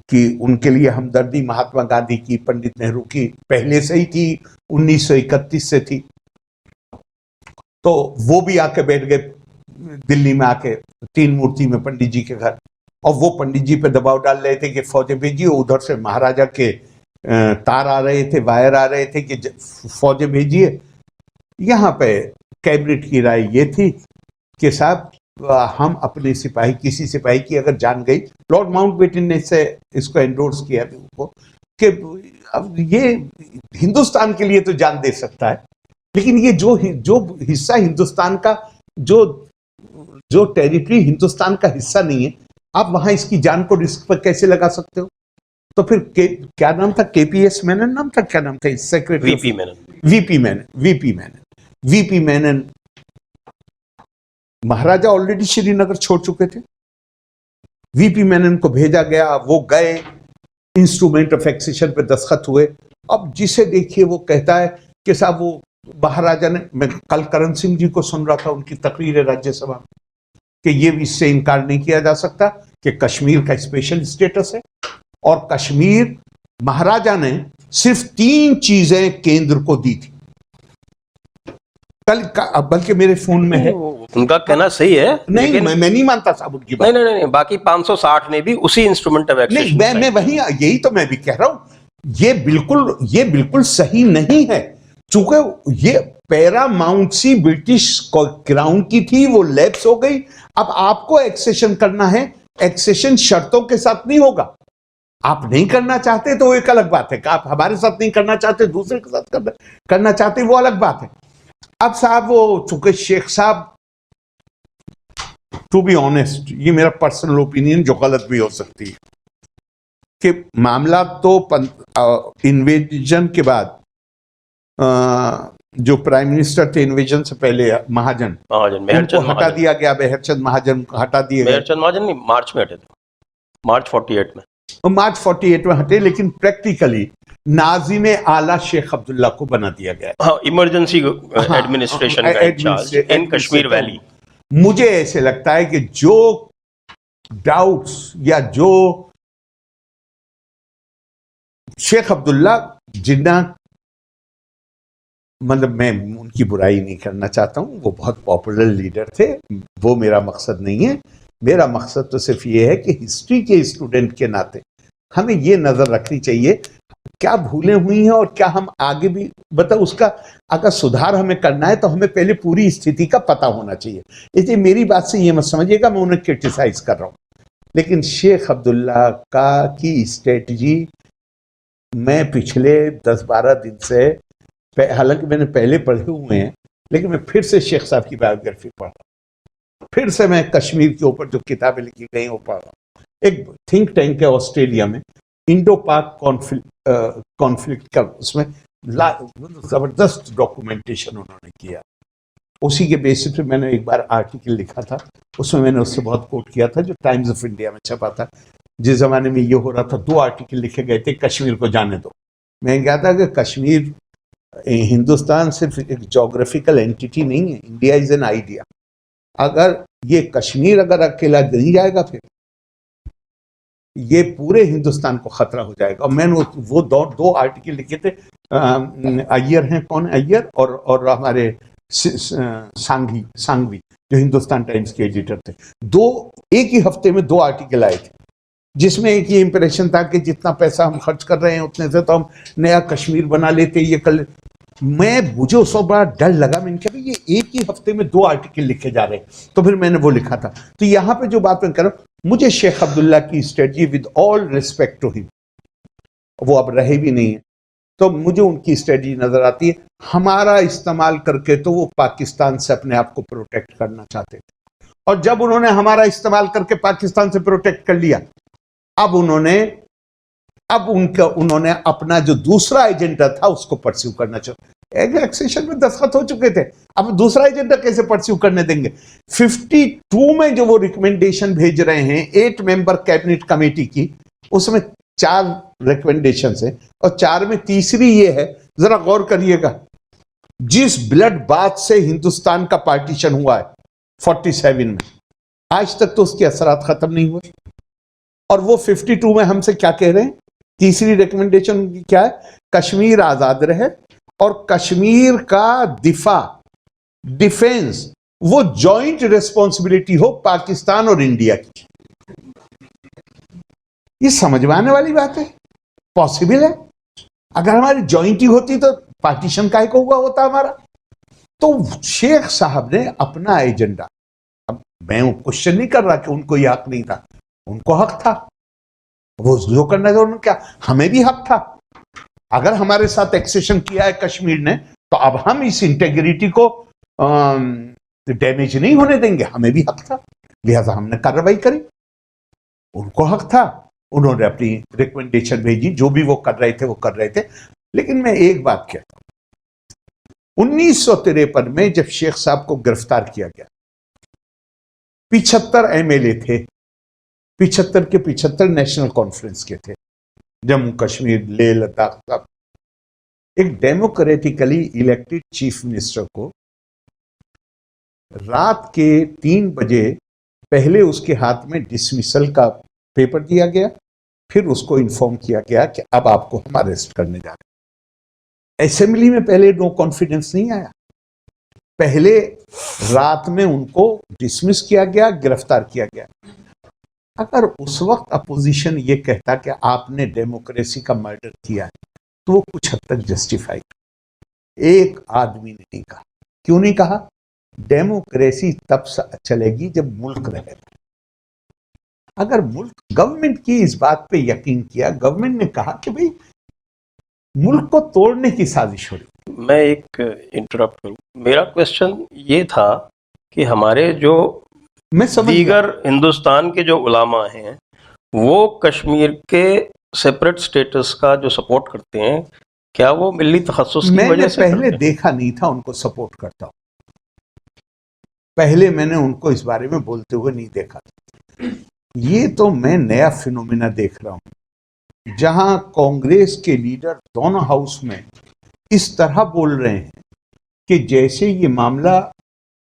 की उनके लिए हमदर्दी महात्मा गांधी की, पंडित नेहरू की पहले से ही थी, 1931 से थी। तो वो भी आके बैठ गए दिल्ली में, आके 3 मूर्ति में पंडित जी के घर, और वो पंडित जी पे दबाव डाल रहे थे कि फौजें भेजिए। उधर से महाराजा के तार आ रहे थे, वायर आ रहे थे कि फौजें भेजिए। यहाँ पे कैबिनेट की राय ये थी कि साहब हम अपने सिपाही, किसी सिपाही की अगर जान गई, लॉर्ड माउंटबेटन ने इसको एंडोर्स किया उनको कि अब ये हिंदुस्तान के लिए तो जान दे सकता है, लेकिन ये जो हिस्सा हिंदुस्तान का, जो टेरिटरी हिंदुस्तान का हिस्सा नहीं है, आप वहां इसकी जान को रिस्क पर कैसे लगा सकते हो? तो फिर क्या नाम था? केपीएस मेनन नाम था, क्या नाम था? Secretary VP Menon. Maharaja already Srinagar छोड़ चुके थे, वीपी मेनन को भेजा गया, वो गए, इंस्ट्रूमेंट ऑफ एक्सेशन पे दस्तखत हुए। अब जिसे देखिए वो कहता है कि साहब वो महाराजा ने, मैं कल करण सिंह जी को सुन रहा था, उनकी तकरीर है राज्यसभा में, कि ये भी इससे इनकार नहीं किया जा सकता कि कश्मीर का स्पेशल स्टेटस है, और कश्मीर महाराजा ने सिर्फ 3 चीजें केंद्र को दी थी। बल्कि मेरे फोन में है, उनका कहना सही है, नहीं मैं नहीं मानता साहब उनकी बात। नहीं, बाकी 560 ने भी उसी इंस्ट्रूमेंट ऑफ एक्सेशन, नहीं मैं वही, यही तो मैं भी कह रहा हूं, ये बिल्कुल सही नहीं है, चूंकि ये पैरामाउंसी ब्रिटिश क्राउन की थी, वो लैप्स हो गई। अब आपको एक्सेशन करना है, एक्सेशन शर्तों के साथ नहीं होगा। आप नहीं करना चाहते तो वो एक अलग बात है, आप हमारे साथ नहीं करना चाहते, दूसरे के साथ करना चाहते, वो अलग बात है। अब साहब वो चूंकि शेख साहब, टू बी ऑनेस्ट, ये मेरा पर्सनल ओपिनियन जो गलत भी हो सकती है, कि मामला तो इन्वेजन के बाद जो प्राइम मिनिस्टर थे इन्वेजन से पहले, महाजन उनको हटा दिया गया, मेहरचंद महाजन हटा दिए गए। मेहरचंद महाजन नहीं, मार्च में हटे थे, मार्च 48 में हटे, लेकिन प्रैक्टिकली नाजिम आला शेख अब्दुल्ला को बना दिया गया। हाँ, इमरजेंसी एडमिनिस्ट्रेशन का इंचार्ज इन कश्मीर वैली। मुझे ऐसे लगता है कि जो डाउट्स या जो शेख अब्दुल्ला जिन्ना, मतलब मैं उनकी बुराई नहीं करना चाहता हूं, वो बहुत पॉपुलर लीडर थे, वो मेरा मकसद नहीं है। मेरा मकसद तो सिर्फ ये है कि हिस्ट्री के स्टूडेंट के नाते हमें ये नजर रखनी चाहिए क्या भूलें हुई हैं और क्या हम आगे भी, मतलब उसका अगर सुधार हमें करना है तो हमें पहले पूरी स्थिति का पता होना चाहिए। इसलिए मेरी बात से ये मत समझिएगा मैं उन्हें क्रिटिसाइज कर रहा हूं, लेकिन शेख अब्दुल्ला का की स्ट्रेटजी मैं पिछले 10-12 दिन से, हालांकि मैंने पहले पढ़े हुए हैं, लेकिन मैं फिर से शेख साहब की बायोग्राफी पढ़ रहा हूँ, फिर से मैं कश्मीर के ऊपर जो किताबें लिखी गई वो पढ़ रहा हूँ। एक थिंक टैंक है ऑस्ट्रेलिया में, इंडो पाक कॉन्फ्लिक्ट का, उसमें जबरदस्त डॉक्यूमेंटेशन उन्होंने किया। उसी के बेसिस पे मैंने एक बार आर्टिकल लिखा था, उसमें मैंने उससे बहुत कोट किया था, जो टाइम्स ऑफ इंडिया में छपा था। जिस जमाने में ये हो रहा था 2 आर्टिकल लिखे गए थे, कश्मीर को जाने दो। मैं कहता कि कश्मीर, हिंदुस्तान सिर्फ एक जोग्राफिकल एंटिटी नहीं है, इंडिया इज एन आइडिया। अगर ये कश्मीर अगर अकेला नहीं जाएगा फिर ये पूरे हिंदुस्तान को खतरा हो जाएगा। और मैंने वो 2 आर्टिकल लिखे थे, अय्यर हैं, कौन अय्यर और हमारे सांघवी जो हिंदुस्तान टाइम्स के एडिटर थे। एक ही हफ्ते में 2 आर्टिकल आए थे, जिसमें एक ये इंप्रेशन था कि जितना पैसा हम खर्च कर रहे हैं उतने से तो हम नया कश्मीर बना लेते, ये कर लेते। मुझे उस वक्त बड़ा डर लगा, मैंने कहा ये एक ही हफ्ते में 2 आर्टिकल लिखे जा रहे हैं, तो फिर मैंने वो लिखा था। तो यहाँ पे जो बात मैं कर रहा हूँ, मुझे शेख अब्दुल्ला की strategy, with all respect to him, वो अब रहे भी नहीं है, तो मुझे उनकी स्ट्रेटजी नजर आती है हमारा इस्तेमाल करके, तो वो पाकिस्तान से अपने आप को प्रोटेक्ट करना चाहते थे। और जब उन्होंने हमारा इस्तेमाल करके पाकिस्तान से प्रोटेक्ट कर लिया, अब उन्होंने अपना जो दूसरा एजेंडा था उसको परस्यू करना चाहिए। एक्सेशन में दस्तखत हो चुके थे, अब दूसरा एजेंडा कैसे परस्यू करने देंगे? 52 में जो वो रिकमेंडेशन भेज रहे हैं 8 मेंबर कैबिनेट कमेटी की, उसमें 4 रिकमेंडेशन है और 4 में तीसरी ये है, जरा गौर करिएगा, जिस ब्लड बाथ से हिंदुस्तान का पार्टीशन हुआ है 47 में, आज तक तो उसके असरात खत्म नहीं हुए। और वो 52 में हमसे क्या कह रहे हैं? तीसरी रिकमेंडेशन उनकी क्या है? कश्मीर आजाद रहे और कश्मीर का डिफेंस वो जॉइंट रिस्पॉन्सिबिलिटी हो पाकिस्तान और इंडिया की। ये समझ में आने वाली बात है? पॉसिबल है? अगर हमारी जॉइंट ही होती तो पार्टीशन काहे को हुआ होता हमारा? तो शेख साहब ने अपना एजेंडा, अब मैं क्वेश्चन नहीं कर रहा कि उनको ये हक नहीं था, उनको हक था, वो जो करना था उन्होंने क्या, हमें भी हक था। अगर हमारे साथ एक्सेशन किया है कश्मीर ने, तो अब हम इस इंटेग्रिटी को डैमेज नहीं होने देंगे, हमें भी हक था, लिहाजा हमने कार्रवाई करी। उनको हक था, उन्होंने अपनी रिकमेंडेशन भेजी, जो भी वो कर रहे थे वो कर रहे थे। लेकिन मैं एक बात कहता हूं, 1953 में जब शेख साहब को गिरफ्तार किया गया, 75 एमएलए थे, 75 के 75 नेशनल कॉन्फ्रेंस के थे, जम्मू कश्मीर, लेह लद्दाख सब। एक डेमोक्रेटिकली इलेक्टेड चीफ मिनिस्टर को रात के 3 बजे पहले उसके हाथ में डिसमिसल का पेपर दिया गया, फिर उसको इन्फॉर्म किया गया कि अब आपको हम अरेस्ट करने जा रहे हैं। असेंबली में पहले नो कॉन्फिडेंस नहीं आया, पहले रात में उनको डिसमिस किया गया, गिरफ्तार किया गया। अगर उस वक्त अपोजिशन ये कहता कि आपने डेमोक्रेसी का मर्डर किया है, तो वो कुछ हद तक जस्टिफाई। एक आदमी ने नहीं कहा। क्यों नहीं कहा? डेमोक्रेसी तब चलेगी जब मुल्क रहेगा। अगर मुल्क, गवर्नमेंट की इस बात पे यकीन किया, गवर्नमेंट ने कहा कि भाई मुल्क को तोड़ने की साजिश हो रही। मैं एक इंटरप्ट करूं, मेरा क्वेश्चन ये था कि हमारे जो दीगर हिंदुस्तान के जो उलामा हैं वो कश्मीर के सेपरेट स्टेटस का जो सपोर्ट करते हैं, क्या वो मिली तखस्सुस की वजह से? पहले देखा नहीं था उनको सपोर्ट करता हूं, पहले मैंने उनको इस बारे में बोलते हुए नहीं देखा था। ये तो मैं नया फिनोमिना देख रहा हूं जहां कांग्रेस के लीडर दोनों हाउस में इस तरह बोल रहे हैं कि जैसे ये मामला,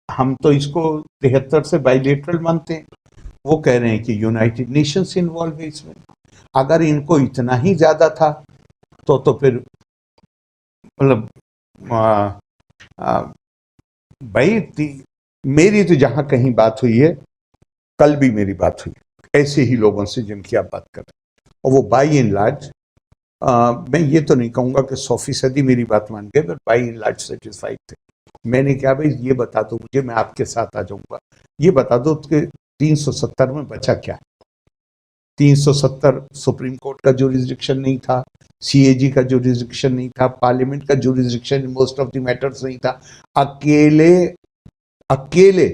हम तो इसको 73 से बाइलेटरल मानते हैं, वो कह रहे हैं कि यूनाइटेड नेशंस इन्वॉल्व है इसमें। अगर इनको इतना ही ज्यादा था तो फिर मतलब भाई मेरी तो जहां कहीं बात हुई है, कल भी मेरी बात हुई ऐसे ही लोगों से जिनकी आप बात कर रहे हैं, और वो बाई एंड लार्ज, मैं ये तो नहीं कहूंगा कि 100% मेरी बात मान गए, पर बाई एंड लार्ज सेटिस्फाइड थे। मैंने कहा भाई ये बता दो मुझे, मैं आपके साथ आ जाऊंगा, ये बता दो कि 370 में बचा क्या। 370 सुप्रीम कोर्ट का जुरिस्डिक्शन नहीं था, सीएजी का जुरिस्डिक्शन नहीं था, पार्लियामेंट का jurisdiction in most of the matters नहीं था। अकेले अकेले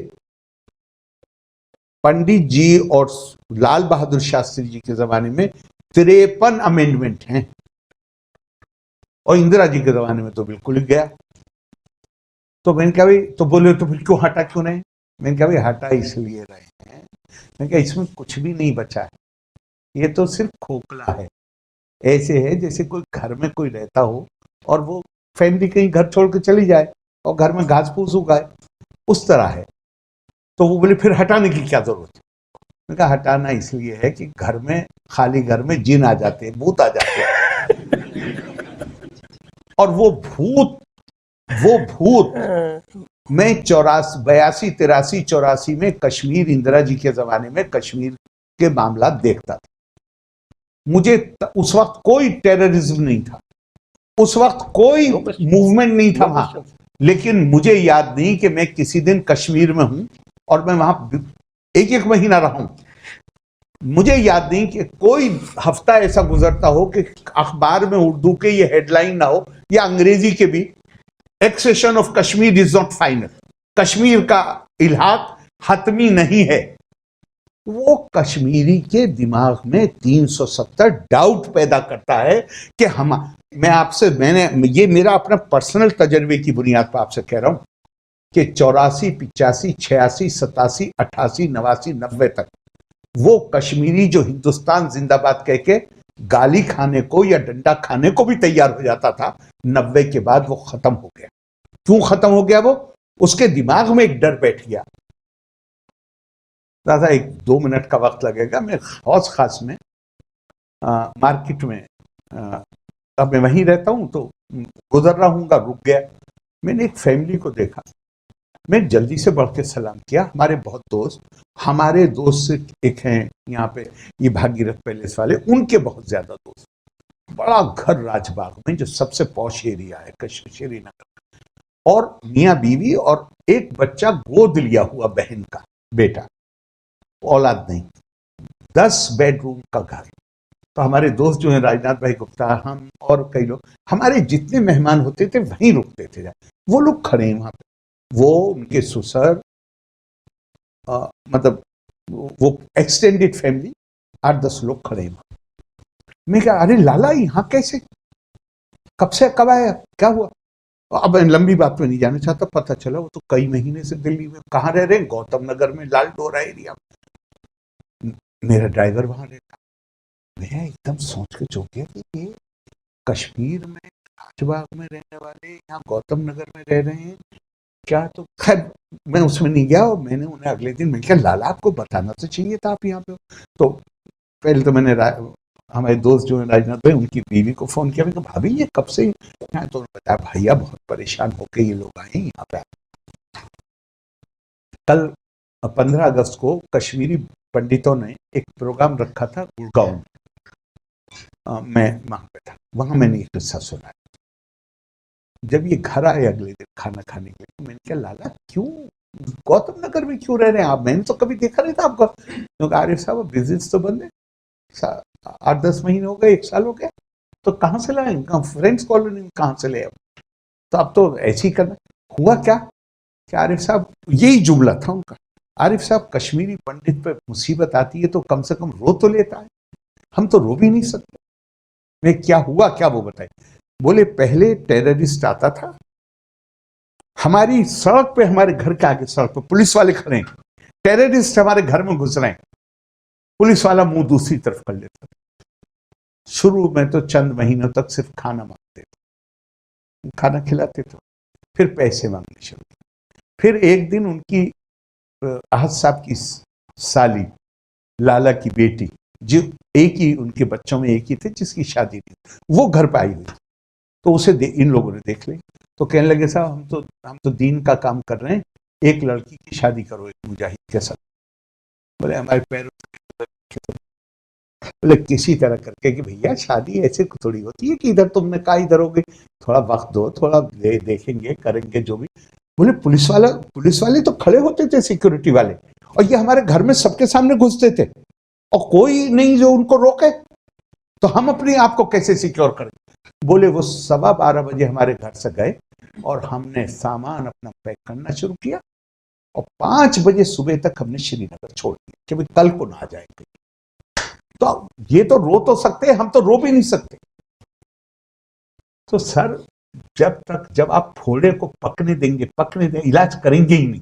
पंडित जी और लाल बहादुर शास्त्री जी के जमाने में 53 अमेंडमेंट हैं, और इंदिरा जी के जमाने में तो बिल्कुल ही गया। तो मैंने कहा भाई, तो बोले तो फिर क्यों हटा क्यों नहीं? मैंने कहा भाई हटा इसलिए रहे हैं, मैंने कहा इसमें कुछ भी नहीं बचा है, ये तो सिर्फ खोखला है। ऐसे है जैसे कोई घर में कोई रहता हो और वो फैमिली कहीं घर छोड़ के चली जाए और घर में घास फूस उगाए, उस तरह है। तो वो बोले फिर हटाने की क्या जरूरत है? मैंने कहा हटाना इसलिए है कि घर में, खाली घर में जिन आ जाते हैं, भूत आ जाते हैं, और वो भूत मैं 82, 83, 84 में कश्मीर, इंदिरा जी के जमाने में कश्मीर के मामला देखता था। मुझे उस वक्त कोई टेररिज्म नहीं था, उस वक्त कोई मूवमेंट नहीं था वहां, लेकिन मुझे याद नहीं कि मैं किसी दिन कश्मीर में हूं और मैं वहां एक महीना रहा हूं। मुझे याद नहीं कि कोई हफ्ता ऐसा गुजरता हो कि अखबार में उर्दू के ये हेडलाइन ना हो, या अंग्रेजी के भी, accession of Kashmir is not final, Kashmir का इल्हाक हतमी नहीं है। वो कश्मीरी के दिमाग में 370 डाउट पैदा करता है कि मैंने ये मेरा अपना पर्सनल तजर्बे की बुनियाद पर आपसे कह रहा हूं कि 84, 85, 86, 87, 88, 89, 90 तक वो कश्मीरी जो हिंदुस्तान जिंदाबाद कह के गाली खाने को या डंडा खाने को भी तैयार हो जाता था, 90 के बाद वो खत्म हो गया। क्यों खत्म हो गया? वो उसके दिमाग में एक डर बैठ गया। दादा 1-2 मिनट का वक्त लगेगा। मैं हौस खास में मार्केट में, अब मैं वहीं रहता हूं तो गुजर रहा हूँ, रुक गया। मैंने एक फैमिली को देखा, मैं जल्दी से बढ़ के सलाम किया। हमारे दोस्त से एक हैं यहाँ पे, ये भागीरथ पैलेस वाले, उनके बहुत ज्यादा दोस्त, बड़ा घर राजबाग में जो सबसे पॉश एरिया है श्रीनगर, और मियाँ बीवी और एक बच्चा गोद लिया हुआ बहन का बेटा, औलाद नहीं, 10 बेडरूम का घर। तो हमारे दोस्त जो हैं राजनाथ भाई गुप्ता, हम और कई लोग, हमारे जितने मेहमान होते थे वहीं रुकते थे। वो लोग खड़े हैं वहां पे, वो उनके ससुर, मतलब वो एक्सटेंडेड फैमिली 8-10 लोग खड़े हैं। मैं कहा अरे लाला यहाँ कैसे, कब से, कब आया, क्या हुआ? अब लंबी बात में नहीं जाना चाहता। पता चला वो तो कई महीने से दिल्ली में, कहाँ रह रहे हैं? गौतम नगर में, लाल डोरा एरिया में। मेरा ड्राइवर वहां रहता। मैं एकदम सोच के चौंक गया कि ये कश्मीर में, राजबाग में रहने वाले यहाँ गौतम नगर में रह रहे हैं क्या? तो खैर मैं उसमें नहीं गया, और मैंने उन्हें अगले दिन, मैं क्या लाला आपको बताना तो चाहिए था, आप यहाँ पे हो। तो पहले तो मैंने हमारे दोस्त जो है राजनाथ भाई, उनकी बीवी को फोन किया। मैंने कहा भाभी ये कब से यहाँ? तो बताया भैया बहुत परेशान होके ये लोग आए यहाँ पे। कल 15 अगस्त को कश्मीरी पंडितों ने एक प्रोग्राम रखा था गुड़गांव में, मैं वहां पे था। वहां मैंने एक किस्सा सुना। जब ये घर आए अगले दिन खाना खाने के लिए, मैंने कहा लाला क्यों गौतम नगर में क्यों रह रहे हैं आप? मैंने तो कभी देखा नहीं था आपको। क्योंकि आरिफ साहब बिजनेस तो बंद है, 8-10 महीने हो गए, 1 साल हो गया, तो कहाँ से लाए? फ्रेंड्स कॉलोनी में कहाँ से ले? तो अब तो ऐसे ही करना। हुआ क्या कि आरिफ साहब, यही जुमला था उनका, आरिफ साहब कश्मीरी पंडित पे मुसीबत आती है तो कम से कम रो तो लेता है, हम तो रो भी नहीं सकते। मैं क्या हुआ क्या, वो बताए। बोले पहले टेररिस्ट आता था, हमारी सड़क पे, हमारे घर के आगे सड़क पे पुलिस वाले खड़े हैं, टेररिस्ट हमारे घर में घुस रहे हैं, पुलिस वाला मुंह दूसरी तरफ कर लेता था। शुरू में तो चंद महीनों तक सिर्फ खाना मांगते थे, खाना खिलाते थे, फिर पैसे मांगने शुरू किए। फिर एक दिन उनकी आहत साहब की साली, लाला की बेटी, जो एक ही उनके बच्चों में एक ही थे जिसकी शादी नहीं, वो घर पे आई हुई, तो उसे इन लोगों ने देख ली, तो कहने लगे साहब हम तो दीन का काम कर रहे हैं, एक लड़की की शादी करो एक मुजाहिद के साथ। बोले हमारे पैरों, बोले किसी तरह करके कि भैया शादी ऐसे थोड़ी होती है कि इधर तुमने कहा इधर हो गई, थोड़ा वक्त दो, थोड़ा देखेंगे करेंगे जो भी। बोले पुलिस वाले तो खड़े होते थे, सिक्योरिटी वाले, और ये हमारे घर में सबके सामने घुसते थे और कोई नहीं जो उनको रोके, तो हम अपने आप को कैसे सिक्योर करें। बोले वो 12:15 बजे हमारे घर से गए और हमने सामान अपना पैक करना शुरू किया और 5 बजे सुबह तक हमने श्रीनगर छोड़ दिया कि भाई कल को ना आ जाएंगे। तो ये तो रो तो सकते हैं, हम तो रो भी नहीं सकते। तो सर जब आप फोड़े को पकने देंगे, इलाज करेंगे ही नहीं।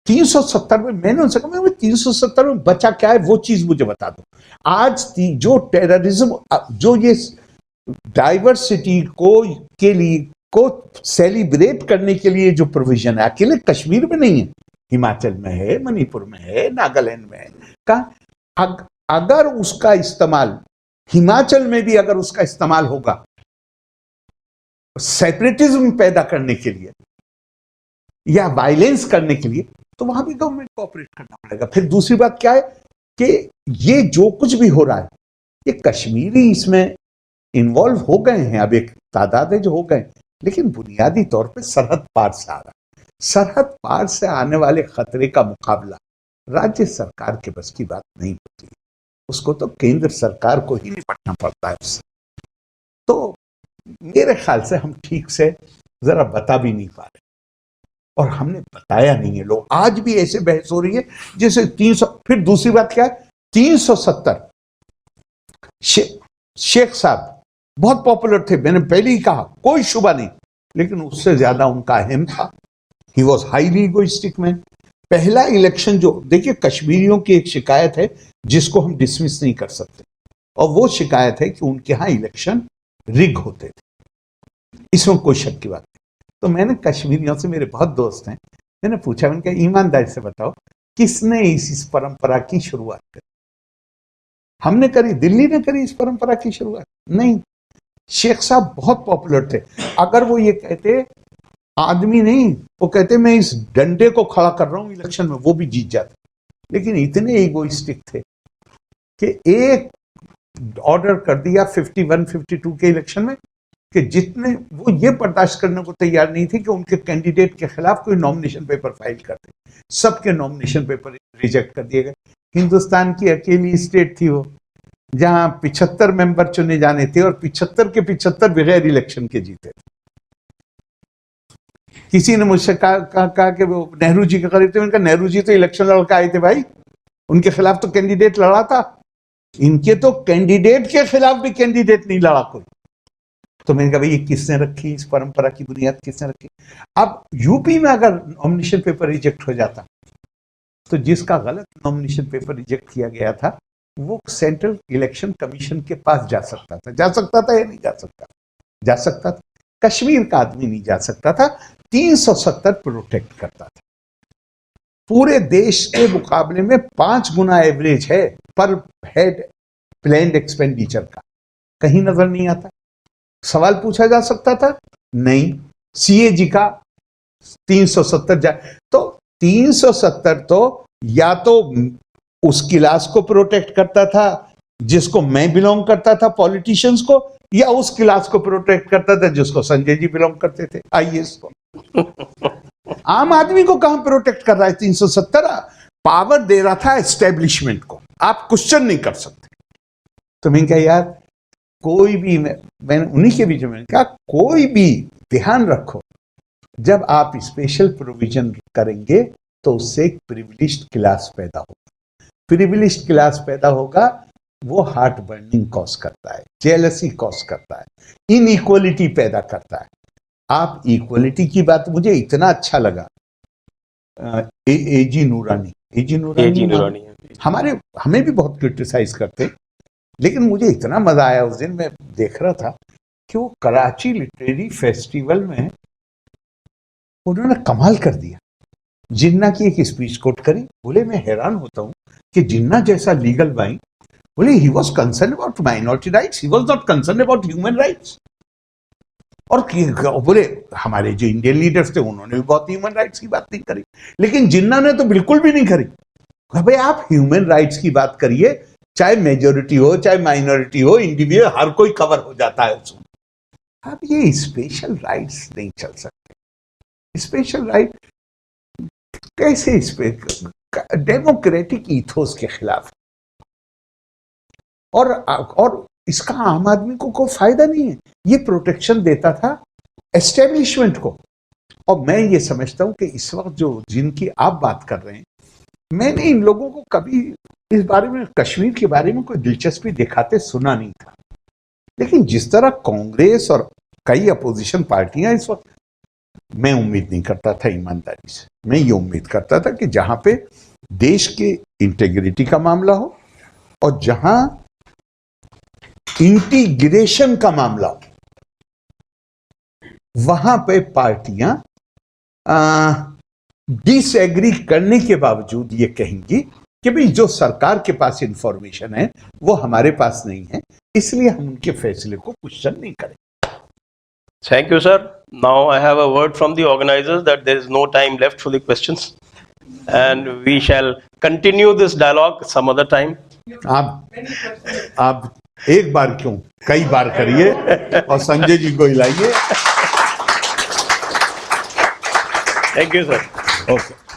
370 में मैंने उनसे कहा 370 में बचा क्या है, वो चीज मुझे बता दो। आज जो टेररिज्म, जो ये डाइवर्सिटी को सेलिब्रेट करने के लिए जो प्रोविजन है, अकेले कश्मीर में नहीं है, हिमाचल में है, मणिपुर में है, नागालैंड में है। अगर उसका इस्तेमाल हिमाचल में भी अगर उसका इस्तेमाल होगा सेपरेटिज्म पैदा करने के लिए या वायलेंस करने के लिए, तो वहां भी गवर्नमेंट को ऑपरेट करना पड़ेगा। फिर दूसरी बात क्या है कि ये जो कुछ भी हो रहा है, ये कश्मीरी इसमें इन्वॉल्व हो गए हैं, अब एक तादाद है जो हो गए, लेकिन बुनियादी तौर पे सरहद पार से आ रहा है। सरहद पार से आने वाले खतरे का मुकाबला राज्य सरकार के बस की बात नहीं होती, उसको तो केंद्र सरकार को ही निपटना पड़ता है उससे। तो मेरे ख्याल से हम ठीक से जरा बता भी नहीं पा रहे, और हमने बताया नहीं है। लोग आज भी ऐसे बहस हो रही है जैसे 300। फिर दूसरी बात क्या है, 370 शेख साहब बहुत पॉपुलर थे, मैंने पहले ही कहा, कोई शुबा नहीं, लेकिन उससे ज्यादा उनका अहम था। He was highly egoistic man. पहला इलेक्शन जो, देखिए कश्मीरियों की एक शिकायत है जिसको हम डिसमिस नहीं कर सकते, और वो शिकायत है कि उनके यहाँ इलेक्शन रिग होते थे, इसमें कोई शक की बात नहीं। तो मैंने कश्मीरियों से, मेरे बहुत दोस्त हैं, मैंने पूछा, मैंने कहा ईमानदारी से बताओ किसने इस परंपरा की शुरुआत करी? हमने करी, दिल्ली ने करी इस परंपरा की शुरुआत? नहीं। शेख साहब बहुत पॉपुलर थे, अगर वो ये कहते, आदमी नहीं, वो कहते मैं इस डंडे को खड़ा कर रहा हूं इलेक्शन में, वो भी जीत जाते। लेकिन इतने इगोइस्टिक थे कि एक ऑर्डर कर दिया 51-52 के इलेक्शन में कि जितने, वो ये बर्दाश्त करने को तैयार नहीं थे कि उनके कैंडिडेट के खिलाफ कोई नॉमिनेशन पेपर फाइल करते, सबके नॉमिनेशन पेपर रिजेक्ट कर दिए गए। हिंदुस्तान की अकेली स्टेट थी वो जहां 75 मेंबर चुने जाने थे और 75 के 75 बगैर इलेक्शन के जीते थे। किसी ने मुझसे कहा कि वो नेहरू जी के करीब थे, उनका नेहरू जी तो इलेक्शन लड़का आए थे भाई, उनके खिलाफ तो कैंडिडेट लड़ा था, इनके तो कैंडिडेट के खिलाफ भी कैंडिडेट नहीं लड़ा कोई। तो मैंने कहा भाई ये किसने रखी, इस परंपरा की बुनियाद किसने रखी? अब यूपी में अगर नॉमिनेशन पेपर रिजेक्ट हो जाता तो जिसका गलत नॉमिनेशन पेपर रिजेक्ट किया गया था वो सेंट्रल इलेक्शन कमीशन के पास जा सकता था या नहीं जा सकता? जा सकता था। कश्मीर का आदमी नहीं जा सकता था। 370 प्रोटेक्ट करता था। पूरे देश के मुकाबले में 5 गुना एवरेज है पर हेड प्लैन्ड एक्सपेंडिचर का, कहीं नजर नहीं आता। सवाल पूछा जा सकता था? नहीं। सीएजी का 370 तो 370 तो या तो उस क्लास को प्रोटेक्ट करता था जिसको मैं बिलोंग करता था, पॉलिटिशियंस को, या उस क्लास को प्रोटेक्ट करता था जिसको संजय जी बिलोंग करते थे, आईएएस को। आम आदमी को कहां प्रोटेक्ट कर रहा है? 370 पावर दे रहा था एस्टेब्लिशमेंट को, आप क्वेश्चन नहीं कर सकते। तो मैंने कहा यार कोई भी, मैंने उन्हीं के बीच में कहा कोई भी ध्यान रखो, जब आप स्पेशल प्रोविजन करेंगे तो उससे एक प्रिविलेज्ड क्लास पैदा होगा। प्रिविलेज्ड क्लास पैदा होगा, वो हार्ट बर्निंग कॉज करता है, जेलसी कॉज करता है, इनइक्वालिटी पैदा करता है। आप इक्वालिटी की बात, मुझे इतना अच्छा लगा, एजी नूरानी हमें भी बहुत क्रिटिसाइज करते, लेकिन मुझे इतना मजा आया उस दिन, मैं देख रहा था कि वो कराची लिटरेरी फेस्टिवल में उन्होंने कमाल कर दिया। जिन्ना की एक स्पीच कोट करी, बोले मैं हैरान होता हूं कि जिन्ना जैसा लीगल माइंड, बोले he was concern about minority rights, he was not concern about human rights. और बोले हमारे जो इंडियन लीडर्स थे उन्होंने भी बहुत ह्यूमन राइट्स की बात नहीं करी, लेकिन जिन्ना ने तो बिल्कुल भी नहीं करी। भाई आप ह्यूमन राइट्स की बात करिए, चाहे मेजोरिटी हो चाहे माइनॉरिटी हो, इंडिविजुअल हर कोई कवर हो जाता है उसमें। अब ये स्पेशल राइट्स नहीं चल सकते। स्पेशल राइट कैसे डेमोक्रेटिक ईथोस के खिलाफ, और इसका आम आदमी को कोई फायदा नहीं है। ये प्रोटेक्शन देता था एस्टेब्लिशमेंट को। और मैं ये समझता हूं कि इस वक्त जो जिनकी आप बात कर रहे हैं, मैंने इन लोगों को कभी इस बारे में, कश्मीर के बारे में कोई दिलचस्पी दिखाते सुना नहीं था। लेकिन जिस तरह कांग्रेस और कई अपोजिशन पार्टियां इस वक्त, मैं उम्मीद नहीं करता था, ईमानदारी से मैं ये उम्मीद करता था कि जहां पे देश के इंटेग्रिटी का मामला हो और जहां इंटीग्रेशन का मामला हो, वहां पे पार्टियां डिसएग्री करने के बावजूद ये कहेंगी कि भाई जो सरकार के पास इंफॉर्मेशन है वो हमारे पास नहीं है, इसलिए हम उनके फैसले को क्वेश्चन नहीं करें। Thank you, sir. Now I have a word from the organizers that there is no time left for the questions, and we shall continue this dialogue some other time. आप एक बार क्यों, कई बार करिए और संजय जी को हिलाइए। Thank you, sir. ओके।